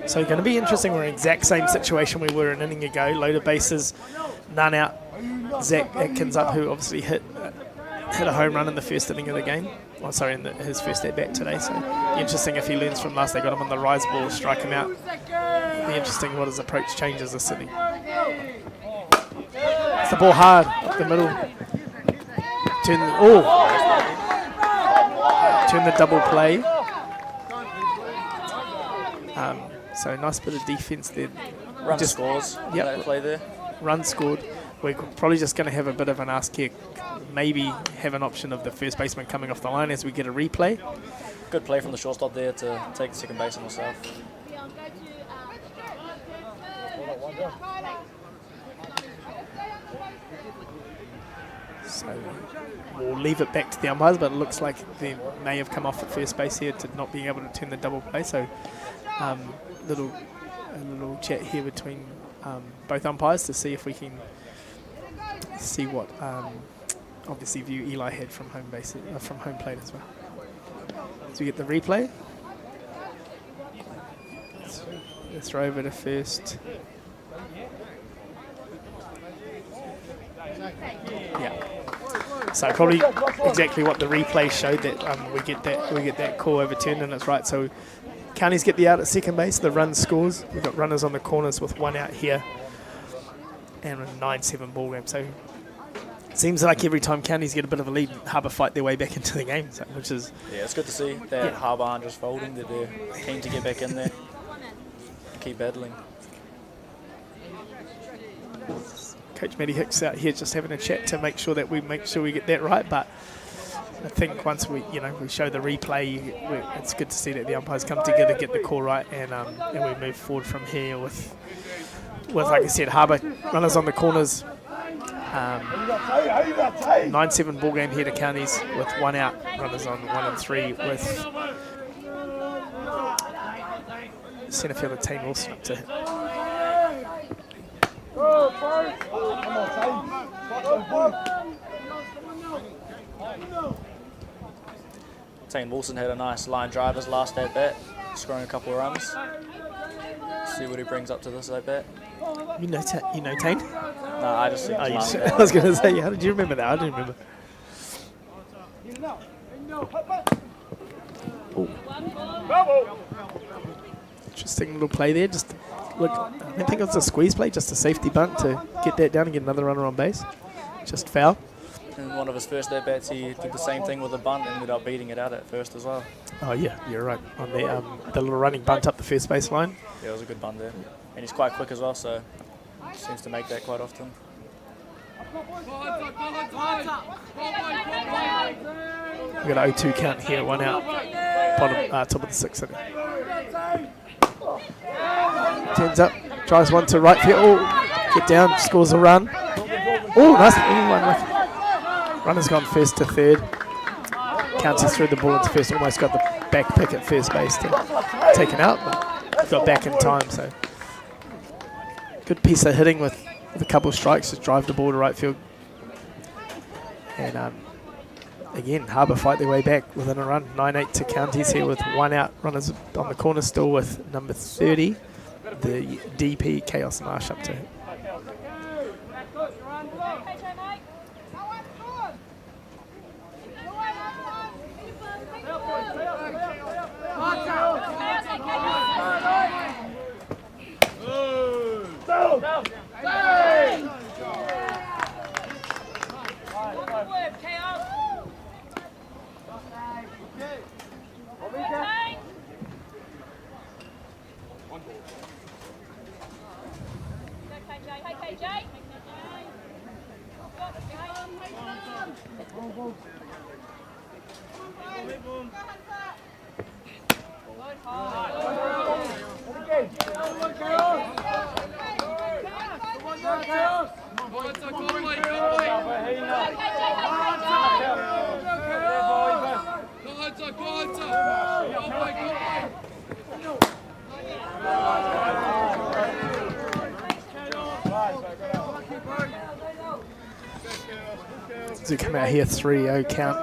So going to be interesting. We're in the exact same situation we were an inning ago. Load of bases, none out. Zach Atkins up, who obviously hit a home run in the first inning of the game. In his first at bat today. So interesting if he learns from last. They got him on the rise ball, strike him out. Be interesting what his approach changes this inning. It's the ball hard up the middle. Turn the double play. So nice bit of defence there. Run scores. That play there. Run scored. We're probably just going to have a bit of an ask here. Maybe have an option of the first baseman coming off the line as we get a replay. Good play from the shortstop there to take the second baseman himself. So we'll leave it back to the umpires, but it looks like they may have come off at first base here to not being able to turn the double play. So a little chat here between both umpires to see if we can see what obviously view Eli had from home base from home plate as well. So we get the replay. Let's throw over to first. Yeah. So probably exactly what the replay showed, that we get that call overturned, and it's right. So Counties get the out at second base. The run scores. We've got runners on the corners with 1 out here, and a 9-7 ball game. So it seems like every time Counties get a bit of a lead, Harbour fight their way back into the game, so, which is it's good to see that Harbour aren't just folding. That they're keen to get back in there, keep battling. Coach Matty Hicks out here just having a chat to make sure we get that right. But I think once we show the replay, it's good to see that the umpires come together, get the call right, and we move forward from here with like I said, Harbour runners on the corners. 9-7 ball game here to Counties with 1 out, runners on 1 and 3 with centre fielder Tane Wilson up to hit. Tane Wilson had a nice line drive his last at bat, scoring a couple of runs. See what he brings up to this at bat. You know Tane? No, I just seen his last I was going to say, how did you remember that? I didn't remember. Interesting little play there. Just look, I don't think it was a squeeze play, just a safety bunt to get that down and get another runner on base. Just foul. In one of his first at-bats, he did the same thing with a bunt and ended up beating it out at first as well. Oh, yeah, you're right. On the little running bunt up the first base line. Yeah, it was a good bunt there. And he's quite quick as well, so seems to make that quite often. We've got an 0-2 count here, 1 out. Bottom, top of the 6th inning. Turns up, tries one to right field. Oh, get down, scores a run. Oh, nice. Unlucky. Runner's gone first to third. Counties threw the ball into first, almost got the back pick at first base to taken out, but got back in time. So good piece of hitting with a couple of strikes, just drive the ball to right field. And again, Harbour fight their way back within a run. 9-8 to Counties here with 1 out. Runners on the corner still with number 30, the DP Chaos Marsh up to hit. To come out here 3-0 count.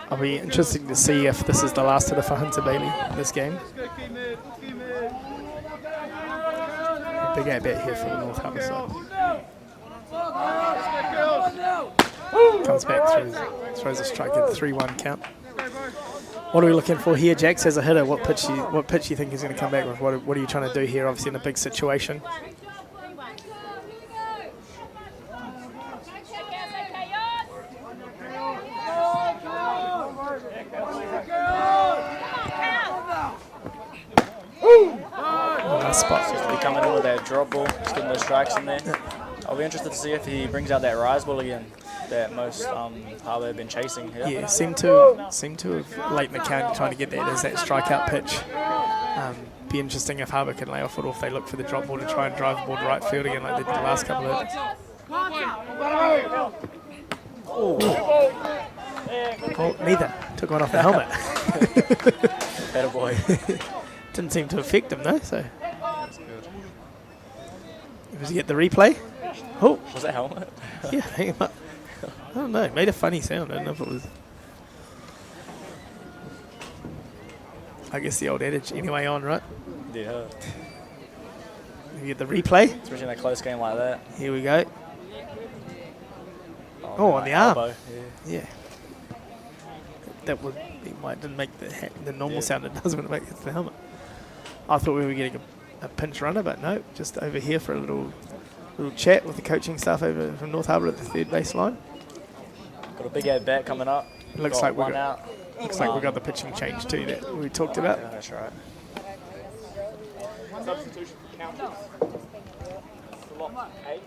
I'll be interested to see if this is the last hitter for Hunter Bailey in this game. Big at bat here for the North Harbour side. Comes back through, throws a strike at 3-1 count. What are we looking for here, Jax, as a hitter? What pitch you think he's going to come back with? What are you trying to do here, obviously in a big situation? Nice spot. Seems to be coming in with that drop ball, just getting those strikes in there. I'll be interested to see if he brings out that rise ball again that most Harbour have been chasing here. Yeah, seem to have late in the count trying to get that as that strikeout pitch. Be interesting if Harbour can lay off it, or if they look for the drop ball to try and drive the ball to right field again like they did the last couple of hits. Oh, neither. Took one off the helmet. Better boy. Didn't seem to affect him though, so. That's good. Did you get the replay? Oh. Was that helmet? Yeah, hang him up. I don't know, it made a funny sound. I don't know if it was. I guess the old adage, anyway on, right? Yeah. You get the replay? Especially in a close game like that. Here we go. Oh, on the arm. Elbow, yeah. That would, didn't make the normal sound it does when it makes the helmet. I thought we were getting a pinch runner, but no, just over here for a little chat with the coaching staff over from North Harbour at the third base line. Got a big at bat coming up. Looks got like one out. Looks like we got the pitching change too that we talked about. Yeah, that's right. Substitution counters. Slot 8,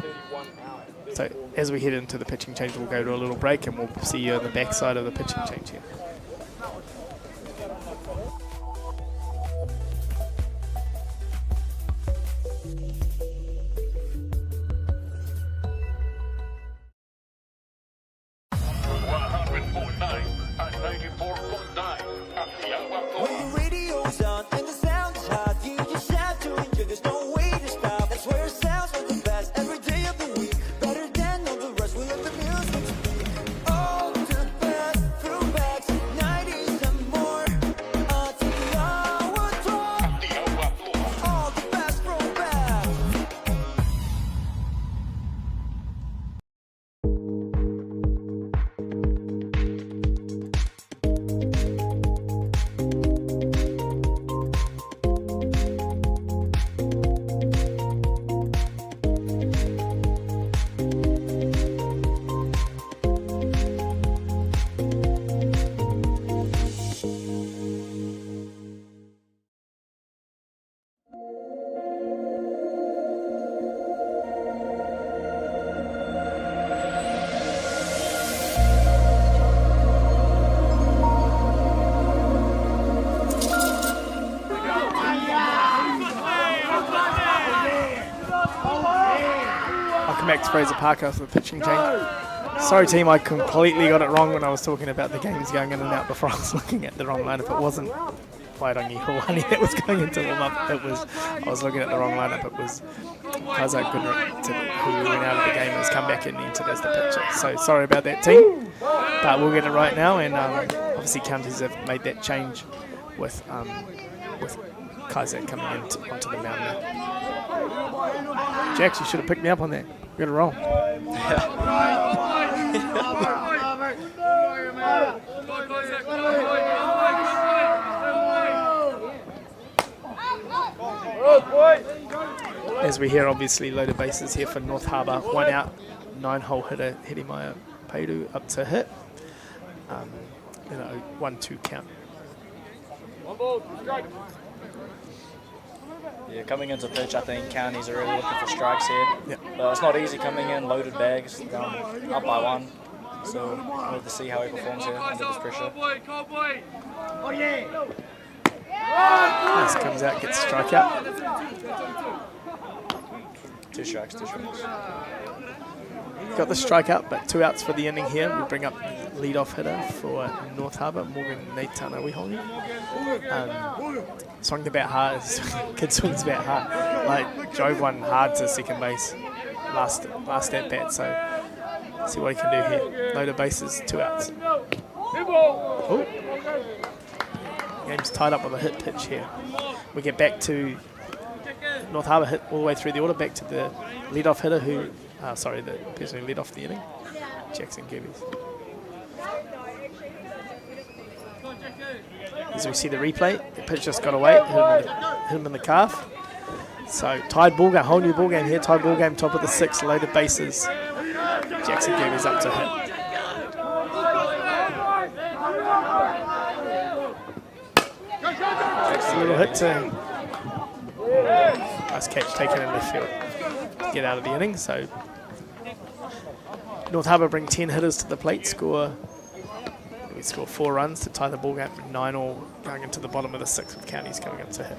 31 out. So as we head into the pitching change, we'll go to a little break and we'll see you on the back side of the pitching change here. When the radio's on and the sound's hot, you just have to enjoy. There's no way to stop. That's where it sounds like the best every day of the week. Better than all the rest. We let the music speak. All the best throwbacks, 90s and more. Atiawa Toa. All the best throwbacks. Max Fraser Park after the pitching change. Sorry team, I completely got it wrong when I was talking about the games going in and out before I was looking at the wrong lineup. It wasn't Wairangi Hawani that was going into warm up. It was, I was looking at the wrong lineup. It was Kazak Goodrick who went out of the game and has come back and entered as the pitcher. So sorry about that team, but we'll get it right now. And obviously Counties have made that change with Kazak coming onto the mound now. Jax, you should have picked me up on that. We got it wrong. As we hear, obviously, loaded bases here for North Harbour. 1 out, 9-hole hitter, Hedimaya Paidu up to hit. 1-2 count. Yeah, coming into pitch, I think Counties are really looking for strikes here. Yep. But it's not easy coming in, loaded bags, up by 1. So we'll have to see how he performs here under this pressure. Nice, comes out, gets a strikeout. 2 strikes. Got the strikeout, but 2 outs for the inning here. We bring up the lead-off hitter for North Harbour, Morgan Neitana Wihongi. Swung the bat hard. Kid swings the bat hard. Like, drove one hard to second base last at bat, so see what he can do here. Loaded bases, 2 outs. Oh. Game's tied up with a hit pitch here. We get back to North Harbour hit all the way through the order, back to the lead-off hitter who, the person who led off the inning, Jackson Gerbes. As we see the replay, the pitch just got away, hit him in the calf. So tied ball game, whole new ball game here, tied ball game, top of the 6, loaded bases. Jackson Gerbes up to hit. Just a little hit to him. Nice catch taken in left field to get out of the inning. So North Harbour bring 10 hitters to the plate, we score 4 runs to tie the ball game, 9 all going into the bottom of the 6th with Counties coming up to hit.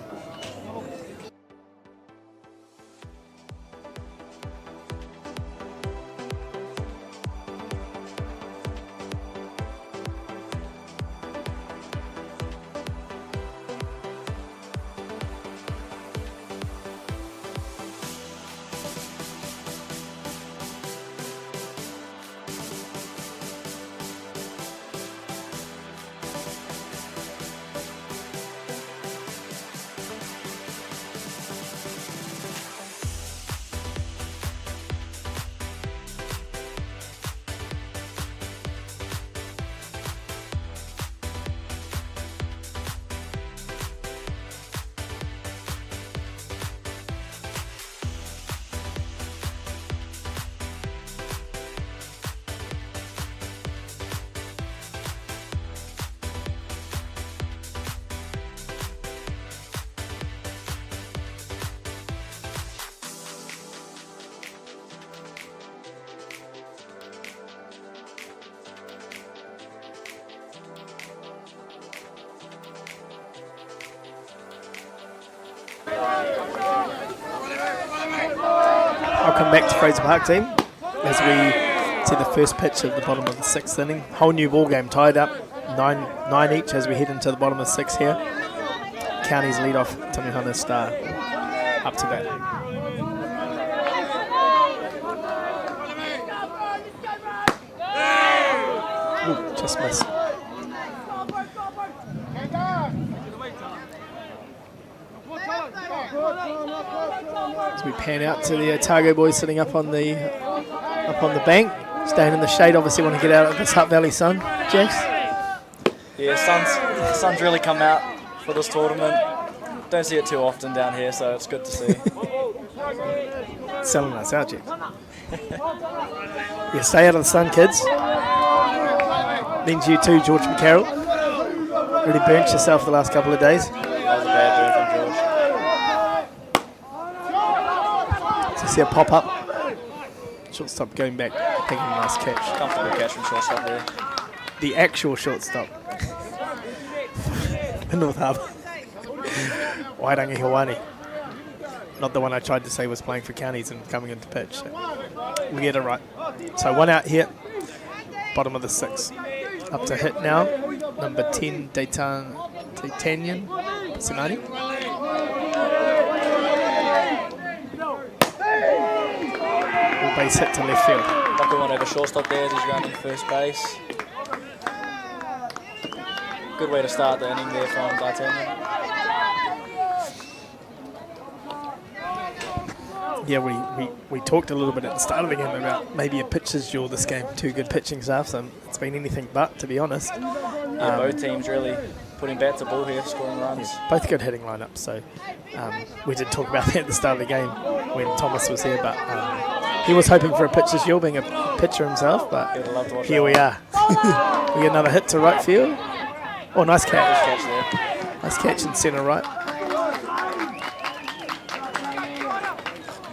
Welcome back to Fraser Park team as we see the first pitch of the bottom of the 6th inning. Whole new ball game tied up, 9 each as we head into the bottom of the 6th here. Counties lead off Tamihana Star up to bat. Ooh, just missed. As we pan out to the Otago boys sitting up on the bank, staying in the shade. Obviously, want to get out of this Hutt Valley sun. Jax? Yeah, sun's really come out for this tournament. Don't see it too often down here, so it's good to see. Selling us out, Jax. Yeah, stay out of the sun, kids. Means you too, George McCarroll. Really burnt yourself the last couple of days. That was a bad burn from George. See a pop up. Shortstop going back, taking a nice catch. Comfortable catch from shortstop there. The actual shortstop. North Harbour. Wairangi Hawani. Not the one I tried to say was playing for Counties and coming into pitch. So we get it right. So 1 out here, bottom of the 6th. Up to hit now, number 10, Daytanian Simani. Base hit to left field. Lucky one over shortstop there as he's rounding first base. Good way to start the inning there from D'Artagnan. Yeah, we talked a little bit at the start of the game about maybe a pitcher's duel this game. 2 good pitching staffs, and it's been anything but, to be honest. Yeah, both teams really putting bat to ball here, scoring runs. Yeah, both good hitting lineups, so we did talk about that at the start of the game when Thomas was here, but he was hoping for a pitcher's duel, being a pitcher himself, but here we are. We get another hit to right field. Oh, nice catch. Nice catch in centre right.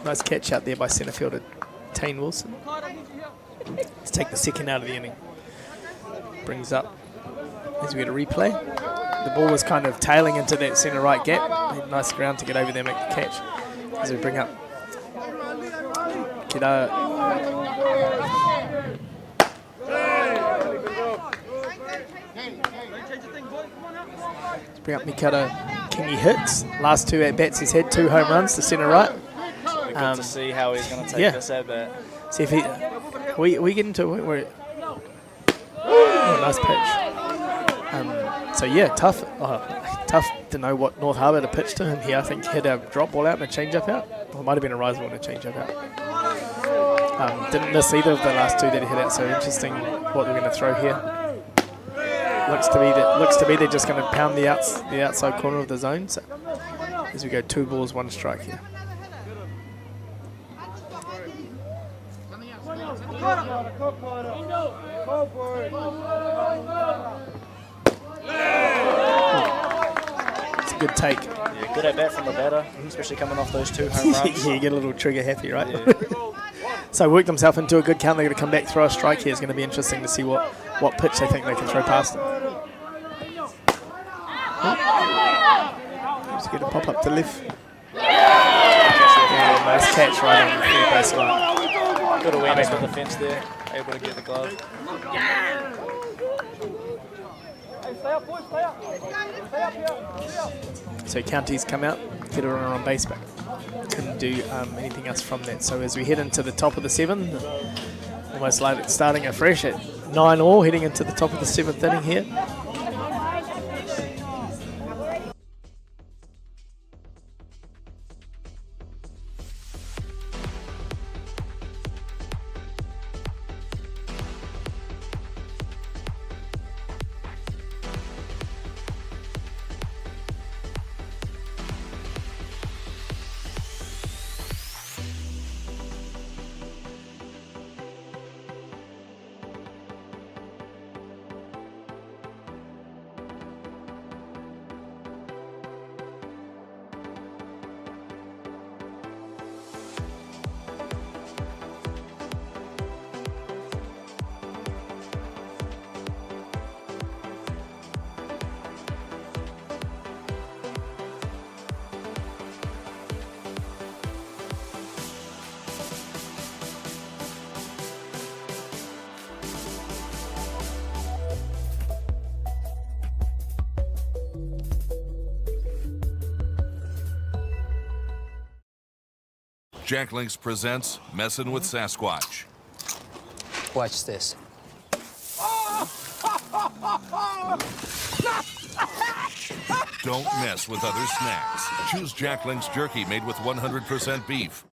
Nice catch out there by centre fielder Tane Wilson to take the second out of the inning. Brings up as we get a replay. The ball was kind of tailing into that centre right gap. Nice ground to get over there, make the catch. As we bring up Kida. Bring up Mikata Kingy hits. Last 2 at-bats, he's had 2 home runs to centre right. Good to see how he's going to take this at-bat. See if he... We get into it where... Oh, nice pitch. So yeah, tough to know what North Harbour to pitch to him here. I think he had a drop ball out and a change-up out. Or it might have been a rise ball and a change-up out. Didn't miss either of the last 2 that he hit out, so interesting what they're going to throw here. Looks to be they're just going to pound the outside corner of the zone. So as we go 2 balls, 1 strike here. It's a good take. Yeah, good at bat from the batter, especially coming off those 2 home runs. Yeah, you get a little trigger happy, right? Yeah. So worked himself into a good count. They're going to come back, throw a strike here. It's going to be interesting to see what pitch they think they can throw past him. Just get a pop up to left. Yeah, nice catch right on the third base line. Good awareness with the fence there, able to get the glove. So counties come out, get a runner on base, but couldn't do anything else from that. So as we head into the top of the 7th, almost like it's starting afresh at 9-all, heading into the top of the 7th inning here. Jack Links presents Messin' with Sasquatch. Watch this. Don't mess with other snacks. Choose Jack Links jerky made with 100% beef.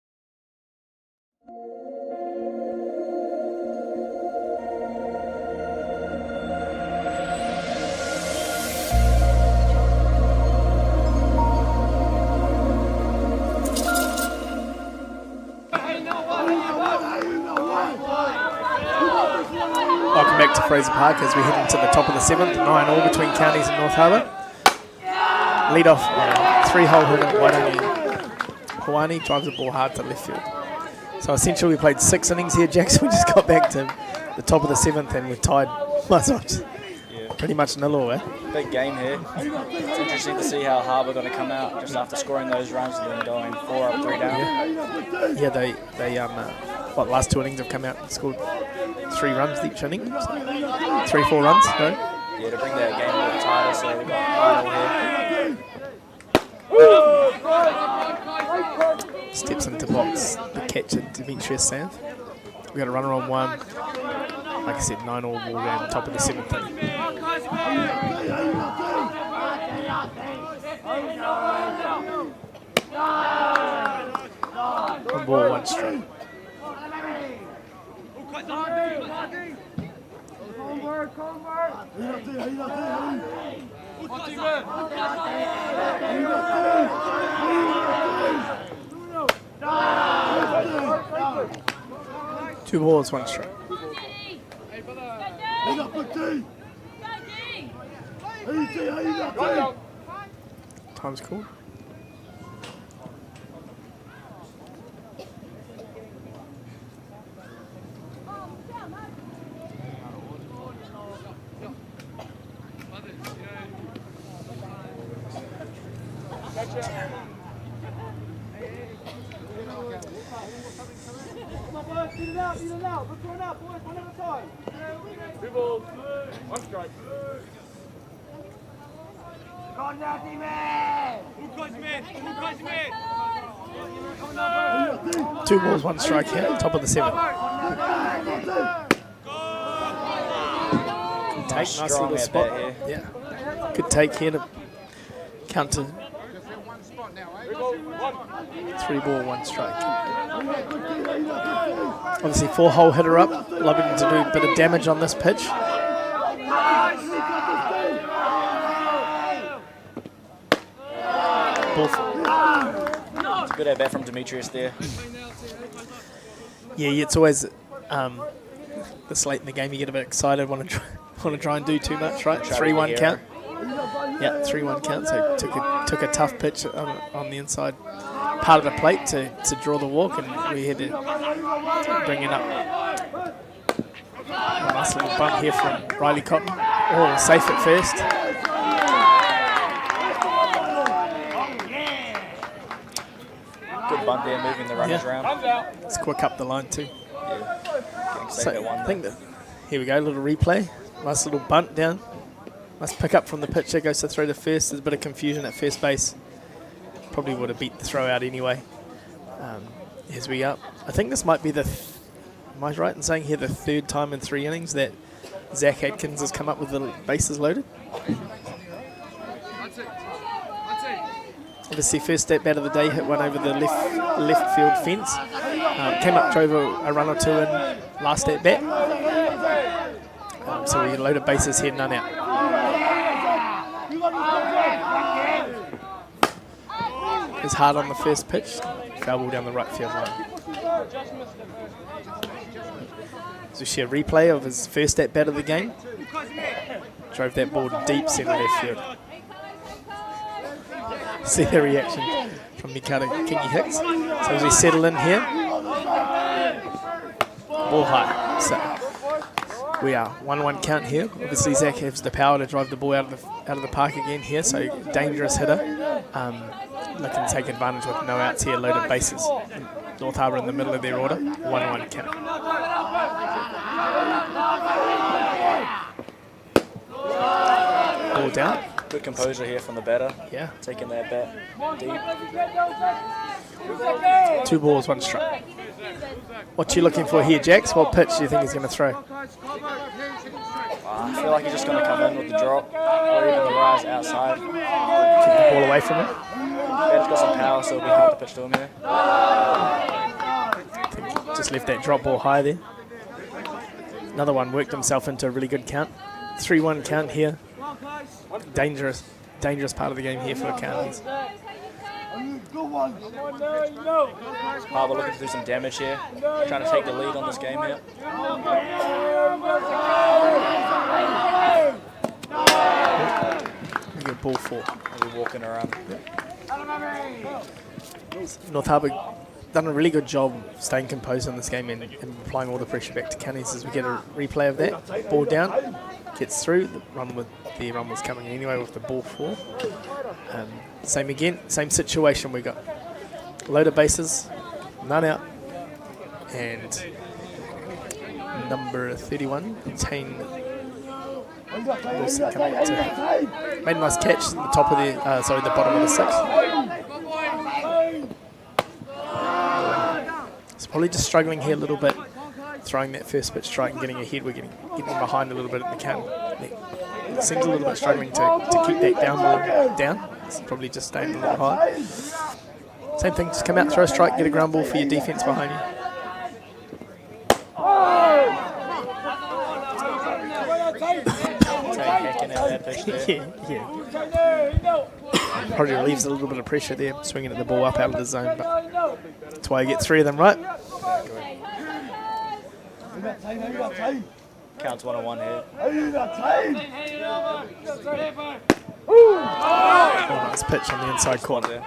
Welcome back to Fraser Park as we head into the top of the 7th, 9-all between counties and North Harbour. Lead off 3-hole hitter Waitangi drives the ball hard to left field. So essentially we played 6 innings here, Jackson. We just got back to the top of the 7th and we're tied pretty much nil all, eh? Big game here. It's interesting to see how Harbour going to come out just after scoring those runs and then going 4 up, 3 down. Yeah, they the last 2 innings have come out and scored 3 runs each inning. 3-4 runs, no? Yeah, to bring that game a little tighter, so we've got 9-all here. Steps into box, the catcher Demetrius Santh. We've got a runner on 1. Like I said, 9-all ball game, top of the 7th inning. 1 ball, 1 strike. Two balls, 1 strike. Time's called. Two balls, one strike here, top of the 7. Good take, nice little spot. Yeah, good take here to counter. 3 ball, 1 strike. Obviously 4-hole hitter up, loving to do a bit of damage on this pitch. Ball It's a good at bat from Demetrius there. Yeah, it's always this late in the game you get a bit excited, want to try and do too much, right? 3-1 count. Yeah, 3-1 count. So took a tough pitch on the inside part of the plate to draw the walk, and we had to bring it up. A nice little bunt here from Riley Cotton. Oh, safe at first. Good bunt there, moving the runners around. It's quick up the line too. Yeah. So I think that here we go, a little replay. Nice little bunt down. Nice pick up from the pitcher, goes to throw to first. There's a bit of confusion at first base. Probably would have beat the throw out anyway. As we up, I think this might be the. Am I right in saying here the 3rd time in 3 innings that Zach Atkins has come up with the bases loaded? Obviously, first step bat of the day, hit one over the left field fence. Came up, drove a run or two in last at bat. So we loaded bases here, none out. It's hard on the first pitch, foul ball down the right field line. So she a replay of his first at bat of the game. Drove that ball deep centre left field. See the reaction from Mikata Kingi Hicks. So as we settle in here, ball high. So we are 1-1 count here. Obviously Zach has the power to drive the ball out of the park again here. So dangerous hitter. Looking to take advantage with no outs here. Loaded bases. North Harbour in the middle of their order. 1-1 count. Ball down. Good composure here from the batter. Yeah. Taking that bat deep. 2 balls, 1 strike. What you looking for here, Jax? What pitch do you think he's going to throw? I feel like he's just going to come in with the drop or even the rise outside. Keep the ball away from him. Batter's got some power, so it'll be hard to pitch to him here. Just left that drop ball high there. Another one worked himself into a really good count. 3-1 count here. Dangerous part of the game here for the Counties. Harbour looking to do some damage here. Trying to take the lead on this game here. Good ball 4. We'll be walking around. North Harbour done a really good job staying composed in this game and applying all the pressure back to Counties as we get a replay of that. Ball down, gets through. The run was coming anyway with the ball 4. Same again, same situation. We got loaded bases, none out, and number 31, Tane Wilson coming to made a nice catch at the top of the the bottom of the 6th. It's probably just struggling here a little bit, throwing that first pitch strike and getting ahead. We're getting behind a little bit in the count. It seems a little bit struggling to keep that down. It's probably just staying a little high. Same thing, just come out, throw a strike, get a ground ball for your defense behind you. Yeah. Probably relieves a little bit of pressure there, swinging at the ball up out of the zone, but that's why you get 3 of them, right? Counts 1-1 here. Oh, nice pitch on the inside corner.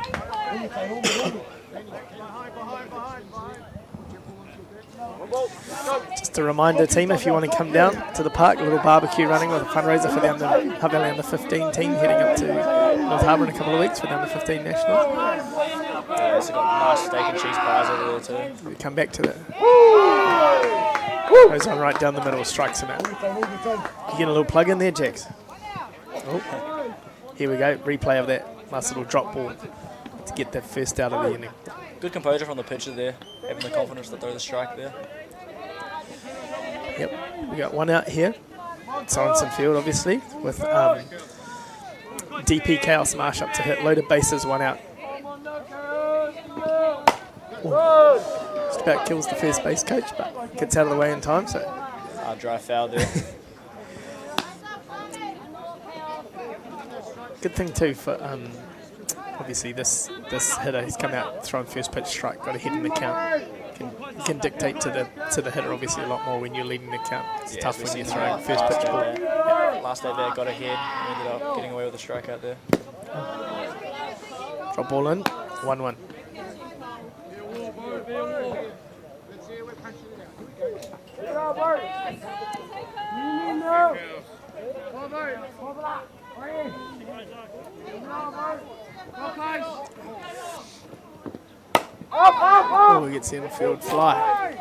Just a reminder, team, if you want to come down to the park, a little barbecue running with a fundraiser for the Hutt Valley Under 15 team heading up to North Harbour in a couple of weeks for the under 15 nationals. Yeah, it's got nice steak and cheese pies over there too. We come back to that. Goes on right down the middle, strikes him out. You get a little plug in there, Jax. Oh, here we go. Replay of that nice little drop ball to get that first out of the inning. Good composure from the pitcher there, having the confidence to throw the strike there. Yep, we got one out here. Sorensen field, obviously, with DP Chaos Marsh up to hit. Loaded bases, one out. Ooh. Just about kills the first base coach, but gets out of the way in time. So Dry foul there. good thing too for obviously this hitter. He's come out throwing first pitch strike, got a hit in the count. You can dictate to the hitter obviously a lot more when you're leading the count. It's tough when you're throwing first pitch ball. Last at bat got ahead, ended up getting away with a strikeout there. Drop ball in, 1-1. Oh, he gets the infield fly.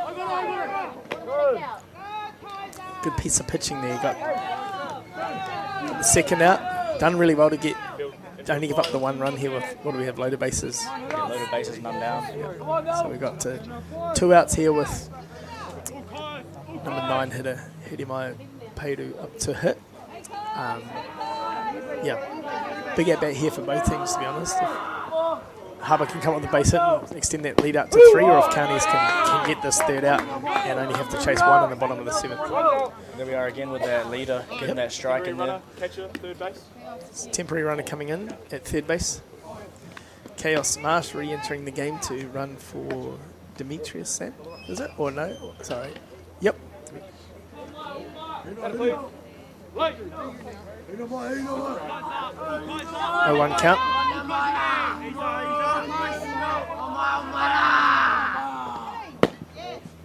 Good piece of pitching there. Got the second out. Done really well to get. Only give up the 1 run here with, what do we have, loaded bases? Yeah, loaded bases, none down. So we got 2 outs here with number 9 hitter, Hidimai Peidu up to hit. Yeah, big at bat here for both teams, to be honest. If Harbour can come up with the base hit and extend that lead out to 3, or if Counties can get this third out and only have to chase 1 in the bottom of the 7th. There we are again with that leader, getting that strike in there. Catcher, third base. It's a temporary runner coming in at third base. Chaos Marsh re-entering the game to run for Demetrius Sam, is it? Or no? Sorry. Yep. 0-1 count.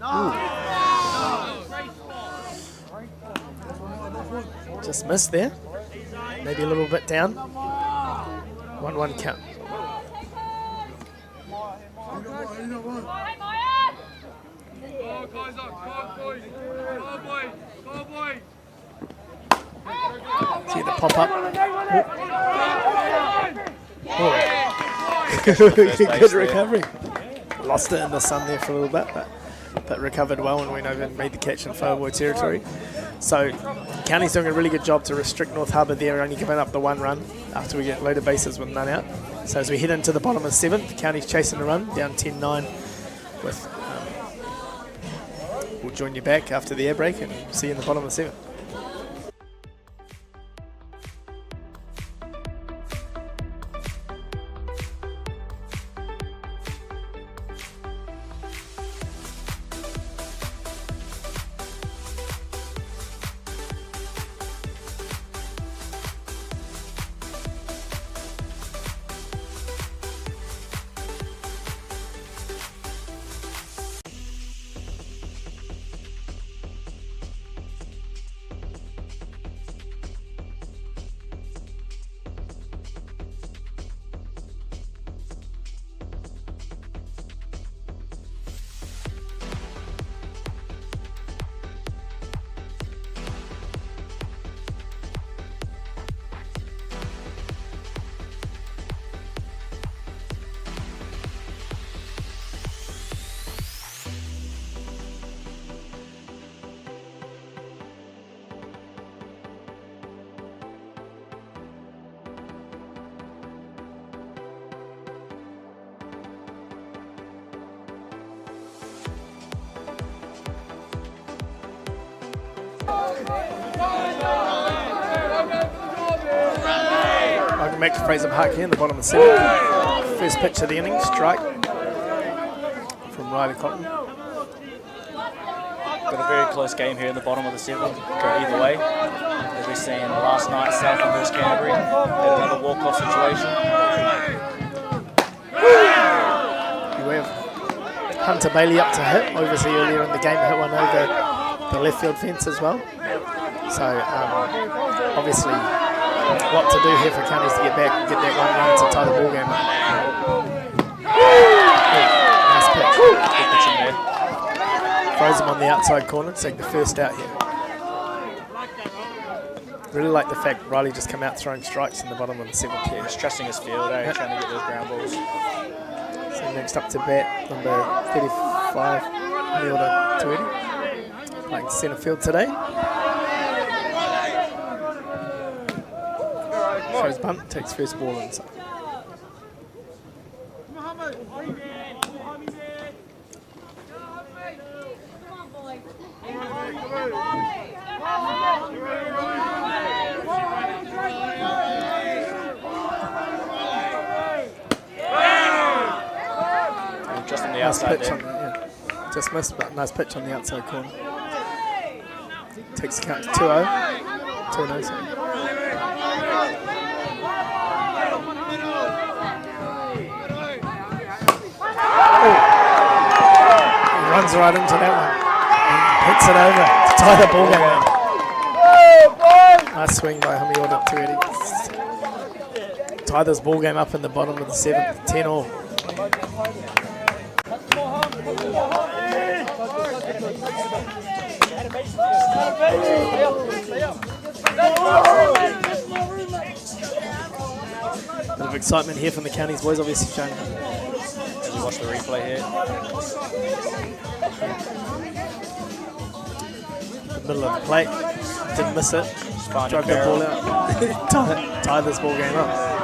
Ooh. Just missed there. Maybe a little bit down. 1-1 count. See the pop up. Oh. Good recovery. Lost it in the sun there for a little bit, but recovered well, and went over and made the catch in Farboy territory. So County's doing a really good job to restrict North Harbour there, only giving up the 1 run after we get loaded bases with none out. So as we head into the bottom of the 7th, County's chasing the run, down 10-9 with... we'll join you back after the air break and see you in the bottom of the 7th. Welcome back to Fraser Park here in the bottom of the 7th. First pitch of the inning, strike from Riley Cotton. Got a very close game here in the bottom of the 7th. Go either way. As we've seen last night, Southland versus Canterbury had another walk-off situation. We have Hunter Bailey up to hit. Obviously earlier in the game hit one over the left field fence as well. So obviously lot to do here for Counties to get back and get that one run to tie the ball game up. Nice pitch. Good pitching there. Throws him on the outside corner to take the first out here. Really like the fact Riley just come out throwing strikes in the bottom of the 7th here. Just trusting his field, trying to get those ground balls. So next up to bat, number 35, Neilda Tuedi, playing centre field today. Throws bunt, takes first ball inside. Just on the Nice outside pitch there. on, just missed, but nice pitch on the outside corner. Takes the count to 2-0. 2-0, sorry. He runs right into that one. And hits it over to tie the ball game. Nice swing by Humiota Tuedi. Tie this ball game up in the bottom of the 7th, 10-all. Bit of excitement here from the Counties boys, obviously showing. As you watch the replay here. The middle of the plate, didn't miss it. Drove the ball out. tie this ball game up.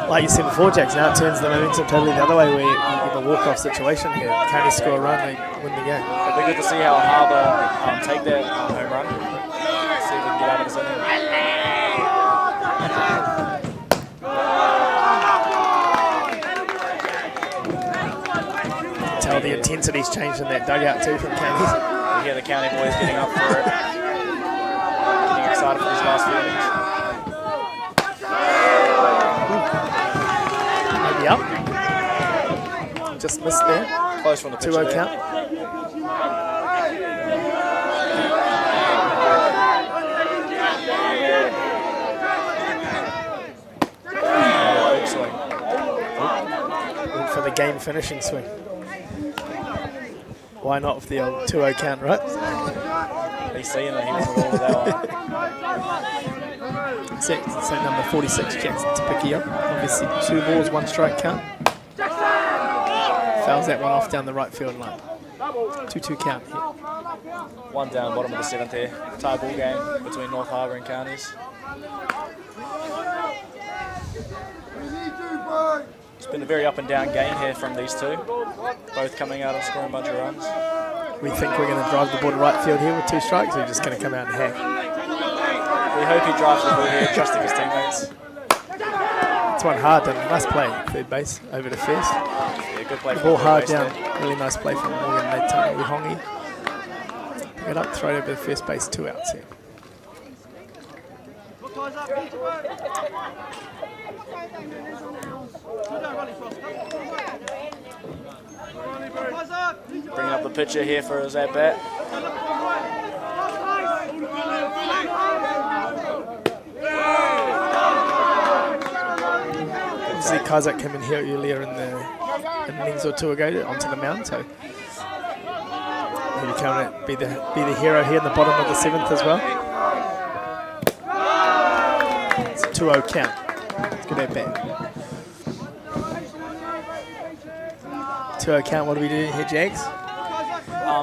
Like you said before, Jax, now it turns the momentum totally the other way where you get a walk-off situation here. Counties score a run, they win the game. It'd be good to see how Harbour take that home run. See if we can get out of this inning. Tell the intensity's changed in that dugout too from Counties. We hear the county boys getting up for it. Getting excited for these last few innings. Maybe up. Just missed there. Close from the pitcher 2-0 there. count. Big swing. Went for the game finishing swing. Why not with the old 2-0 count, right? He's seeing it, he wasn't all with that one. So number 46, Jackson Tipiki up. Obviously 2 balls, 1 strike count. Fouls that one off down the right field line. 2-2 count here. 1 down, bottom of the 7th here. Tie ball game between North Harbour and Counties. It's been a very up and down game here from these two. Both coming out and scoring a bunch of runs. We think we're going to drive the ball to right field here with 2 strikes, or we're just going to come out and hack? We hope he drives the ball here, trusting his teammates. It's one hard done. Nice play, third base, over to first. Yeah, good play the from ball the hard third down. base there. Really nice play from Morgan Natana Wihongi. Pick it up, throw it over the first base, 2 outs here. Bringing up the pitcher here for his at-bat. See Kazak came in here earlier in the innings or 2 ago onto the mound, so maybe can be the hero here in the bottom of the 7th as well. It's a 2-0 count. Let's get that back. 2-0 count. What do we do here, Jags?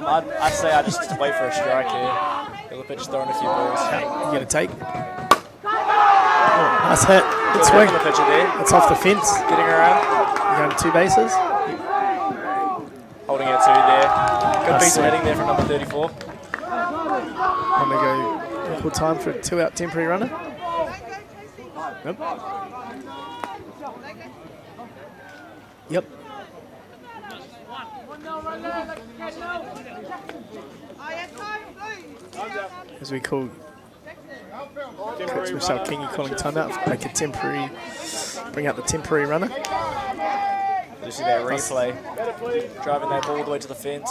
I'd say I just wait for a strike here. The pitcher's throwing a few balls. You gonna take? Oh, nice hit. Good swing. The pitcher there. It's off the fence. Getting around. You're going 2 bases. Holding out 2 there. Good Nice piece of swing. hitting there from number 34. I'm going to go equal time for a 2-out temporary runner. Yep. As we call Coach Michelle Kingy calling timeout, make a temporary, bring out the temporary runner. You see that replay, driving that ball all the way to the fence.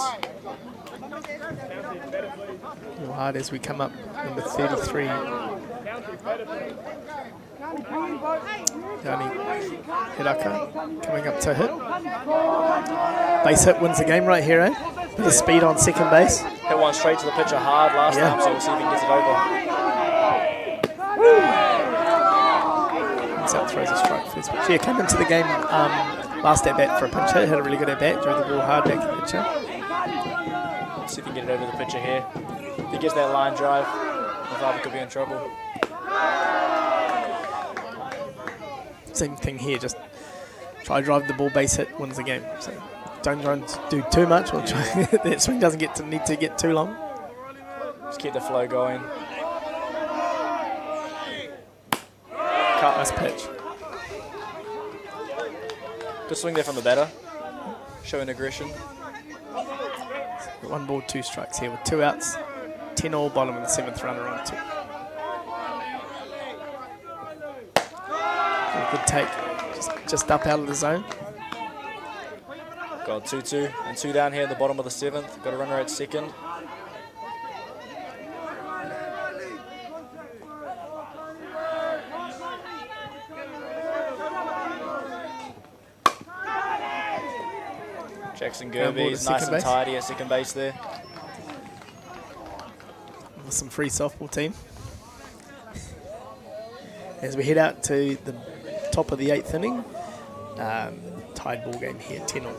Real hard as we come up, number 33, Yanni Hiraka coming up to hit. Base hit wins the game right here, eh? Bit of speed on second base. Hit one straight to the pitcher hard last time, so we'll see if he can get it over. South throws a strike first pitch. Yeah, came into the game last at bat for a pinch hit. Had a really good at bat, drove the ball hard back to the pitcher. See if he can get it over the pitcher here. If he gets that line drive, the Harbour could be in trouble. Same thing here, just try drive the ball, base hit, wins the game. So don't try and do too much, or try that swing doesn't need to get too long. Just keep the flow going. Nice pitch. Good swing there from the batter, showing aggression. 1 ball, 2 strikes here with 2 outs. 10 all, bottom of the 7th runner on 2. Good take, just up out of the zone. Got 2-2 and 2 down here in the bottom of the 7th. Got a runner at second. Jackson Gerbes, nice and tidy at second base there. With some free softball team. As we head out to the top of the 8th inning, tied ball game here, 10 all.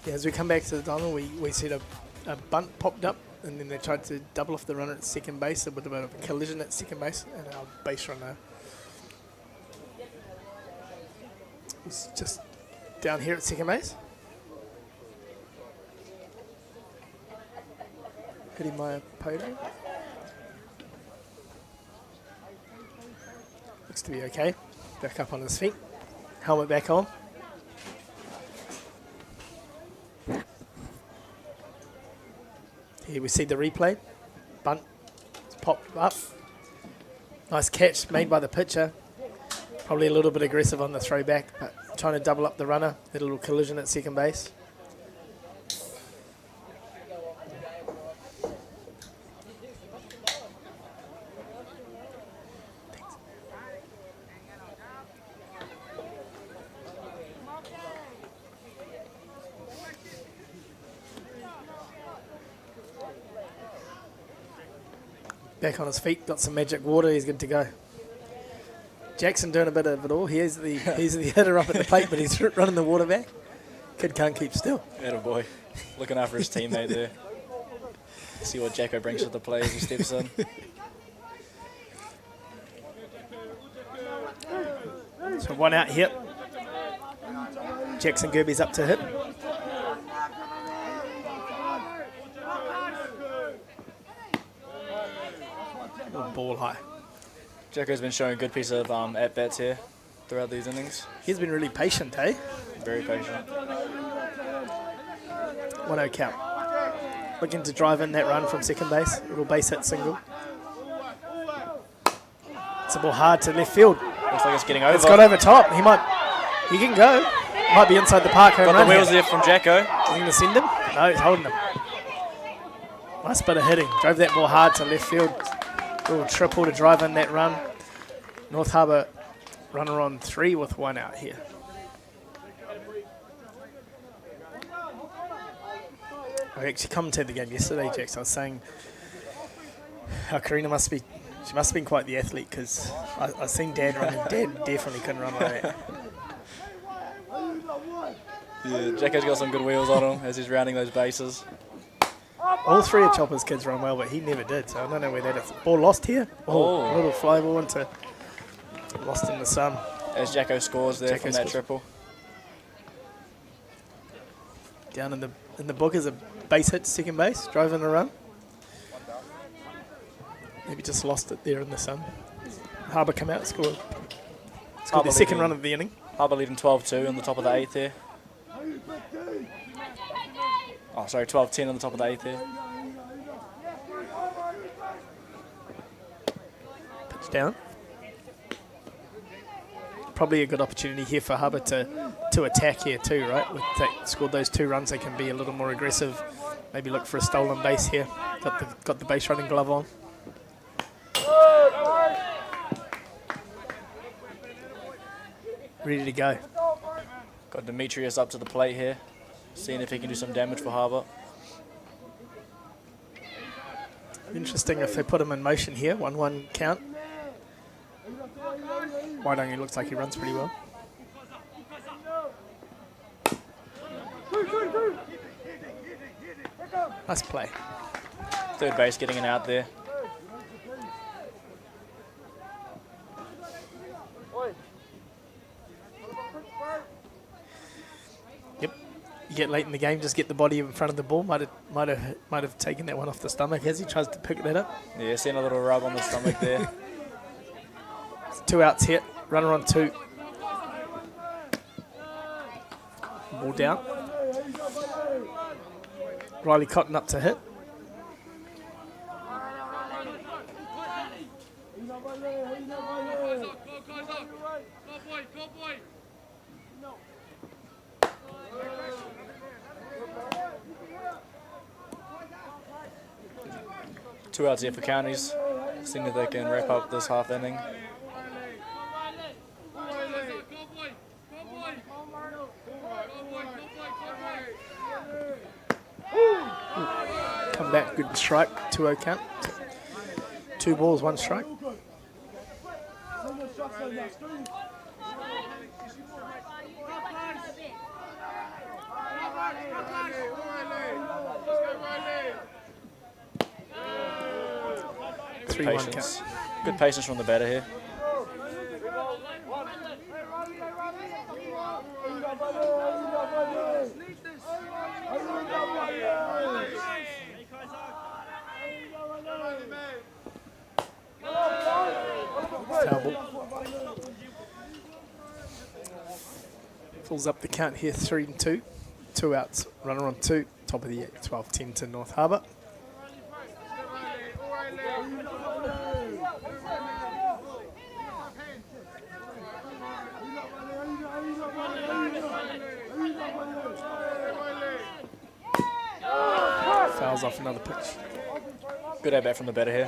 Yeah, as we come back to the diamond, we see a bunt popped up, and then they tried to double off the runner at second base, a bit of a collision at second base, and our base runner is just down here at second base. Hitting my podium. Looks to be okay. Back up on his feet. Helmet back on. Here we see the replay. Bunt popped up. Nice catch made by the pitcher. Probably a little bit aggressive on the throwback, but trying to double up the runner. A little collision at second base. Back on his feet, got some magic water, he's good to go. Jackson doing a bit of it all. He's the hitter up at the plate, but he's running the water back. Kid can't keep still. Attaboy. Looking after his teammate there. See what Jacko brings to the play as he steps in. So one out here. Jackson Gerbes up to hit. Ball high. Jacko's been showing a good piece of at-bats here throughout these innings. He's been really patient, eh? Very patient. 1-0 count. Looking to drive in that run from second base. Little base hit single. It's a ball hard to left field. Looks like it's getting over. It's got over top. He can go. Might be inside the park. Got the wheels there from Jacko. Is he going to send him? No, he's holding him. Nice bit of hitting. Drove that ball hard to left field. Little triple to drive in that run. North Harbour runner on 3 with 1 out here. I actually commentated the game yesterday, Jax. I was saying how Karina must be quite the athlete, because I seen Dad running. Dad definitely couldn't run like that. Yeah, Jacko's got some good wheels on him as he's rounding those bases. All 3 of Chopper's kids run well, but he never did, so I don't know where that is. Ball lost here. Oh, a little fly ball into lost in the sun. As Jacko scores there from that triple. Down in the book is a base hit to second base, drove in a run. Maybe just lost it there in the sun. Harbour come out, scored. Scored the second run of the inning. Harbour leading 12-2 on the top of the 8th here. Oh, sorry, 12-10 on the top of the 8th here. Pitch down. Probably a good opportunity here for Harbour to attack here too, right? With scored those 2 runs, they can be a little more aggressive. Maybe look for a stolen base here. Got the base running glove on. Ready to go. Got Demetrius up to the plate here, seeing if he can do some damage for Harbour. Interesting if they put him in motion here. 1-1 count. Waitangi looks like he runs pretty well. Nice play. Third base getting an out there. Yep. You get late in the game, just get the body in front of the ball. Might have taken that one off the stomach as he tries to pick that up. Yeah, seeing a little rub on the stomach there. 2 outs here. Runner on 2. Ball down. Riley Cotton up to hit. Two outs here for Counties. Seeing if they can wrap up this half inning. Come back, good strike, 2-0 count. 2 balls, 1 strike. Patience. Good patience from the batter here. Foul ball. Fills up the count here, 3-2. 2 outs, runner on 2. Top of the 12-10 to North Harbour. Fouls off another pitch. Good at bat from the batter here.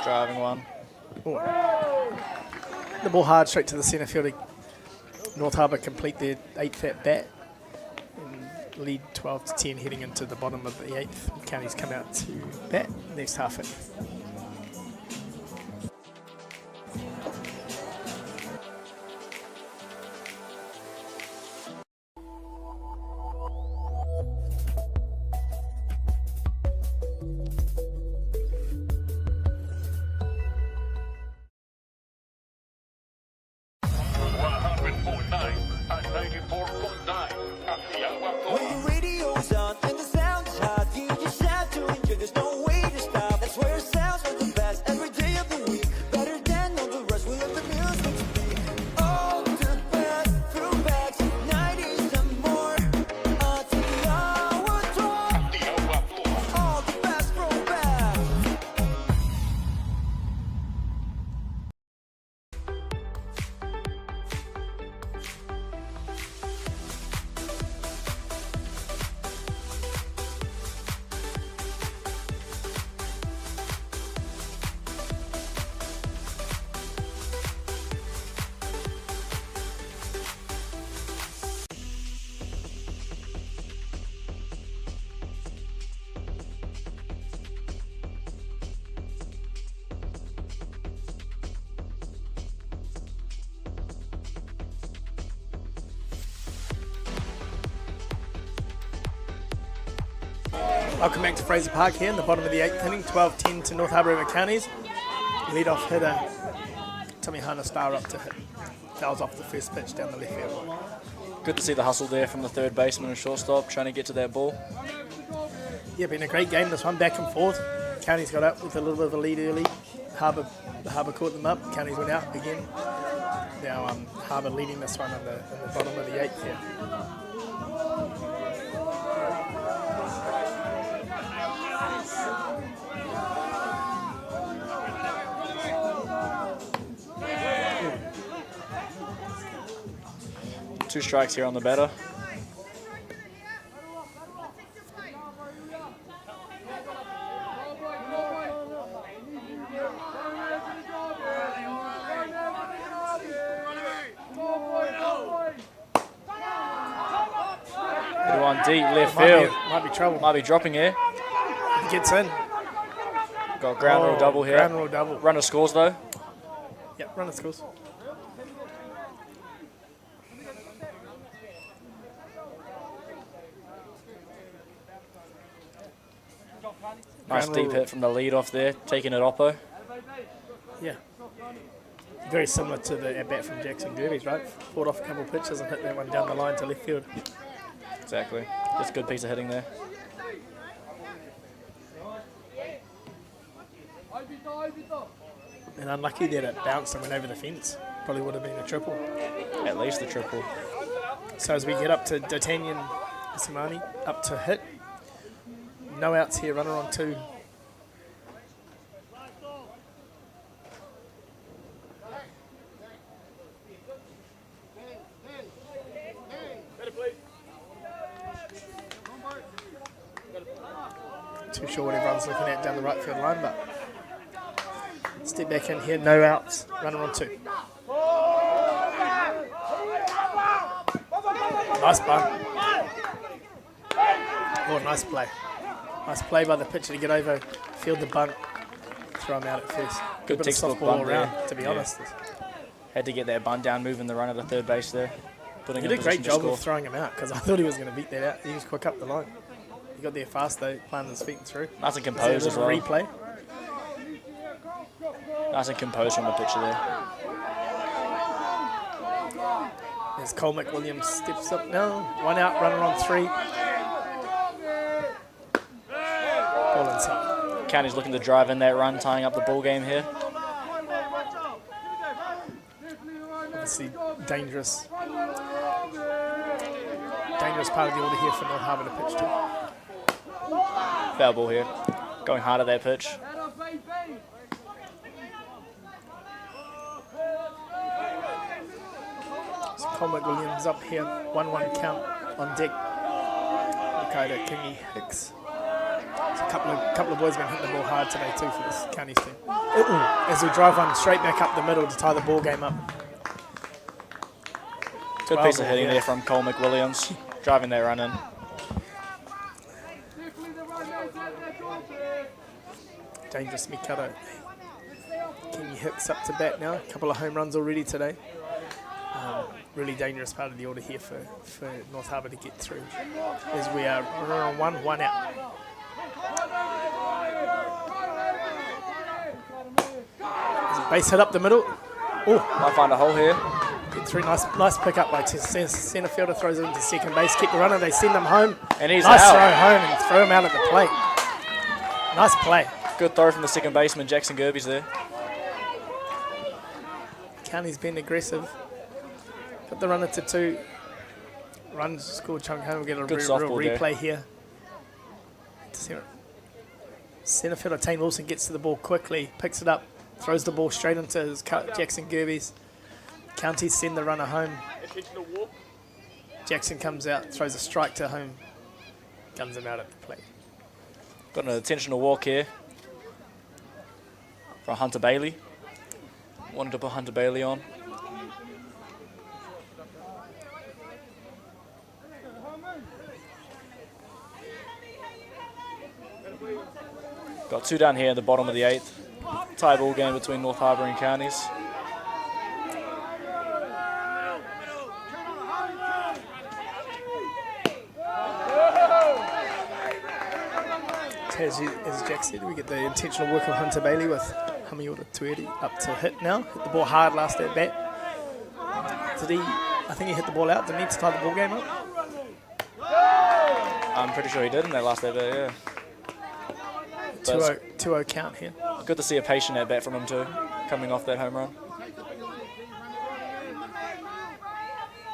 Driving one. The ball hard straight to the centre field. North Harbour complete their 8th at bat. And lead 12-10 heading into the bottom of the 8th. Counties come out to bat next half it. When the radio's on and the sound is hot, you just have to enjoy. There's no way to stop. That's where it sounds with the best every day of the week. Better than all the rest. We let the music speak. All the best throwbacks, 90s and more. Atiawa Toa. All the best throwbacks. Welcome back to Fraser Park here in the bottom of the 8th inning, 12-10 to North Harbour over Counties. Lead-off hitter, Tommy Hana star up to hit. Fouls off the first pitch down the left field line. Good to see the hustle there from the third baseman and shortstop, trying to get to that ball. Yeah, been a great game this one, back and forth. Counties got up with a little bit of a lead early. Harbour caught them up. Counties went out again. Now Harbour leading this one in the bottom of the 8th here. Two strikes here on the batter. Good one deep left field. Might be trouble. Might be dropping here. He gets in. Got ground rule double here. Ground rule double. Runner scores though. Yep, runner scores. Nice deep hit from the lead off there, taking it oppo. Yeah. Very similar to the at-bat from Jackson Gerbes, right? Fought off a couple of pitches and hit that one down the line to left field. Exactly. Just a good piece of hitting there. And unlucky that it bounced and went over the fence. Probably would have been a triple. At least a triple. So as we get up to D'Artagnan Simani, up to hit. No outs here, runner on 2. Too sure what everyone's looking at down the right field line, but step back in here, no outs, runner on 2. Nice bunt. Oh, nice play. Nice play by the pitcher to get over, field the bunt, throw him out at first. Good textbook softball bunt all around, there. to be honest. Had to get that bunt down, moving the runner to third base there. He did a great job of throwing him out because I thought he was going to beat that out. He was quick up the line. He got there fast though, planted his feet and through. Nice and composed as well. Replay. Nice and composed from the pitcher there. As Cole McWilliams steps up now. 1 out, runner on 3. Ball inside. County's looking to drive in that run, tying up the ball game here. Obviously dangerous part of the order here for North Harbour to pitch to. Foul ball here. Going hard at that pitch. So Cole McWilliams up here, 1-1 count on deck. Dakota Kingy Hicks. A couple of boys have been hitting the ball hard today too for this counties team. As we drive one straight back up the middle to tie the ball game up. Good piece of hitting there from Cole McWilliams, driving that run in. Dangerous Mikado. Kenny Hicks up to bat now. A couple of home runs already today. Really dangerous part of the order here for North Harbour to get through. As we are on one out. There's a base hit up the middle. Oh, might find a hole here. Get through, nice pick up by centre fielder, throws it into second base, keep the runner, they send him home. And he's nice out. Throw home and throw him out at the plate. Nice play. Good throw from the second baseman, Jackson Gerbes there. County's been aggressive. Put the runner to 2. Runs scored chunk home. We'll get a real replay here. Centre fielder Tane Wilson gets to the ball quickly, picks it up, throws the ball straight into his Jackson Gerbes. County send the runner home. Jackson comes out, throws a strike to home, guns him out at the plate. Got an intentional walk here from Hunter Bailey. Wanted to put Hunter Bailey on. Got 2 down here at the bottom of the 8th. Tie ball game between North Harbour and Counties. As Jack said, we get the intentional work of Hunter Bailey with Hamiota Tueri up to hit now. Hit the ball hard last at bat. I think he hit the ball out. Did he need to tie the ball game up? I'm pretty sure he did in that last at bat, yeah. 2-0 count here. Good to see a patient at bat from him too, coming off that home run.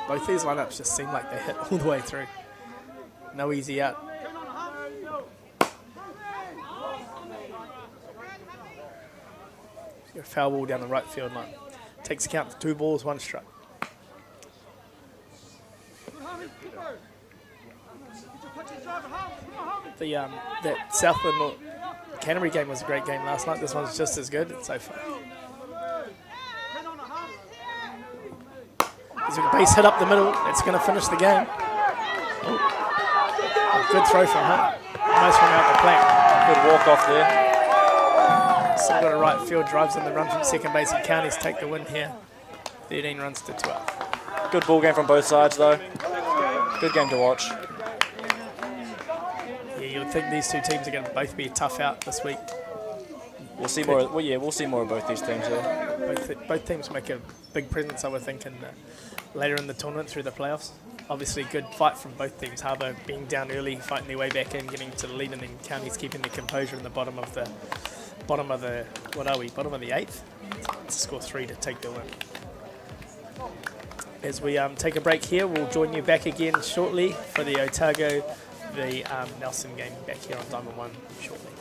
Both these lineups just seem like they hit all the way through. No easy out. A foul ball down the right field line. Takes account for 2 balls, 1 strike. That Southland Canterbury game was a great game last night. This one's just as good so far. There's a base hit up the middle. It's going to finish the game. A good throw from Hutt. Almost from out the plate. Good walk off there. Still got a right field, drives in the run from second base, and Counties take the win here. 13 runs to 12. Good ball game from both sides though. Good game to watch. Yeah, you would think these 2 teams are going to both be tough out this week. We'll see more. Well, yeah, we'll see more of both these teams here. Both teams make a big presence, I would think, later in the tournament through the playoffs. Obviously, good fight from both teams. Harbour being down early, fighting their way back in, getting to the lead, and then Counties keeping their composure in the bottom of the 8th to score 3 to take the win. As we take a break here, we'll join you back again shortly for the Otago, the Nelson game back here on Diamond 1 shortly.